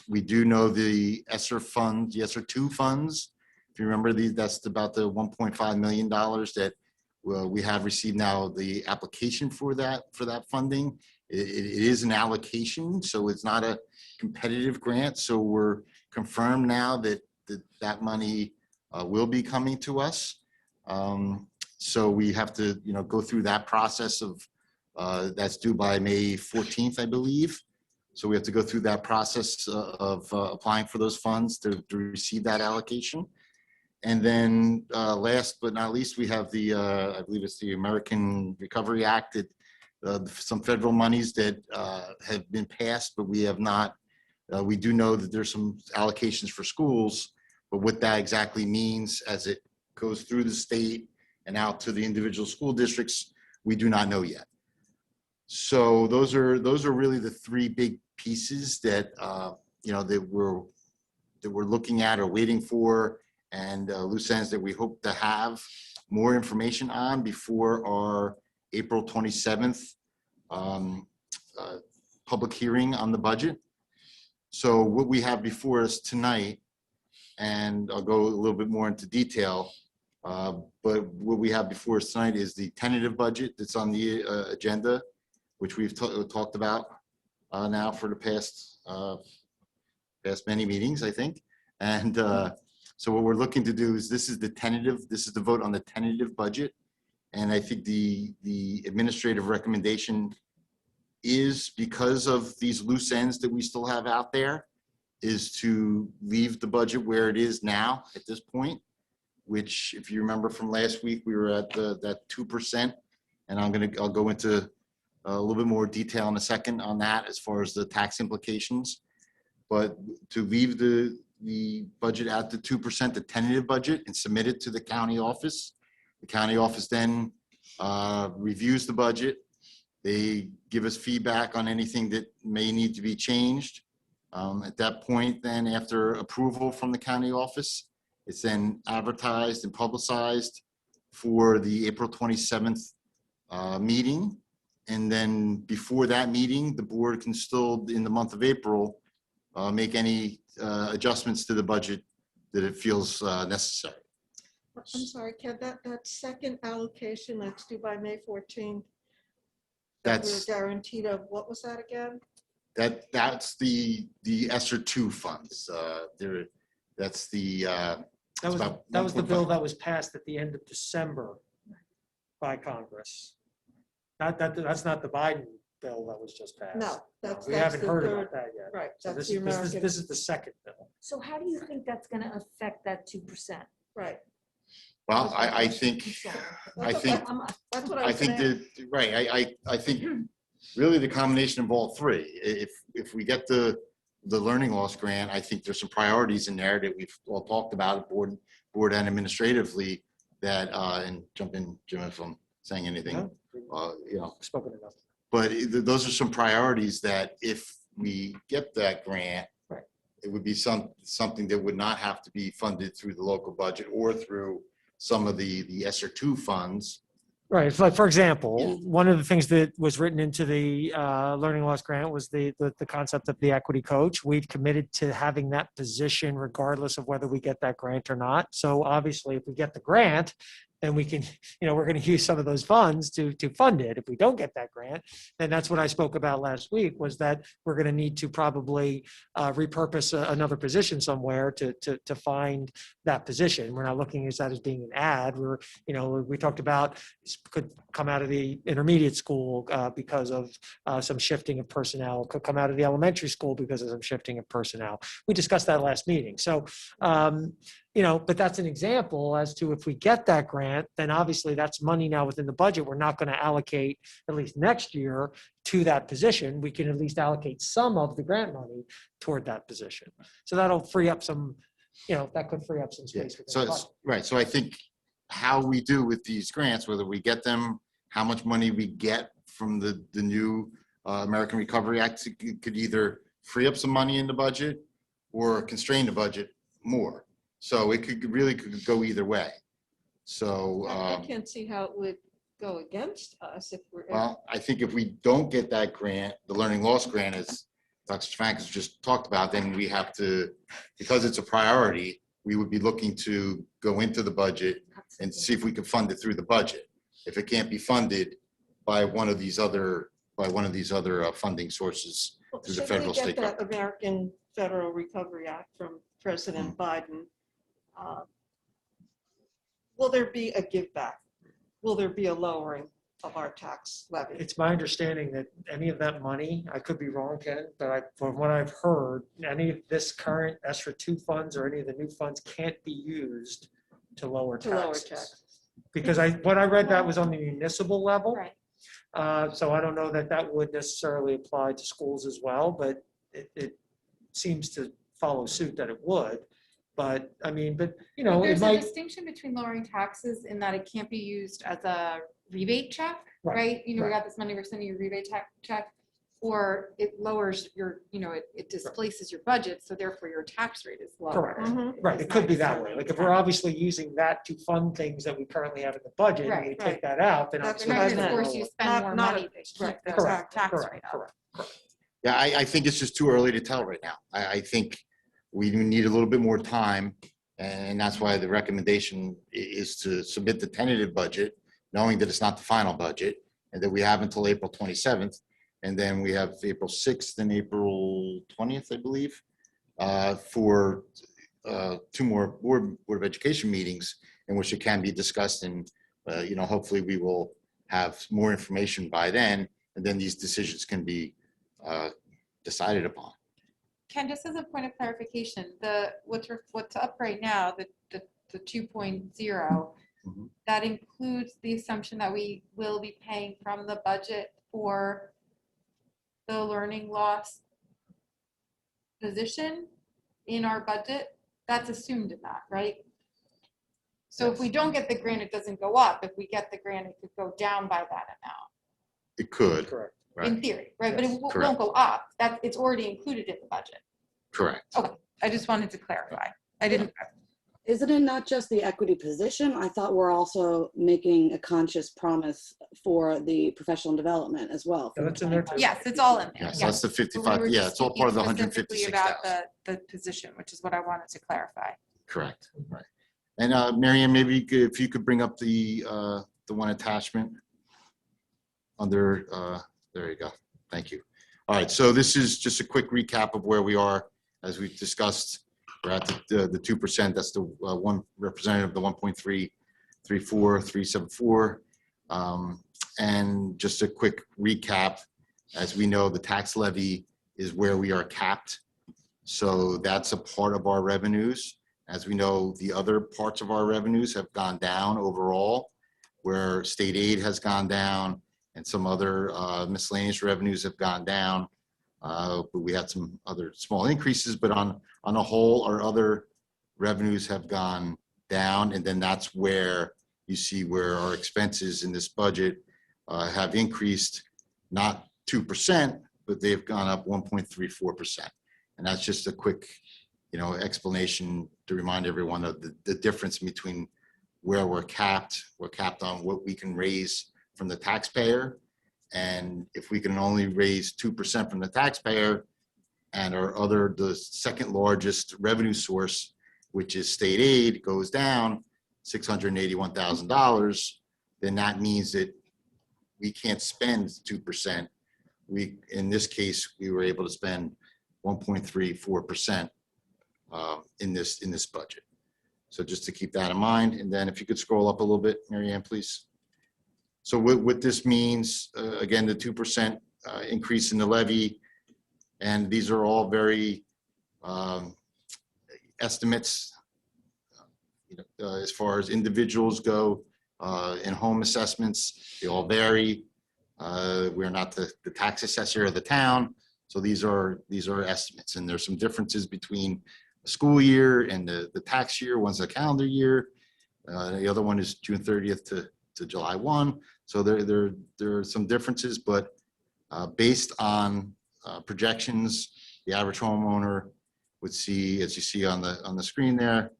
We do know the ESSER funds, the ESSER 2 funds. If you remember these, that's about the $1.5 million that we have received now the application for that funding. It is an allocation, so it's not a competitive grant. So we're confirmed now that that money will be coming to us. So we have to, go through that process of that's due by May 14th, I believe. So we have to go through that process of applying for those funds to receive that allocation. And then last but not least, we have the, I believe it's the American Recovery Act, some federal monies that have been passed, but we have not, we do know that there's some allocations for schools, but what that exactly means as it goes through the state and out to the individual school districts, we do not know yet. So those are really the three big pieces that that we're looking at or waiting for, and loose ends that we hope to have more information on before our April 27th public hearing on the budget. So what we have before us tonight, and I'll go a little bit more into detail, but what we have before us tonight is the tentative budget that's on the agenda, which we've talked about now for the past many meetings, I think. And so what we're looking to do is this is the vote on the tentative budget. And I think the administrative recommendation is, because of these loose ends that we still have out there, is to leave the budget where it is now at this point, which, if you remember from last week, we were at that 2%. And I'll go into a little bit more detail in a second on that as far as the tax implications. But to leave the budget at the 2%, the tentative budget, and submit it to the county office. The county office then reviews the budget. They give us feedback on anything that may need to be changed. At that point, then, after approval from the county office, it's then advertised and publicized for the April 27th meeting. And then before that meeting, the board can still, in the month of April, make any adjustments to the budget that it feels necessary. I'm sorry, Kev, that second allocation that's due by May 14th, That's we're guaranteed of, what was that again? that's the ESSER 2 funds. That's the That was the bill that was passed at the end of December by Congress. That's not the Biden bill that was just passed. No, that's. We that's haven't the heard third- about that yet. Right, So that's this the is American. this is the second bill. So how do you think that's gonna affect that 2%? Right. Well, I think That's what I I was think gonna that, right, I think really the combination of all three. If we get the learning loss grant, I think there's some priorities in there that we've all talked about, board and administratively, that, and jump in, Jim, if I'm saying anything, Spoken enough. but those are some priorities that if we get that grant, it would be something that would not have to be funded through the local budget or through some of the ESSER 2 funds. Right. It's like, for example, one of the things that was written into the learning loss grant was the concept of the equity coach. We've committed to having that position regardless of whether we get that grant or not. So obviously, if we get the grant, then we can, we're going to use some of those funds to fund it. If we don't get that grant, then that's what I spoke about last week, was that we're going to need to probably repurpose another position somewhere to find that position. We're not looking at that as being an ad. We talked about could come out of the intermediate school because of some shifting of personnel, could come out of the elementary school because of some shifting of personnel. We discussed that last meeting. So, but that's an example as to if we get that grant, then obviously that's money now within the budget. We're not going to allocate, at least next year, to that position. We can at least allocate some of the grant money toward that position. So that'll free up some, that could free up some space. within the budget. Right. So I think how we do with these grants, whether we get them, how much money we get from the new American Recovery Act, could either free up some money in the budget or constrain the budget more. So it could go either way. So I can't see how it would go against us if we're. well, I think if we don't get that grant, the learning loss grant, as Dr. Stefankis just talked about, then we have to, because it's a priority, we would be looking to go into the budget and see if we can fund it through the budget. If it can't be funded by one of these other funding sources through the federal state Should we get that government. American Federal Recovery Act from President Biden? Will there be a give back? Will there be a lowering of our tax levy? It's my understanding that any of that money, I could be wrong, Ken, but from what I've heard, any of this current ESSER 2 funds or any of the new funds can't be used to lower taxes. Because what I read, that was on the municipal level. Right. So I don't know that would necessarily apply to schools as well, but it seems to follow suit that it would. But I mean, it There's a might. distinction between lowering taxes in that it can't be used as a rebate check, right? We right. got this money, we're sending you a rebate check, or it lowers your, it displaces your budget, so therefore your tax rate is lower. Correct. Right. It could be that way. Like if we're obviously using that to fund things that we currently have in the budget, and we take that out, then That's obviously. right. it's Of gonna course, you lower. spend more money to keep the tax rate up. Yeah, I think it's just too early to tell right now. I think we need a little bit more time. And that's why the recommendation is to submit the tentative budget, knowing that it's not the final budget, and that we have until April 27th. And then we have April 6th and April 20th, I believe, for 2 more Board of Education meetings in which it can be discussed. And, hopefully we will have more information by then, and then these decisions can be decided upon. Ken, just as a point of clarification, what's up right now, the 2.0, that includes the assumption that we will be paying from the budget for the learning loss position in our budget. That's assumed in that, right? So if we don't get the grant, it doesn't go up. If we get the grant, it could go down by that amount. It could. Correct. Right. In theory, right? But it Correct. won't go up. It's already included in the budget. Correct. Okay, I just wanted to clarify. I didn't. Isn't it not just the equity position? I thought we're also making a conscious promise for the professional development as well. Yeah, that's in there too. Yes, it's all in there. Yes, that's the But we 55. were Yeah, just it's all part of the speaking specifically 156,000. about the position, which is what I wanted to clarify. Correct. Right. And Marianne, maybe if you could bring up the one attachment under, there you go. Thank you. All right, so this is just a quick recap of where we are. As we've discussed, we're at the 2%. That's the one representative of the 1.334,374. And just a quick recap, as we know, the tax levy is where we are capped. So that's a part of our revenues. As we know, the other parts of our revenues have gone down overall, where state aid has gone down and some other miscellaneous revenues have gone down. But we had some other small increases, but on a whole, our other revenues have gone down. And then that's where you see where our expenses in this budget have increased, not 2%, but they've gone up 1.34%. And that's just a quick, explanation to remind everyone of the difference between where we're capped on what we can raise from the taxpayer. And if we can only raise 2% from the taxpayer and the second largest revenue source, which is state aid, goes down, $681,000, then that means that we can't spend 2%. In this case, we were able to spend 1.34% in this budget. So just to keep that in mind. And then if you could scroll up a little bit, Mary Ann, please. So what this means, again, the 2% increase in the levy, and these are all very estimates. As far as individuals go, in home assessments, they all vary. We're not the tax assessor of the town, so these are estimates, and there's some differences between the school year and the tax year. One's a calendar year, the other one is June 30th to July 1. So there are some differences, but based on projections, the average homeowner would see, as you see on the screen there,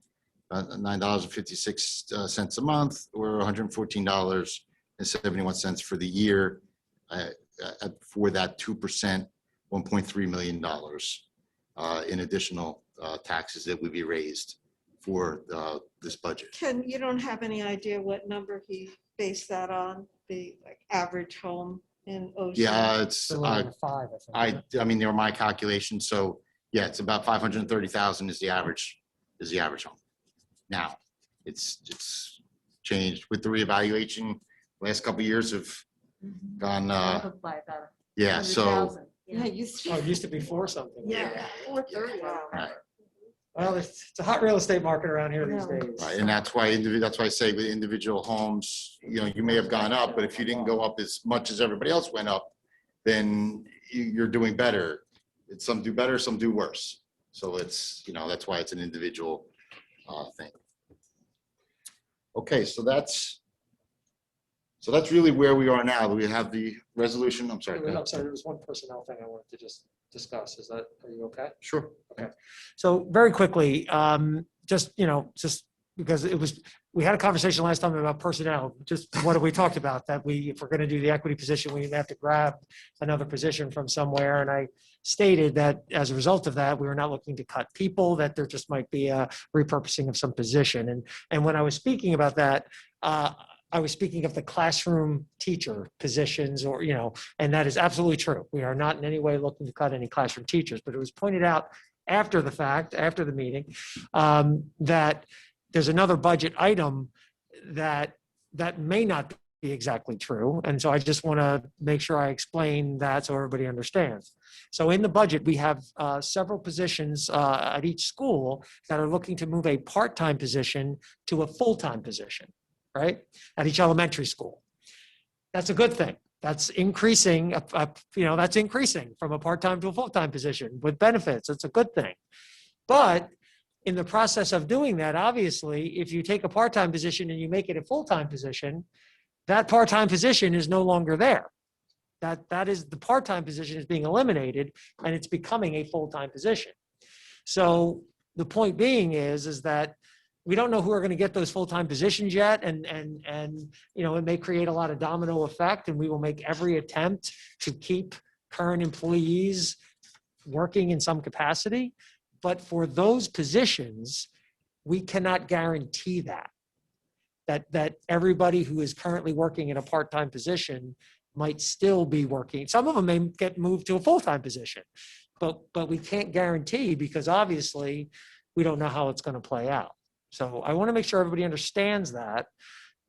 $9.56 a month, or $114.71 for the year, for that 2%, $1.3 million in additional taxes that would be raised for this budget. Ken, you don't have any idea what number he based that on, the like average home in Ocean? Yeah, it's Still around 5, I think. I mean, they were my calculations, so yeah, it's about 530,000 is the average home. Now, it's changed with the reevaluation. Last couple of years have gone, yeah, so. Yeah, Oh, it used to be 4 something. Yeah. 430. Right. Well, it's a hot real estate market around here these days. Right, and that's why I say with individual homes, you may have gone up, but if you didn't go up as much as everybody else went up, then you're doing better. Some do better, some do worse. So it's, that's why it's an individual thing. Okay, so that's really where we are now. We have the resolution. I'm sorry. I'm sorry, there was one personnel thing I wanted to just discuss. Are you okay? Sure. Okay. So very quickly, just because we had a conversation last time about personnel, just what we talked about, that if we're going to do the equity position, we have to grab another position from somewhere. And I stated that as a result of that, we were not looking to cut people, that there just might be a repurposing of some position. And when I was speaking about that, I was speaking of the classroom teacher positions, and that is absolutely true. We are not in any way looking to cut any classroom teachers, but it was pointed out after the fact, after the meeting, that there's another budget item that may not be exactly true. And so I just want to make sure I explain that so everybody understands. So in the budget, we have several positions at each school that are looking to move a part-time position to a full-time position, right? At each elementary school. That's a good thing. That's increasing, that's increasing from a part-time to a full-time position with benefits. It's a good thing. But in the process of doing that, obviously, if you take a part-time position and you make it a full-time position, that part-time position is no longer there. That is, the part-time position is being eliminated and it's becoming a full-time position. So the point being is that we don't know who are going to get those full-time positions yet, and it may create a lot of domino effect, and we will make every attempt to keep current employees working in some capacity. But for those positions, we cannot guarantee that everybody who is currently working in a part-time position might still be working. Some of them may get moved to a full-time position, but we can't guarantee, because obviously we don't know how it's going to play out. So I want to make sure everybody understands that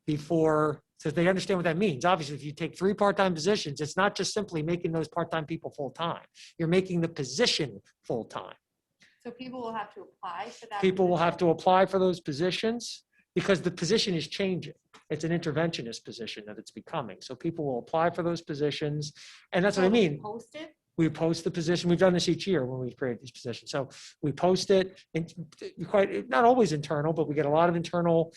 so they understand what that means. Obviously, if you take 3 part-time positions, it's not just simply making those part-time people full-time. You're making the position full-time. So people will have to apply for that? People will have to apply for those positions because the position is changing. It's an interventionist position that it's becoming. So people will apply for those positions. And that's what I mean. Post it? We post the position. We've done this each year when we've created these positions. So we post it, and not always internal, but we get a lot of internal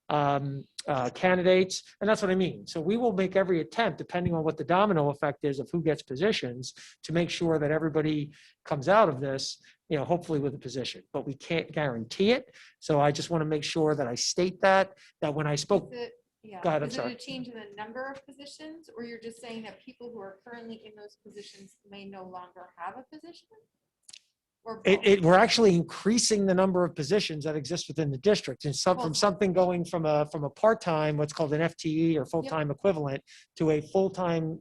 candidates. And that's what I mean. So we will make every attempt, depending on what the domino effect is of who gets positions, to make sure that everybody comes out of this, hopefully with a position, but we can't guarantee it. So I just want to make sure that I state that when I spoke. Go ahead, I'm Is it sorry. a change in the number of positions, or you're just saying that people who are currently in those positions may no longer have a position? We're actually increasing the number of positions that exist within the district, and from something going from a part-time, what's called an FTE or full-time equivalent, to a full-time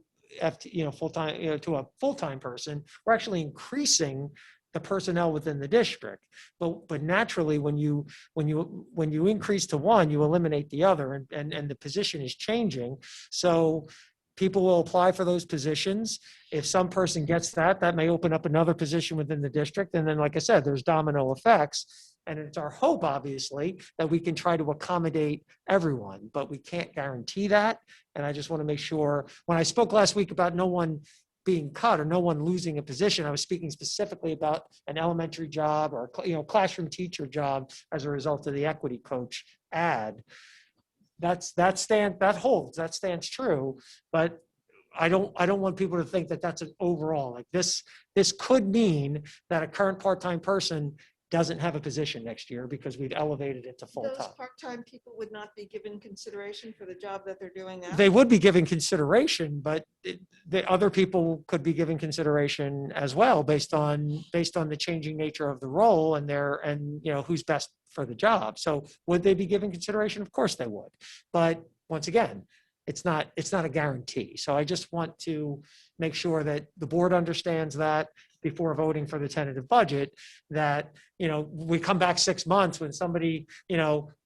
full-time, to a full-time person. We're actually increasing the personnel within the district. But naturally, when you increase to one, you eliminate the other, and the position is changing. So people will apply for those positions. If some person gets that may open up another position within the district. And then, like I said, there's domino effects. And it's our hope, obviously, that we can try to accommodate everyone, but we can't guarantee that. And I just want to make sure, when I spoke last week about no one being cut or no one losing a position, I was speaking specifically about an elementary job or classroom teacher job as a result of the equity coach ad. That holds, that stands true, but I don't want people to think that that's an overall, like this could mean that a current part-time person doesn't have a position next year because we've elevated it to Those full-time. part-time people would not be given consideration for the job that they're doing now? They would be given consideration, but the other people could be given consideration as well based on the changing nature of the role and who's best for the job. So would they be given consideration? Of course they would. But once again, it's not a guarantee. So I just want to make sure that the board understands that before voting for the tentative budget, that, we come back 6 months when somebody,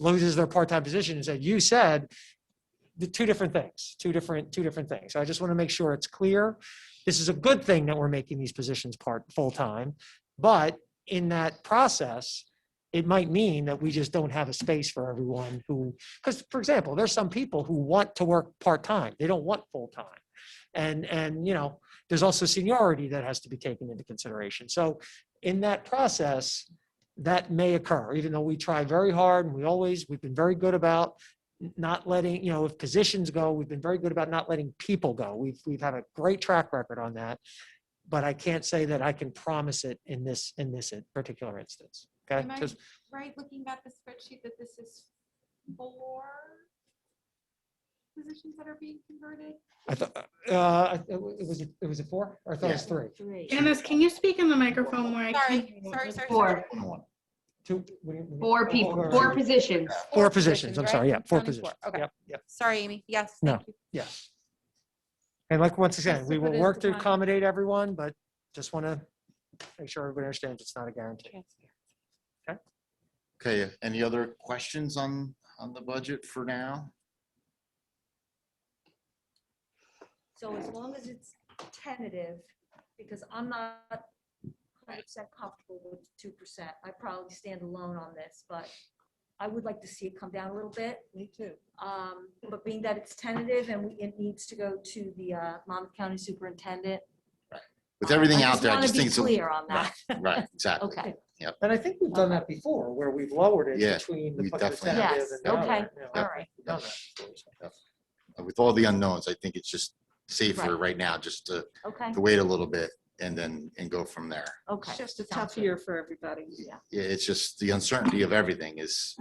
loses their part-time position and said, you said the two different things. So I just want to make sure it's clear. This is a good thing that we're making these positions full-time, but in that process, it might mean that we just don't have a space for everyone because, for example, there's some people who want to work part-time. They don't want full-time. And there's also seniority that has to be taken into consideration. So in that process, that may occur, even though we try very hard and we've been very good about not letting, if positions go, we've been very good about not letting people go. We've had a great track record on that, but I can't say that I can promise it in this particular instance. Okay. Am I right looking at the spreadsheet that this is 4 positions that are being converted? I thought it was a 4, or I thought it was 3. Janice, can you speak in the microphone more? Sorry. Four. 2. 4 people, 4 positions. 4 positions. I'm sorry. Yeah, 4 Counting positions. Okay. Yep. Sorry, Amy. Yes. No. Thank you. Yes. And like, once again, Yes, we but will is work the to time- accommodate everyone, but just want to make sure everybody understands it's not a guarantee. Okay, any other questions on the budget for now? So as long as it's tentative, because I'm not 100% comfortable with 2%. I probably stand alone on this, but I would like to see it come down a little bit. Me too. But being that it's tentative and it needs to go to the Monmouth County Superintendent. With everything I out there, I wanna just be think it's clear on that. right, exactly. Okay. Yep. And I think we've done that before, where we've lowered it Yeah, between the we the definitely tentative Yes, and the other, okay, you know, all right. we've done that before, so. Yep. With all the unknowns, I think it's just safer Right. right now just to Okay, wait a little bit and go from there. okay. It's just a Sounds tough good. year for everybody. Yeah. Yeah, it's just the uncertainty of everything is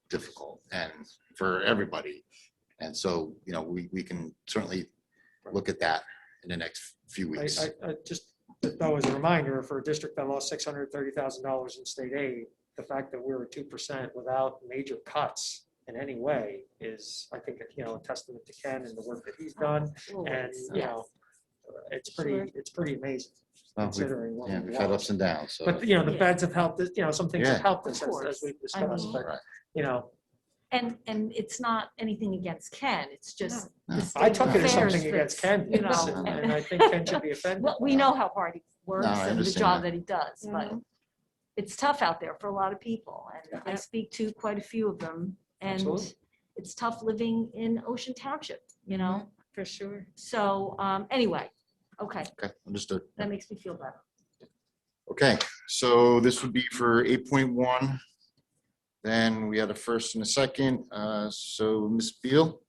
difficult and for everybody. And so, we can certainly look at that in the next few weeks. I just, though, as a reminder, for a district that lost $630,000 in state aid, the fact that we're at 2% without major cuts in any way is, I think, a testament to Ken and the work that he's done. And, it's pretty amazing Well, considering what we've had ups and downs, so. But, the feds have helped us, some things have Yeah. helped us Of as course. we've I discussed, mean- but, Right. And it's not anything against Ken, it's just. No. the No. state I of took it as affairs something against that's, Ken, you know, and I think Ken should be offended. Well, we know how hard he works No, I and the understand job that. that he does, but it's tough out there for a lot of people. And I speak to quite a few of them. And Absolutely. it's tough living in Ocean Township, For sure. So anyway, okay, Okay, understood. that makes me feel better. Okay, so this would be for 8.1. Then we had a first and a second. So Ms. Beal,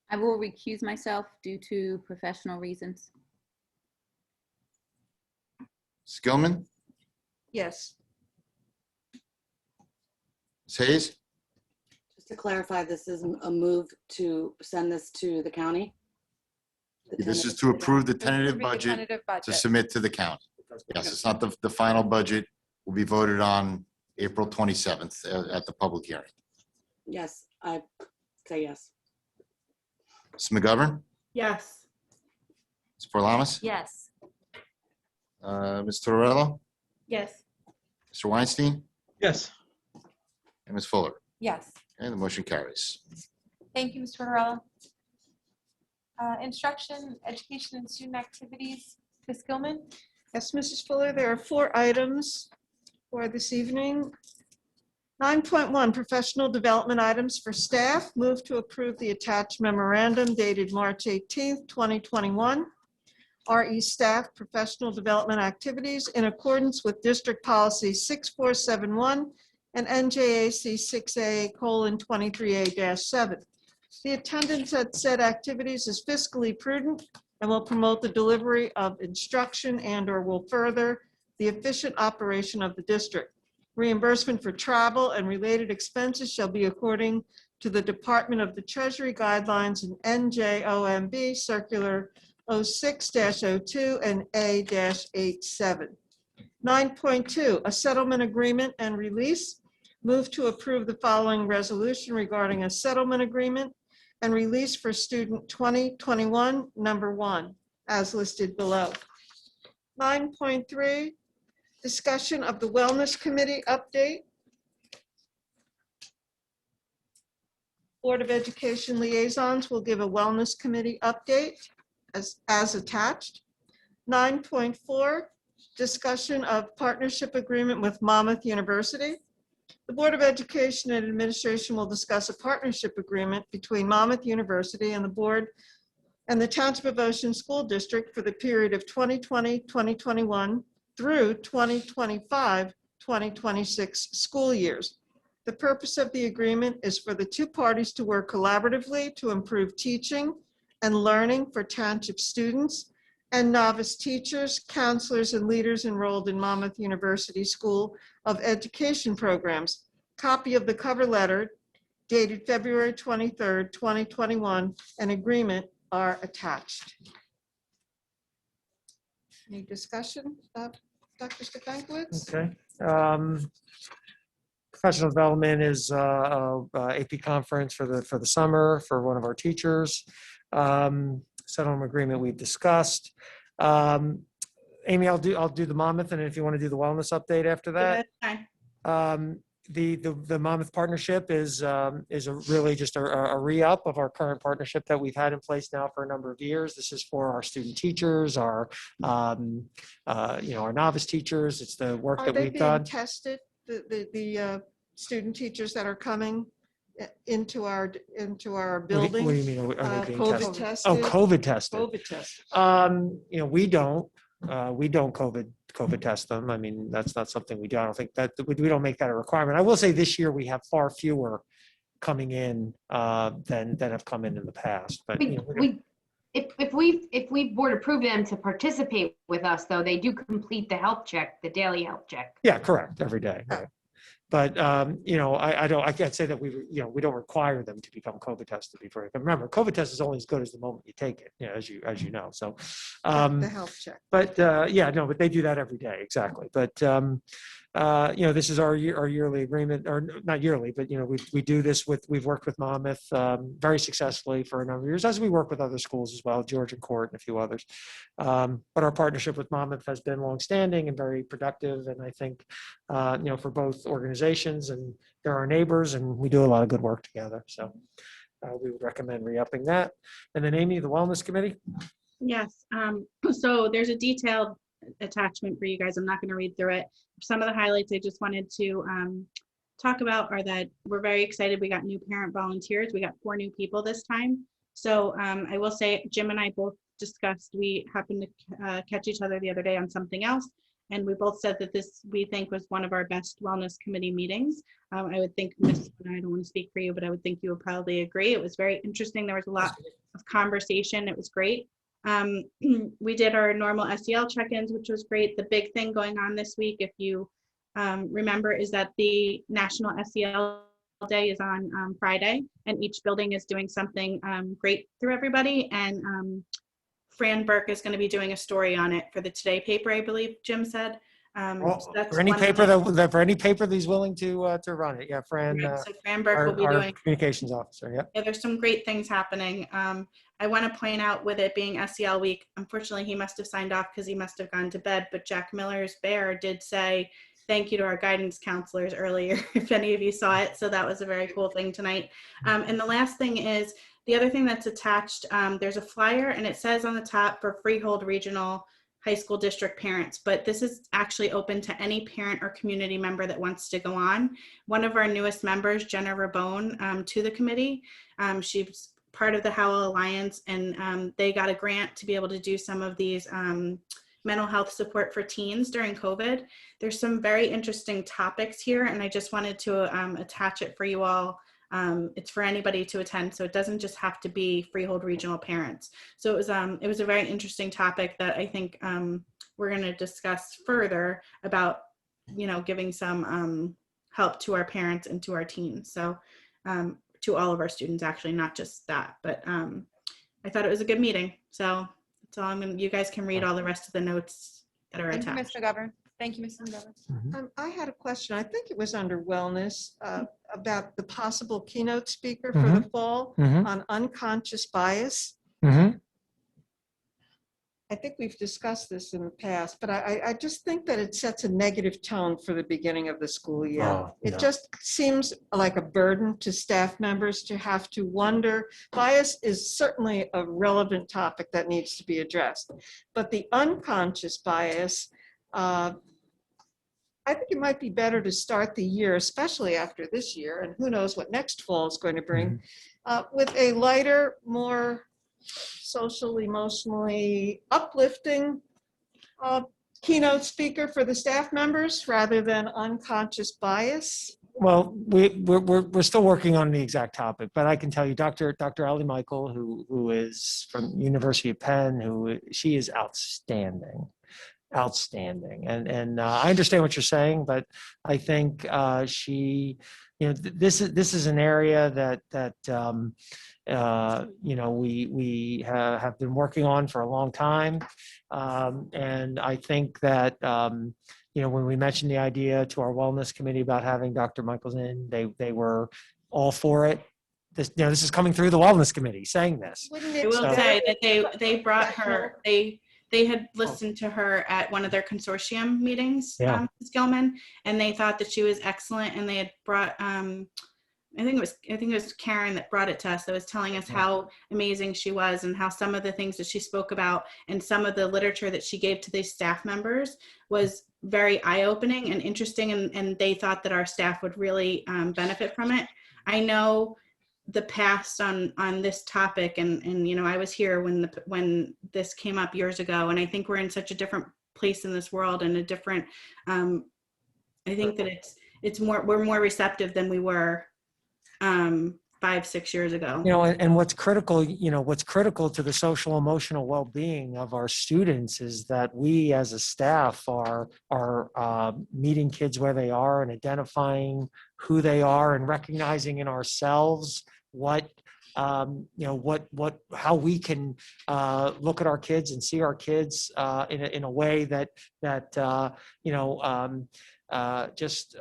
I will recuse myself due to professional reasons. Skillman, Yes. Ms. Hayes, Just to clarify, this is a move to send this to the county? The this is tentative- to approve the This would tentative be the budget tentative to budget. submit to the county. Yes, it's not the final budget. Will be voted on April 27th at the public hearing. Yes, I say yes. Ms. McGovern, Yes. Ms. Porlamas, Yes. Ms. Torello, Yes. Mr. Weinstein, Yes. and Ms. Fuller. Yes. And the motion carries. Thank you, Mr. Tortorella. Instruction, education, and student activities, Ms. Gilman? Yes, Mrs. Fuller, there are 4 items for this evening. 9.1, professional development items for staff. Move to approve the attached memorandum dated March 18th, 2021. RE staff professional development activities in accordance with District Policy 6471 and NJAC 6A:23A-7. The attendance at said activities is fiscally prudent and will promote the delivery of instruction and/or will further the efficient operation of the district. Reimbursement for travel and related expenses shall be according to the Department of the Treasury guidelines in NJOMB Circular 06-02 and A-87. 9.2, a settlement agreement and release. Move to approve the following resolution regarding a settlement agreement and release for student 2021, number 1, as listed below. 9.3, discussion of the Wellness Committee update. Board of Education liaisons will give a Wellness Committee update as attached. 9.4, discussion of partnership agreement with Monmouth University. The Board of Education and Administration will discuss a partnership agreement between Monmouth University and the Board and the Township of Ocean School District for the period of 2020-2021 through 2025-2026 school years. The purpose of the agreement is for the 2 parties to work collaboratively to improve teaching and learning for township students and novice teachers, counselors, and leaders enrolled in Monmouth University School of Education programs. Copy of the cover letter dated February 23rd, 2021, and agreement are attached. Any discussion, Dr. Stefanowicz? Okay. Professional development is AP conference for the summer for one of our teachers. Settlement agreement we've discussed. Amy, I'll do the Monmouth, and if you want to do the wellness update after that. The Monmouth partnership is really just a re-up of our current partnership that we've had in place now for a number of years. This is for our student teachers, our our novice teachers. It's the work Are that they we've being done. tested, the student teachers that are coming into our building? What do you mean? Are they being COVID tested? tested? Oh, COVID tested. COVID tested. We don't COVID test them. I mean, that's not something we do. I don't think that we don't make that a requirement. I will say this year we have far fewer coming in than have come in the past. But If we board approve them to participate with us, though, they do complete the health check, the daily health check. yeah, correct, every day. Right. But I can't say that we don't require them to become COVID tested before. Remember, COVID test is only as good as the moment you take it, as you know. So The health check. but but they do that every day, exactly. But this is our yearly agreement, or not yearly, but we do this we've worked with Monmouth very successfully for a number of years, as we work with other schools as well, Georgian Court and a few others. But our partnership with Monmouth has been longstanding and very productive, and I think for both organizations, and they're our neighbors, and we do a lot of good work together. So we would recommend re-upping that. And then Amy, the Wellness Committee. Yes, so there's a detailed attachment for you guys. I'm not going to read through it. Some of the highlights I just wanted to talk about are that we're very excited. We got new parent volunteers. We got 4 new people this time. So I will say, Jim and I both discussed, we happened to catch each other the other day on something else. And we both said that this, we think, was one of our best wellness committee meetings. I would think, Ms. I don't want to speak for you, but I would think you would probably agree. It was very interesting. There was a lot of conversation. It was great. We did our normal SEL check-ins, which was great. The big thing going on this week, if you remember, is that the National SEL Day is on Friday, and each building is doing something great through everybody. And Fran Burke is going to be doing a story on it for the Today paper, I believe Jim said. Well, So that's for any one of paper the- that for any paper that he's willing to run it. Yeah, Fran, Right, so Fran Burke will be our doing. communications officer. Yeah. Yeah, there's some great things happening. I want to point out with it being SEL week, unfortunately, he must have signed off because he must have gone to bed, but Jack Miller's Bear did say thank you to our guidance counselors earlier, if any of you saw it. So that was a very cool thing tonight. And the last thing is, the other thing that's attached, there's a flyer and it says on the top for Freehold Regional High School District parents, but this is actually open to any parent or community member that wants to go on. One of our newest members, Jenna Rabone, to the committee, she's part of the Howell Alliance, and they got a grant to be able to do some of these mental health support for teens during COVID. There's some very interesting topics here, and I just wanted to attach it for you all. It's for anybody to attend, so it doesn't just have to be Freehold Regional parents. So it was a very interesting topic that I think we're going to discuss further about, giving some help to our parents and to our teens. So to all of our students, actually, not just that. But I thought it was a good meeting. So that's all you guys can read all the rest of the notes that are Thank you, attached. Ms. McGovern. Thank you, Ms. McGovern. I had a question. I think it was under wellness about the possible keynote speaker for the fall on unconscious bias. I think we've discussed this in the past, but I just think that it sets a negative tone for the beginning of the school year. Oh, It no. just seems like a burden to staff members to have to wonder. Bias is certainly a relevant topic that needs to be addressed, but the unconscious bias, I think it might be better to start the year, especially after this year, and who knows what next fall is going to bring, with a lighter, more social, emotionally uplifting keynote speaker for the staff members rather than unconscious bias. Well, we're still working on the exact topic, but I can tell you, Dr. Ellie Michael, who is from University of Penn, she is outstanding. And I understand what you're saying, but I think she, this is an area that we have been working on for a long time, and I think that when we mentioned the idea to our wellness committee about having Dr. Michaels in, they were all for it. This is coming through the wellness committee saying this. I will say that they brought her, they had listened to her at one of their consortium meetings, Yeah. Ms. Gilman, and they thought that she was excellent, and they had brought, I think it was Karen that brought it to us, that was telling us how amazing she was and how some of the things that she spoke about and some of the literature that she gave to these staff members was very eye-opening and interesting, and they thought that our staff would really benefit from it. I know the past on this topic, and I was here when this came up years ago, and I think we're in such a different place in this world and a different, I think that we're more receptive than we were 5-6 years ago. And what's critical to the social emotional well-being of our students is that we as a staff are meeting kids where they are and identifying who they are and recognizing in ourselves how we can look at our kids and see our kids in a way that just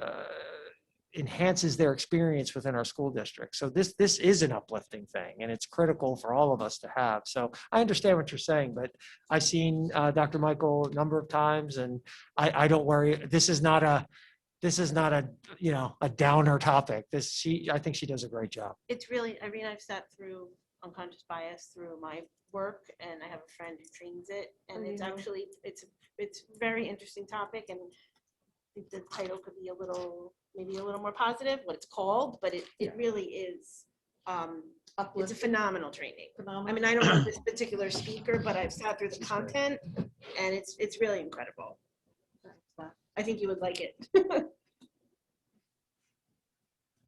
enhances their experience within our school district. So this is an uplifting thing, and it's critical for all of us to have. So I understand what you're saying, but I've seen Dr. Michael a number of times, and I don't worry. This is not a downer topic. I think she does a great job. It's really, I've sat through unconscious bias through my work, and I have a friend who trains it, and it's actually, it's a very interesting topic, and I think the title could be maybe a little more positive, what it's called, but it really is, it's a phenomenal training. I don't know this particular speaker, but I've sat through the content, and it's really incredible. I think you would like it.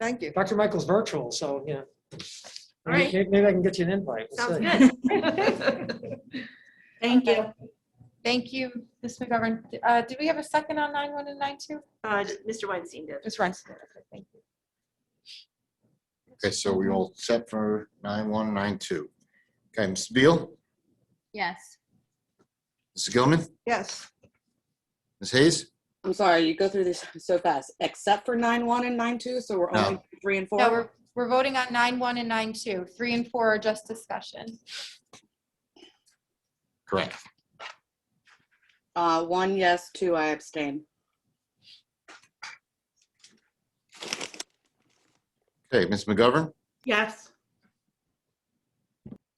Thank you. Dr. Michael's virtual, so All right. maybe I can get you an invite. We'll Sounds see. good. Thank you. Thank you, Ms. McGovern. Do we have a second on 9-1 and 9-2? Mr. Weinstein did. Ms. Weinstein, okay, thank you. Okay, so we all set for 9-1, 9-2. Okay, Mr. Beal? Yes. Mrs. Gilman, Yes. Ms. Hayes? I'm sorry, you go through this so fast, except for 9-1 and 9-2, so we're only No. 3 and 4? No, we're voting on 9-1 and 9-2. 3 and 4 are just discussion. Correct. 1 yes, 2 I abstain. Okay, Ms. McGovern Yes.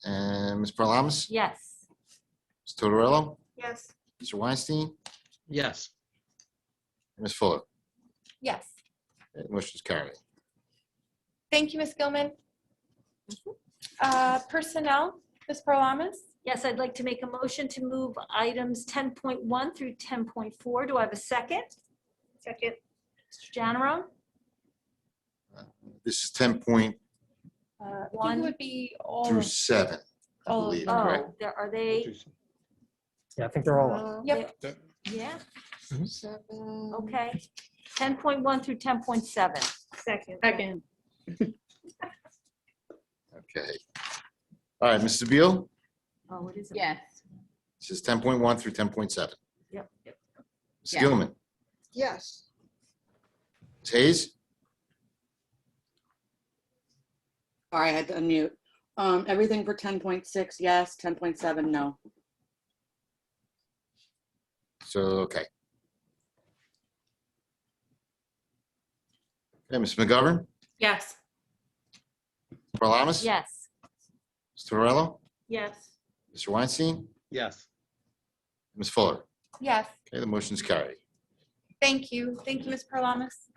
and Ms. Paralamas? Yes. Ms. Tortorella? Yes. Mr. Weinstein? Yes. Ms. Fuller? Yes. Okay, motion is carried. Thank you, Ms. Gilman. Personnel, Ms. Paralamas? Yes, I'd like to make a motion to move items 10.1 through 10.4. Do I have a second? Second. Mr. Janaro? This is 10 One would be all. through 7, I all of believe, them. correct? Oh, are they? Yeah, I think they're all up. Yep. Yeah, Mhm. okay. 10.1 through 10.7. Second. Second. Okay. All right, Mrs. Beal, Oh, it is. Yes. this is 10.1 through 10.7. Yep. Ms. Yeah. Gilman, Yes. Ms. Hayes? Sorry, I had to unmute. Everything for 10.6, yes, 10.7, no. So, okay. Okay, Ms. McGovern, Yes. Paralamas? Yes. Ms. Tortorella? Yes. Mr. Weinstein? Yes. Ms. Fuller? Yes. Okay, the motion is carried. Thank you. Thank you, Ms. Paralamas.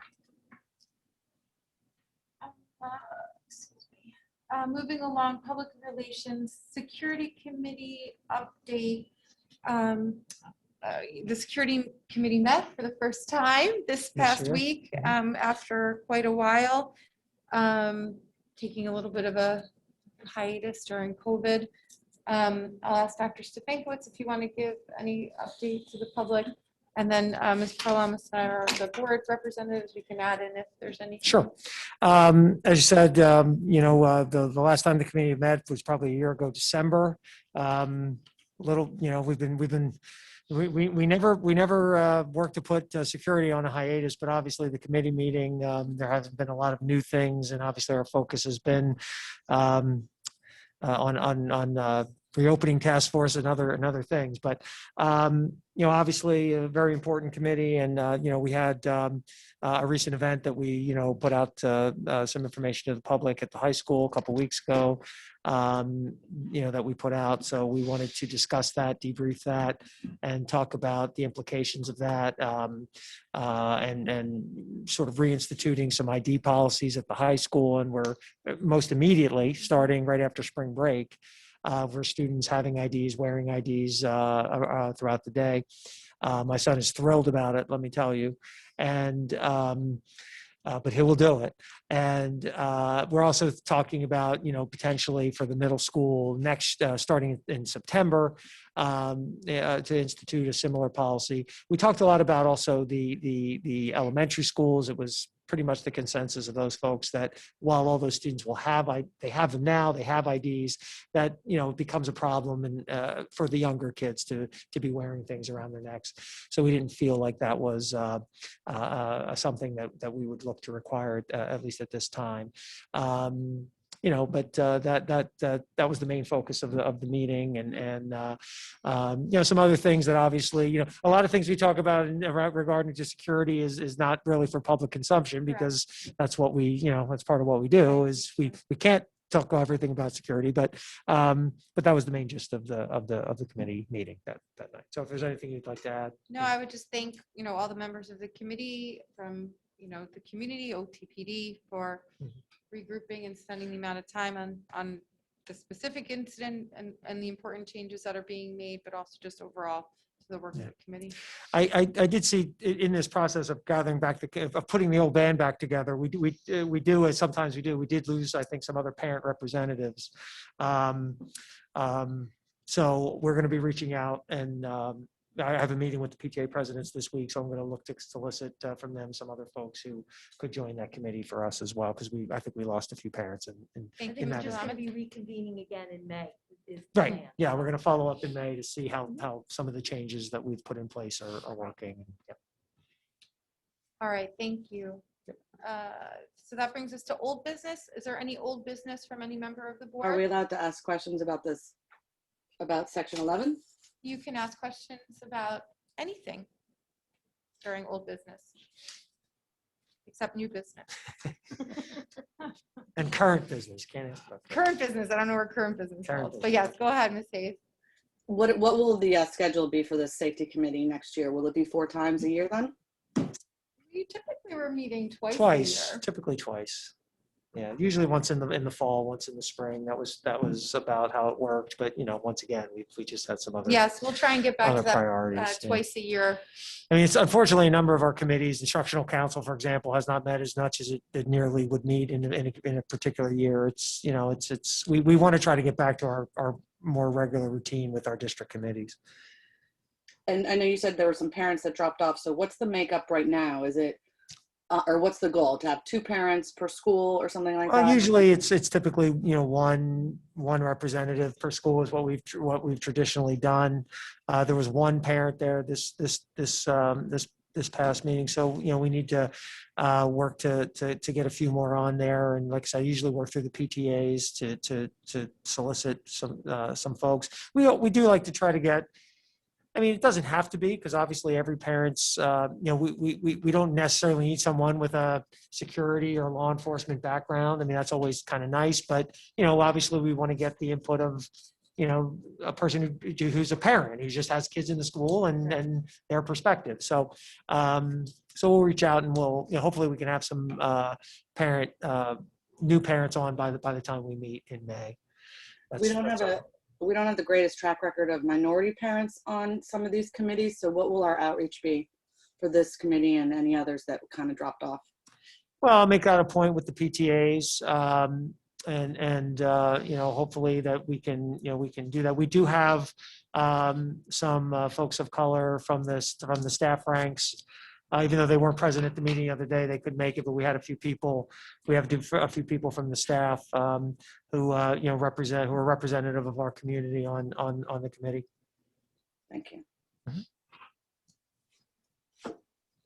Excuse me. Moving along, public relations, security committee update. The security committee met for the first time this Yes, past sir. week, after quite a while, taking a little bit of a hiatus during COVID. I'll ask Dr. Stefankowitz if you want to give any update to the public. And then Ms. Paralamas and I are the board representatives. We can add in if there's any. Sure. As you said, the last time the committee met was probably a year ago, December. Little, we never worked to put security on a hiatus, but obviously the committee meeting, there hasn't been a lot of new things, and obviously our focus has been on reopening task force and other things. But obviously a very important committee, and we had a recent event that we put out some information to the public at the high school a couple weeks ago. That we put out. So we wanted to discuss that, debrief that, and talk about the implications of that, and sort of reinstituting some ID policies at the high school. And we're most immediately starting right after spring break for students having IDs, wearing IDs throughout the day. My son is thrilled about it, let me tell you. And but he will do it. And we're also talking about, potentially for the middle school next, starting in September, to institute a similar policy. We talked a lot about also the elementary schools. It was pretty much the consensus of those folks that while all those students will have, they have them now, they have IDs, that, it becomes a problem and for the younger kids to be wearing things around their necks. So we didn't feel like that was something that we would look to require, at least at this time. But that was the main focus of the meeting, and some other things that obviously, a lot of things we talk about regarding to security is not really for public consumption, because that's what that's part of what we do, is we can't talk everything about security, but that was the main gist of the committee meeting that night. So if there's anything you'd like to add. No, I would just thank, all the members of the committee from, the community, OTPD, for regrouping and spending the amount of time on the specific incident and the important changes that are being made, but also just overall to the work of the committee. I did see in this process of gathering back of putting the old band back together, we do, as sometimes we do, we did lose, I think, some other parent representatives. So we're going to be reaching out, and I have a meeting with the PTA presidents this week, so I'm going to look to solicit from them some other folks who could join that committee for us as well, because I think we lost a few parents I think in we're that. just going to be reconvening again in May. is the plan. Right, yeah, we're gonna follow up in May to see how some of the changes that we've put in place are working. Yep. All right, thank you. So that brings us to old business. Is there any old business from any member of the board? Are we allowed to ask questions about this, about section 11? You can ask questions about anything during old business, except new business. And current business, can't ask about that. Current business, I don't know where current business Current falls, but yes, go ahead, Ms. Hayes. What will the schedule be for the safety committee next year? Will it be 4 times a year then? We typically were meeting twice a Twice, year. typically twice. Yeah, usually once in the fall, once in the spring. That was about how it worked. But once again, we just had some other. Yes, we'll try and get back to other that priorities, yeah. twice a year. I mean, it's unfortunately a number of our committees, instructional council, for example, has not met as much as it nearly would meet in a particular year. It's we want to try to get back to our more regular routine with our district committees. And I know you said there were some parents that dropped off. So what's the makeup right now? Is it, or what's the goal? To have 2 parents per school or something like that? Usually it's typically, one representative per school is what we've traditionally done. There was 1 parent there this past meeting. So, we need to work to get a few more on there. And like I said, I usually work through the PTAs to solicit some folks. We do like to try to get, I mean, it doesn't have to be, because obviously every parent's, we don't necessarily need someone with a security or law enforcement background. I mean, that's always kind of nice, but, obviously we want to get the input of, a person who's a parent who just has kids in the school and their perspective. So, so we'll reach out and we'll, hopefully we can have some new parents on by the time we meet in May. We don't have the greatest track record of minority parents on some of these committees. So what will our outreach be for this committee and any others that kind of dropped off? Well, I'll make that a point with the PTAs, and hopefully that we can do that. We do have some folks of color from the staff ranks. Even though they weren't present at the meeting the other day, they could make it, but we had a few people. We have a few people from the staff who are representative of our community on the committee. Thank you.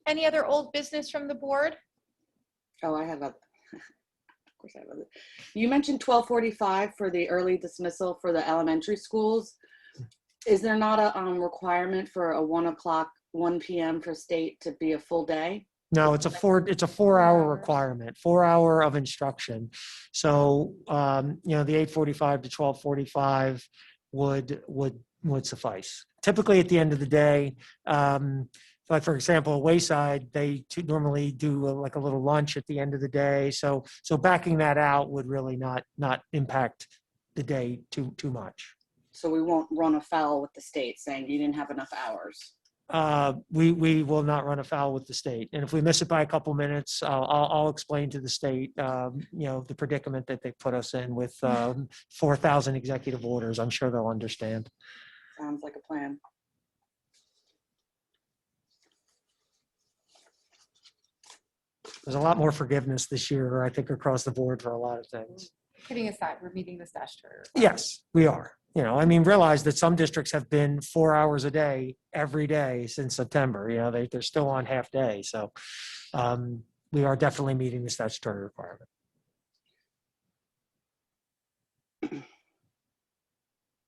Any other old business from the board? Oh, I have of course I have other. You mentioned 12:45 for the early dismissal for the elementary schools. Is there not a requirement for a 1 p.m. for state to be a full day? No, it's a 4-hour requirement, 4 hour of instruction. So, the 8:45 to 12:45 would suffice. Typically at the end of the day, like for example, Wayside, they normally do like a little lunch at the end of the day. So backing that out would really not impact the day too much. So we won't run afoul with the state saying you didn't have enough hours. We will not run afoul with the state. And if we miss it by a couple minutes, I'll explain to the state, the predicament that they put us in with 4,000 executive orders. I'm sure they'll understand. Sounds like a plan. There's a lot more forgiveness this year, I think, across the board for a lot of things. Kidding aside, we're meeting the statutory. Yes, we are. Realize that some districts have been 4 hours a day every day since September. They're still on half day. So we are definitely meeting the statutory requirement.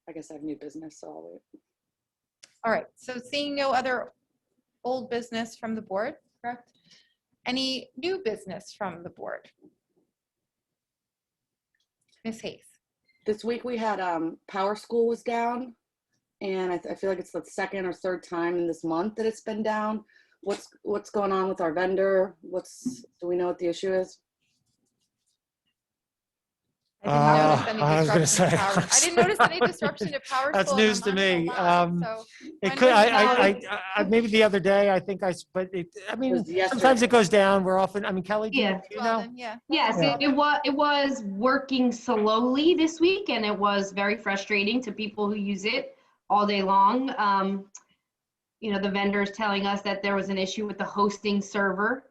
I guess I have new business, so I'll wait. All right, so seeing no other old business from the board, correct? Any new business from the board? Ms. Hayes. This week we had Power School was down, and I feel like it's the 2nd or 3rd time in this month that it's been down. What's going on with our vendor? Do we know what the issue is? I was going to say. I didn't notice any disruption to Power School. That's news to me. It could. I maybe the other day. I think sometimes it goes down. We're often. Kelly. Yeah. Yes, it was working slowly this week, and it was very frustrating to people who use it all day long. The vendors telling us that there was an issue with the hosting server,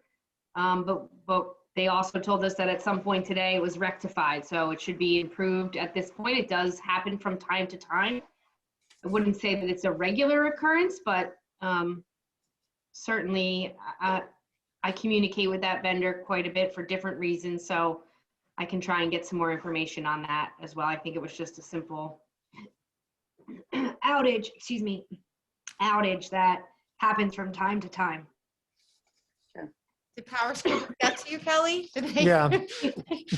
but They also told us that at some point today it was rectified, so it should be improved at this point. It does happen from time to time. I wouldn't say that it's a regular occurrence, but certainly I communicate with that vendor quite a bit for different reasons, so I can try and get some more information on that as well. I think it was just a simple outage that happens from time to time. Did PowerSchool get to you, Kelly? Did they- Yeah.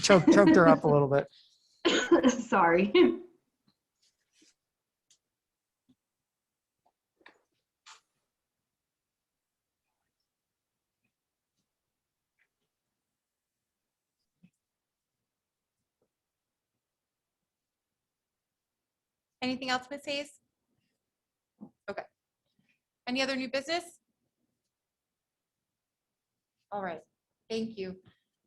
Choked her up a little bit. Sorry. Anything else, Ms. Hayes? Okay. Any other new business? All right, thank you.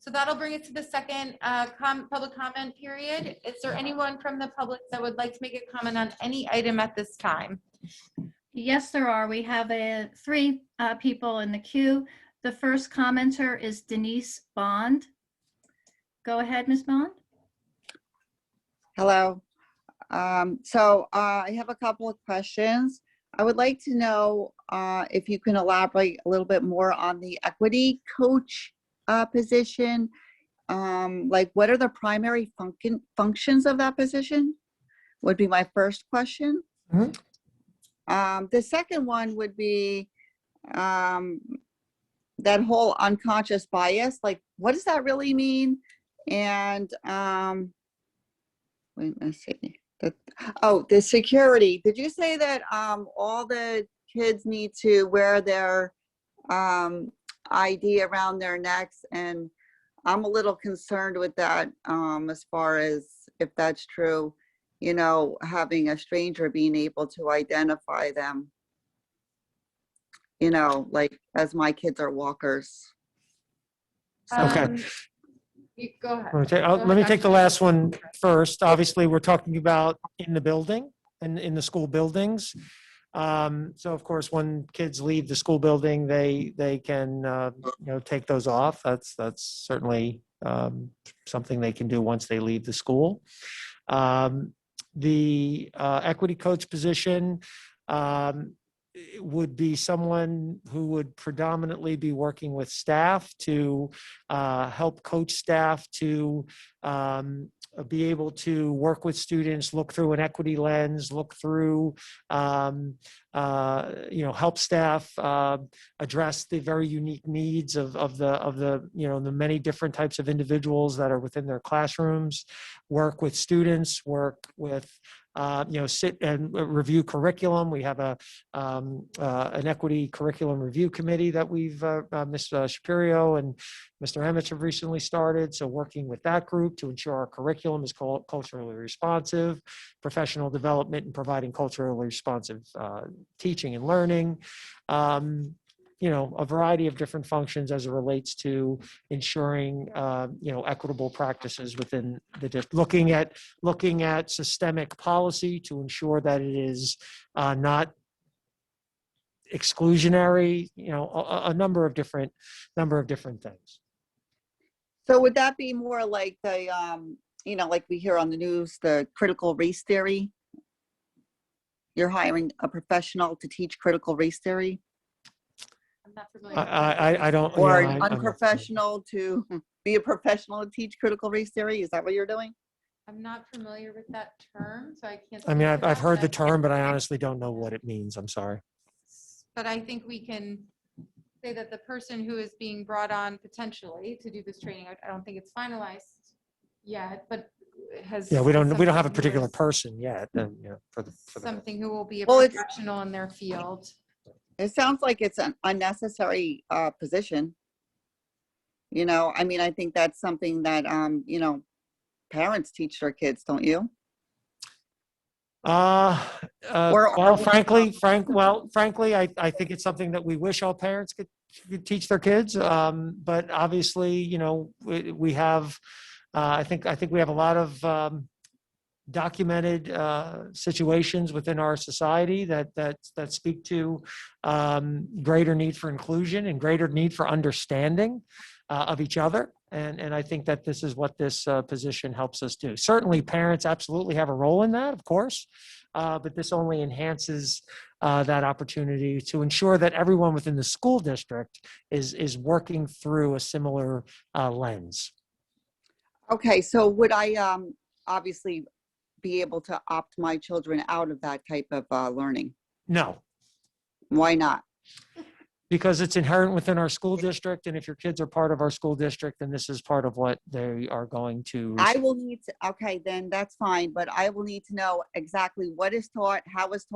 So that'll bring us to the second public comment period. Is there anyone from the public that would like to make a comment on any item at this time? Yes, there are. We have three people in the queue. The first commenter is Denise Bond. Go ahead, Ms. Bond. Hello. So I have a couple of questions. I would like to know if you can elaborate a little bit more on the equity coach position. Like, what are the primary functions of that position? Would be my first question. The second one would be that whole unconscious bias. Like, what does that really mean? And wait, let's see. The security. Did you say that all the kids need to wear their ID around their necks? And I'm a little concerned with that as far as if that's true, you know, having a stranger being able to identify them, you know, like as my kids are walkers. Okay. You go ahead. Let me take the last one first. Obviously, we're talking about in the building and in the school buildings. So of course, when kids leave the school building, they can take those off. That's certainly something they can do once they leave the school. The equity coach position would be someone who would predominantly be working with staff to help coach staff to be able to work with students, look through an equity lens, look through, help staff address the very unique needs of the many different types of individuals that are within their classrooms, work with students, work with sit and review curriculum. We have an equity curriculum review committee that we've, Ms. Shapirio and Mr. Emmett have recently started. So working with that group to ensure our curriculum is culturally responsive, professional development and providing culturally responsive teaching and learning. A variety of different functions as it relates to ensuring, equitable practices within the district. Looking at systemic policy to ensure that it is not exclusionary. A number of different things. So would that be more like the, like we hear on the news, the critical race theory? You're hiring a professional to teach critical race theory? I'm not familiar. I don't. Or yeah, an unprofessional to be a professional to teach critical race theory? Is that what you're doing? I'm not familiar with that term, so I can't. I mean, speak to I've that, heard the but- term, but I honestly don't know what it means. I'm sorry. But I think we can say that the person who is being brought on potentially to do this training, I don't think it's finalized yet, but has. Yeah, we don't have a something who particular is person yet. For the Something who will be a Well, it's- professional in their field. It sounds like it's an unnecessary position. I think that's something that, parents teach their kids, don't you? Frankly, I think it's something that we wish all parents could teach their kids. But obviously, we have, I think we have a lot of documented situations within our society that speak to greater need for inclusion and greater need for understanding of each other. And I think that this is what this position helps us do. Certainly, parents absolutely have a role in that, of course, but this only enhances that opportunity to ensure that everyone within the school district is working through a similar lens. Okay, so would I obviously be able to opt my children out of that type of learning? No, Why not? because it's inherent within our school district, and if your kids are part of our school district, then this is part of what they are going to. I will need to, okay, then that's fine, but I will need to know exactly what is taught, how it's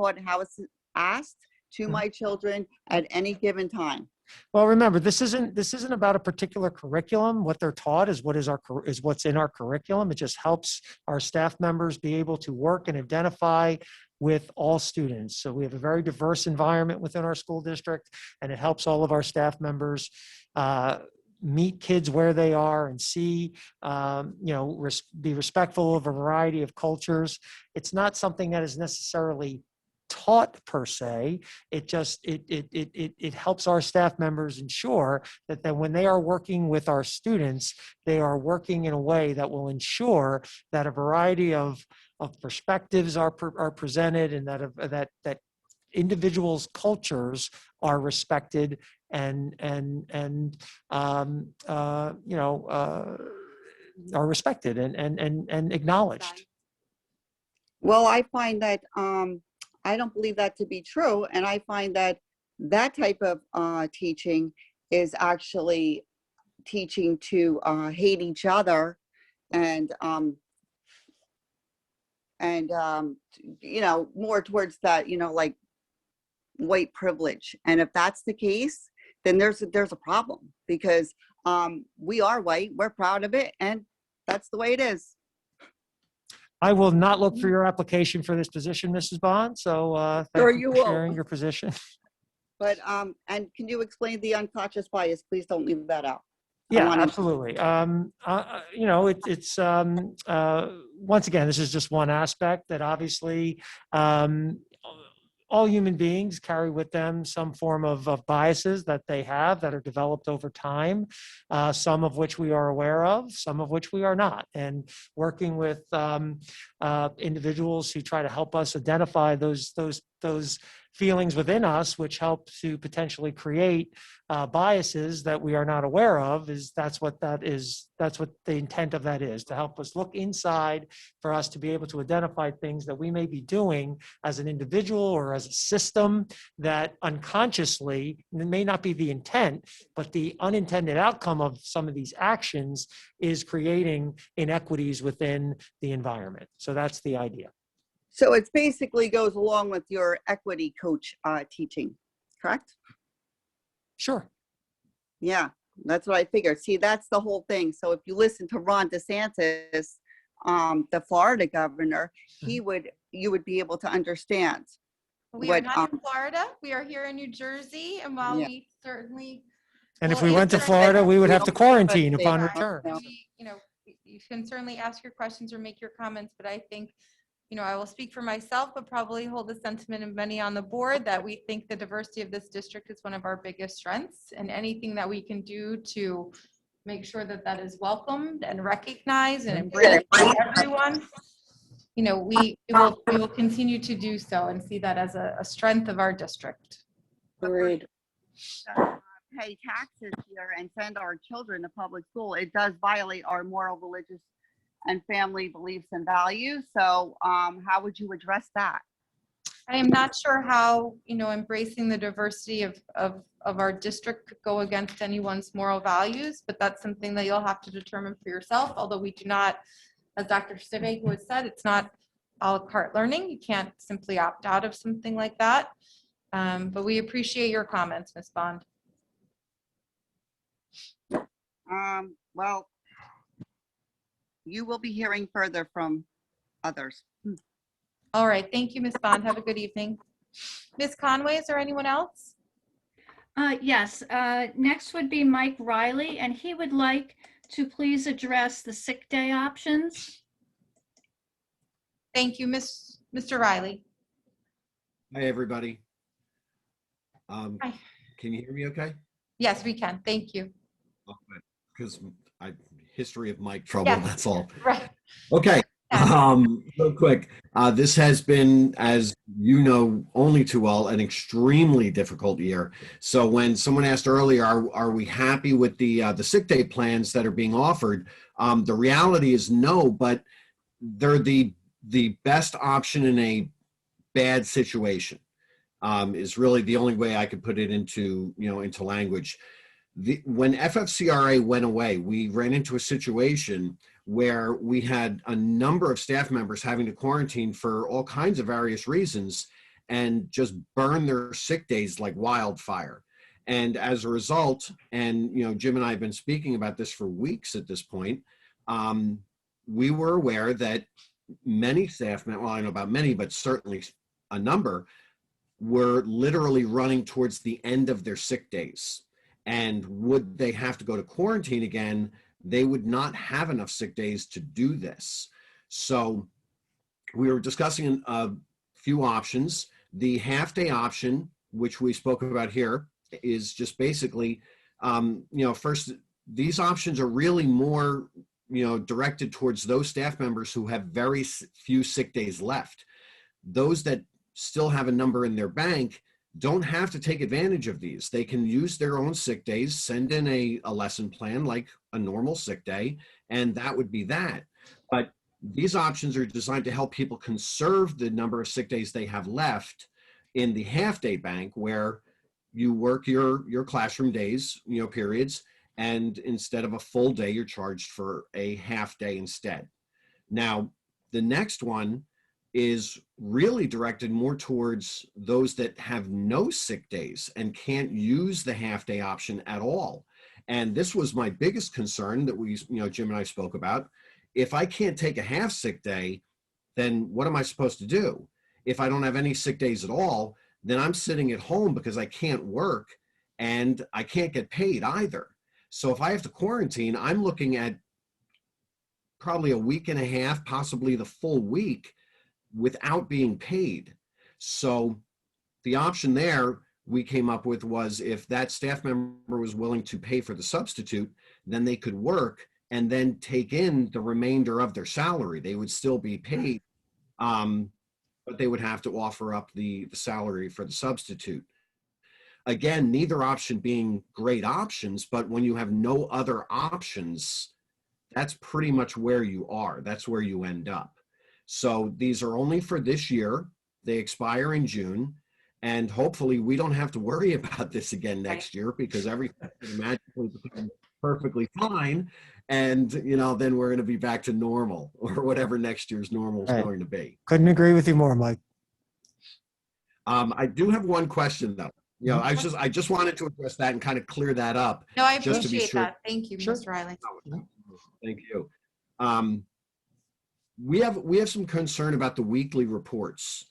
asked to my children at any given time. Well, remember, this isn't about a particular curriculum. What they're taught is what's in our curriculum. It just helps our staff members be able to work and identify with all students. So we have a very diverse environment within our school district, and it helps all of our staff members meet kids where they are and see, be respectful of a variety of cultures. It's not something that is necessarily taught per se. It just it helps our staff members ensure that when they are working with our students, they are working in a way that will ensure that a variety of perspectives are presented, and that individuals' cultures are respected and are respected and acknowledged. Well, I find that I don't believe that to be true, and I find that that type of teaching is actually teaching to hate each other and more towards that, like white privilege. And if that's the case, then there's a problem, because we are white, we're proud of it, and that's the way it is. I will not look for your application for this position, Mrs. Bond. So Sure thank you you for won't. sharing your position. But and can you explain the unconscious bias? Please don't leave that out. Yeah, wanna- absolutely. It's once again, this is just one aspect that obviously all human beings carry with them some form of biases that they have that are developed over time, some of which we are aware of, some of which we are not. And working with individuals who try to help us identify those feelings within us, which help to potentially create biases that we are not aware of, that's what the intent of that is, to help us look inside, for us to be able to identify things that we may be doing as an individual or as a system that unconsciously, it may not be the intent, but the unintended outcome of some of these actions is creating inequities within the environment. So that's the idea. So it basically goes along with your equity coach teaching, correct? Sure. Yeah, that's what I figured. See, that's the whole thing. So if you listen to Ron DeSantis, the Florida governor, you would be able to understand. We are not in Florida. We are here in New Jersey, and while Yeah. we certainly And if will we went to answer Florida, we would have to But quarantine they- upon return. you can certainly ask your questions or make your comments, but I think, I will speak for myself, but probably hold the sentiment of many on the board that we think the diversity of this district is one of our biggest strengths, and anything that we can do to make sure that that is welcomed and recognized and embraced by everyone, we will continue to do so and see that as a strength of our district. Agreed. Pay taxes here and send our children to public school, it does violate our moral, religious, and family beliefs and values. So how would you address that? I am not sure how, embracing the diversity of our district could go against anyone's moral values, but that's something that you'll have to determine for yourself, although we do not, as Dr. Stivic has said, it's not a la carte learning. You can't simply opt out of something like that. But we appreciate your comments, Ms. Bond. Well, you will be hearing further from others. All right, thank you, Ms. Bond. Have a good evening. Ms. Conway, is there anyone else? Yes, next would be Mike Riley, and he would like to please address the sick day options. Thank you, Mr. Riley. Hi, everybody. Hi. Can you hear me okay? Yes, we can. Thank you. Because history of mic trouble, Yes. that's all. Right. Okay, real quick. This has been, as you know only too well, an extremely difficult year. So when someone asked earlier, are we happy with the sick day plans that are being offered? The reality is no, but they're the best option in a bad situation. Is really the only way I could put it into language. When FFCRA went away, we ran into a situation where we had a number of staff members having to quarantine for all kinds of various reasons and just burn their sick days like wildfire. And as a result, and Jim and I have been speaking about this for weeks at this point, we were aware that many staff members, well, I don't know about many, but certainly a number, were literally running towards the end of their sick days. And would they have to go to quarantine again, they would not have enough sick days to do this. So we were discussing a few options. The half-day option, which we spoke about here, is just basically, first, these options are really more, directed towards those staff members who have very few sick days left. Those that still have a number in their bank don't have to take advantage of these. They can use their own sick days, send in a lesson plan like a normal sick day, and that would be that. But these options are designed to help people conserve the number of sick days they have left in the half-day bank, where you work your classroom days, periods, and instead of a full day, you're charged for a half day instead. Now, the next one is really directed more towards those that have no sick days and can't use the half-day option at all. And this was my biggest concern that we, Jim and I spoke about. If I can't take a half sick day, then what am I supposed to do? If I don't have any sick days at all, then I'm sitting at home because I can't work and I can't get paid either. So if I have to quarantine, I'm looking at probably a week and a half, possibly the full week, without being paid. So the option there we came up with was, if that staff member was willing to pay for the substitute, then they could work and then take in the remainder of their salary. They would still be paid, but they would have to offer up the salary for the substitute. Again, neither option being great options, but when you have no other options, that's pretty much where you are. That's where you end up. So these are only for this year. They expire in June. And hopefully we don't have to worry about this again next year, because everything magically becomes perfectly fine. And, then we're going to be back to normal, or whatever next year's normal is going to be. Couldn't agree with you more, Mike. I do have one question though. I just wanted to address that and kind of clear that up. No, I just to be appreciate sure. that. Thank you, Mr. Riley. Thank you. We have some concern about the weekly reports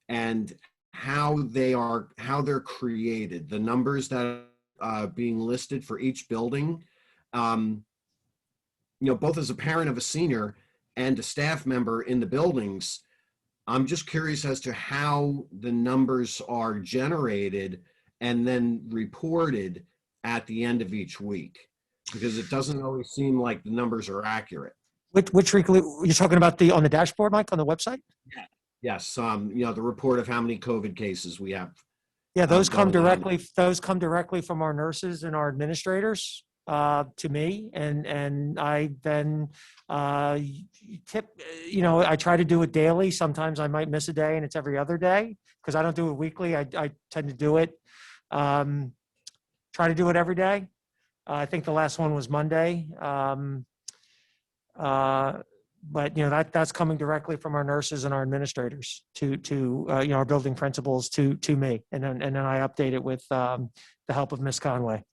and how they're created, the numbers that are being listed for each building. Both as a parent of a senior and a staff member in the buildings, I'm just curious as to how the numbers are generated and then reported at the end of each week, because it doesn't always seem like the numbers are accurate. Which weekly, you're talking about on the dashboard, Mike, on the website? Yes, the report of how many COVID cases we have. Yeah, those come directly from our nurses and our administrators to me, and I then I try to do it daily. Sometimes I might miss a day and it's every other day because I don't do it weekly. I tend to do it, try to do it every day. I think the last one was Monday. But that's coming directly from our nurses and our administrators to our building principals to me, and then I update it with the help of Miss Conway.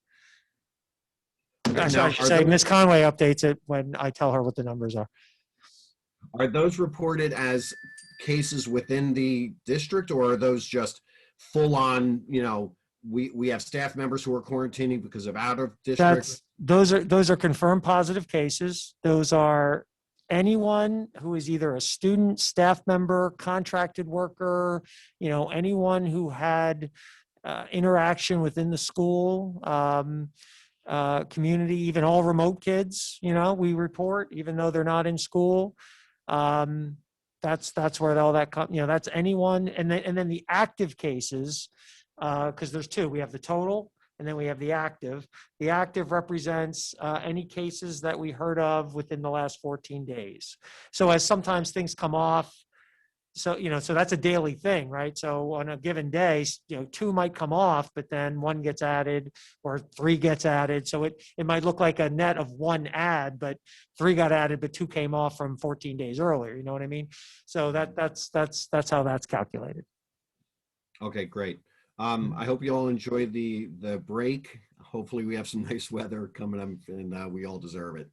I should say Miss Conway updates it when I tell her what the numbers are. Are those reported as cases within the district, or are those just full on? We have staff members who are quarantining because of out of district. Those are confirmed positive cases. Those are anyone who is either a student, staff member, contracted worker, anyone who had interaction within the school. community, even all remote kids, we report, even though they're not in school. That's where all that, that's anyone. And then the active cases, because there's two, we have the total and then we have the active. The active represents any cases that we heard of within the last 14 days. So as sometimes things come off, so that's a daily thing, right? So on a given day, 2 might come off, but then 1 gets added or 3 gets added. So it might look like a net of 1 add, but 3 got added, but 2 came off from 14 days earlier. You know what I mean? So that's how that's calculated. Okay, great. I hope you all enjoy the break. Hopefully we have some nice weather coming up and we all deserve it.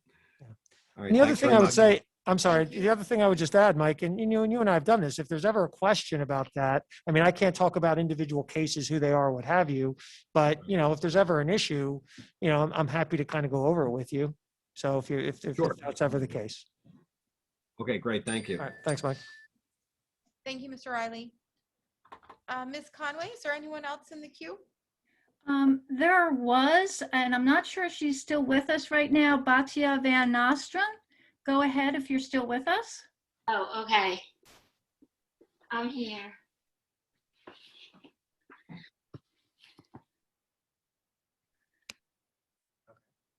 All right, And the other thanks thing very I would much. say, I'm sorry, the other thing I would just add, Mike, and you and I have done this, if there's ever a question about that, I mean, I can't talk about individual cases, who they are, what have you, but, if there's ever an issue, I'm happy to kind of go over it with you. So if that's ever the case. Okay, great. Thank you. All right, thanks, Mike. Thank you, Mr. Riley. Ms. Conway, is there anyone else in the queue? There was, and I'm not sure if she's still with us right now, Batya Van Nostrand. Go ahead if you're still with us. Oh, okay. I'm here.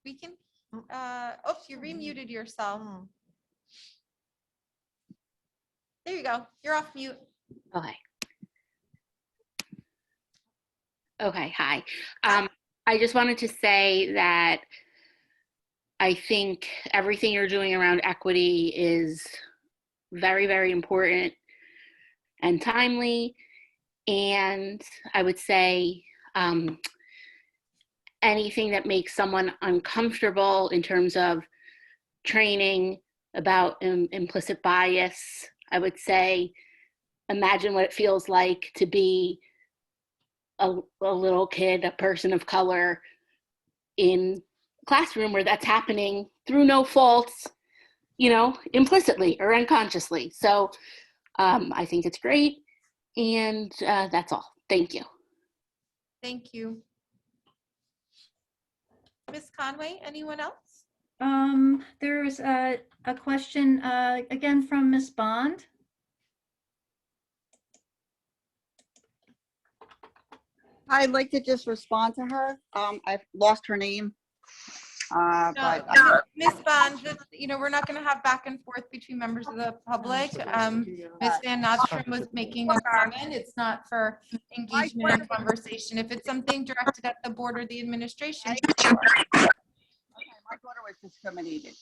We can, you remuted yourself. There you go. You're off mute. Okay. Okay, hi. I just wanted to say that I think everything you're doing around equity is very, very important and timely. And I would say anything that makes someone uncomfortable in terms of training about implicit bias, I would say, imagine what it feels like to be a little kid, a person of color in a classroom where that's happening through no faults, implicitly or unconsciously. So I think it's great. And that's all. Thank you. Thank you. Ms. Conway, anyone else? There's a question again from Ms. Bond. I'd like to just respond to her. I've lost her name. But Ms. Bond, we're not going to have back and forth between members of the public. Ms. Van Nostrand was making a comment. It's not for engagement in conversation. If it's something directed at the board or the administration. Okay, my daughter was discriminated.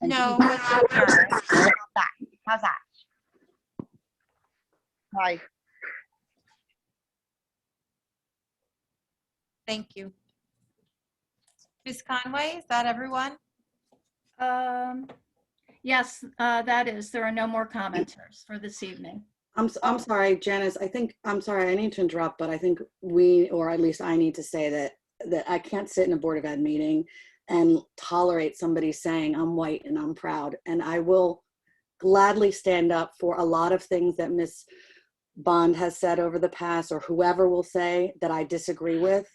And No, she- but not her. How's that? Hi. Thank you. Ms. Conway, is that everyone? Yes, that is. There are no more commenters for this evening. I'm sorry, Janice. I'm sorry, I need to interrupt, but I think we, or at least I need to say that I can't sit in a Board of Ed meeting and tolerate somebody saying I'm white and I'm proud. And I will gladly stand up for a lot of things that Ms. Bond has said over the past, or whoever will say that I disagree with.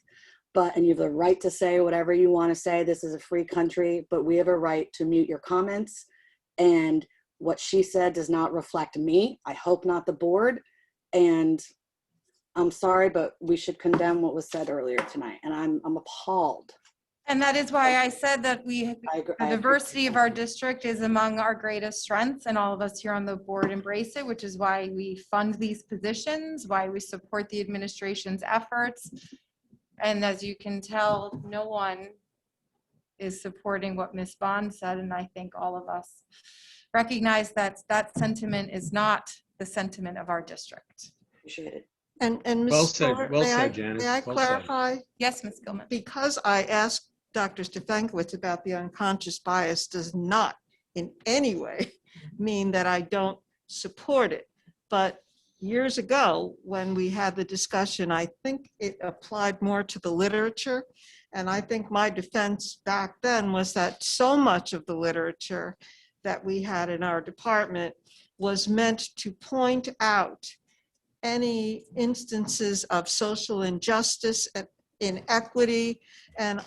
And you have the right to say whatever you want to say. This is a free country, but we have a right to mute your comments. And what she said does not reflect me. I hope not the board. And I'm sorry, but we should condemn what was said earlier tonight. And I'm appalled. And that is why I said that the diversity of our district is among our greatest strengths, and all of us here on the board embrace it, which is why we fund these positions, why we support the administration's efforts. And as you can tell, no one is supporting what Ms. Bond said, and I think all of us recognize that that sentiment is not the sentiment of our district. Appreciate it. And Ms. Well said, Fuller, well may said, I- Janice, May I well said. clarify? Yes, Ms. Gilman. Because I asked Dr. Stefankowitz about the unconscious bias does not in any way mean that I don't support it. But years ago, when we had the discussion, I think it applied more to the literature. And I think my defense back then was that so much of the literature that we had in our department was meant to point out any instances of social injustice and inequity. And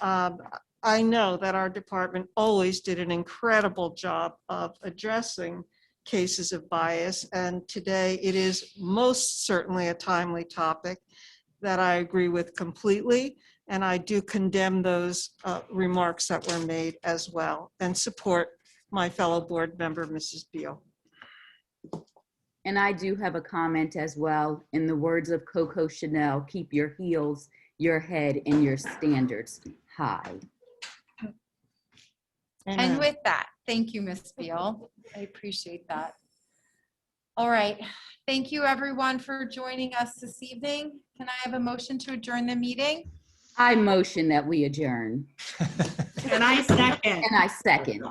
I know that our department always did an incredible job of addressing cases of bias. And today it is most certainly a timely topic that I agree with completely. And I do condemn those remarks that were made as well and support my fellow board member, Mrs. Beal. And I do have a comment as well. In the words of Coco Chanel, keep your heels, your head, and your standards high. And with that, thank you, Ms. Beal. I appreciate that. All right. Thank you, everyone, for joining us this evening. Can I have a motion to adjourn the meeting? I motion that we adjourn. And I second. And I second.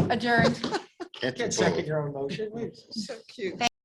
Adjourned. Can't second your own motion. So cute.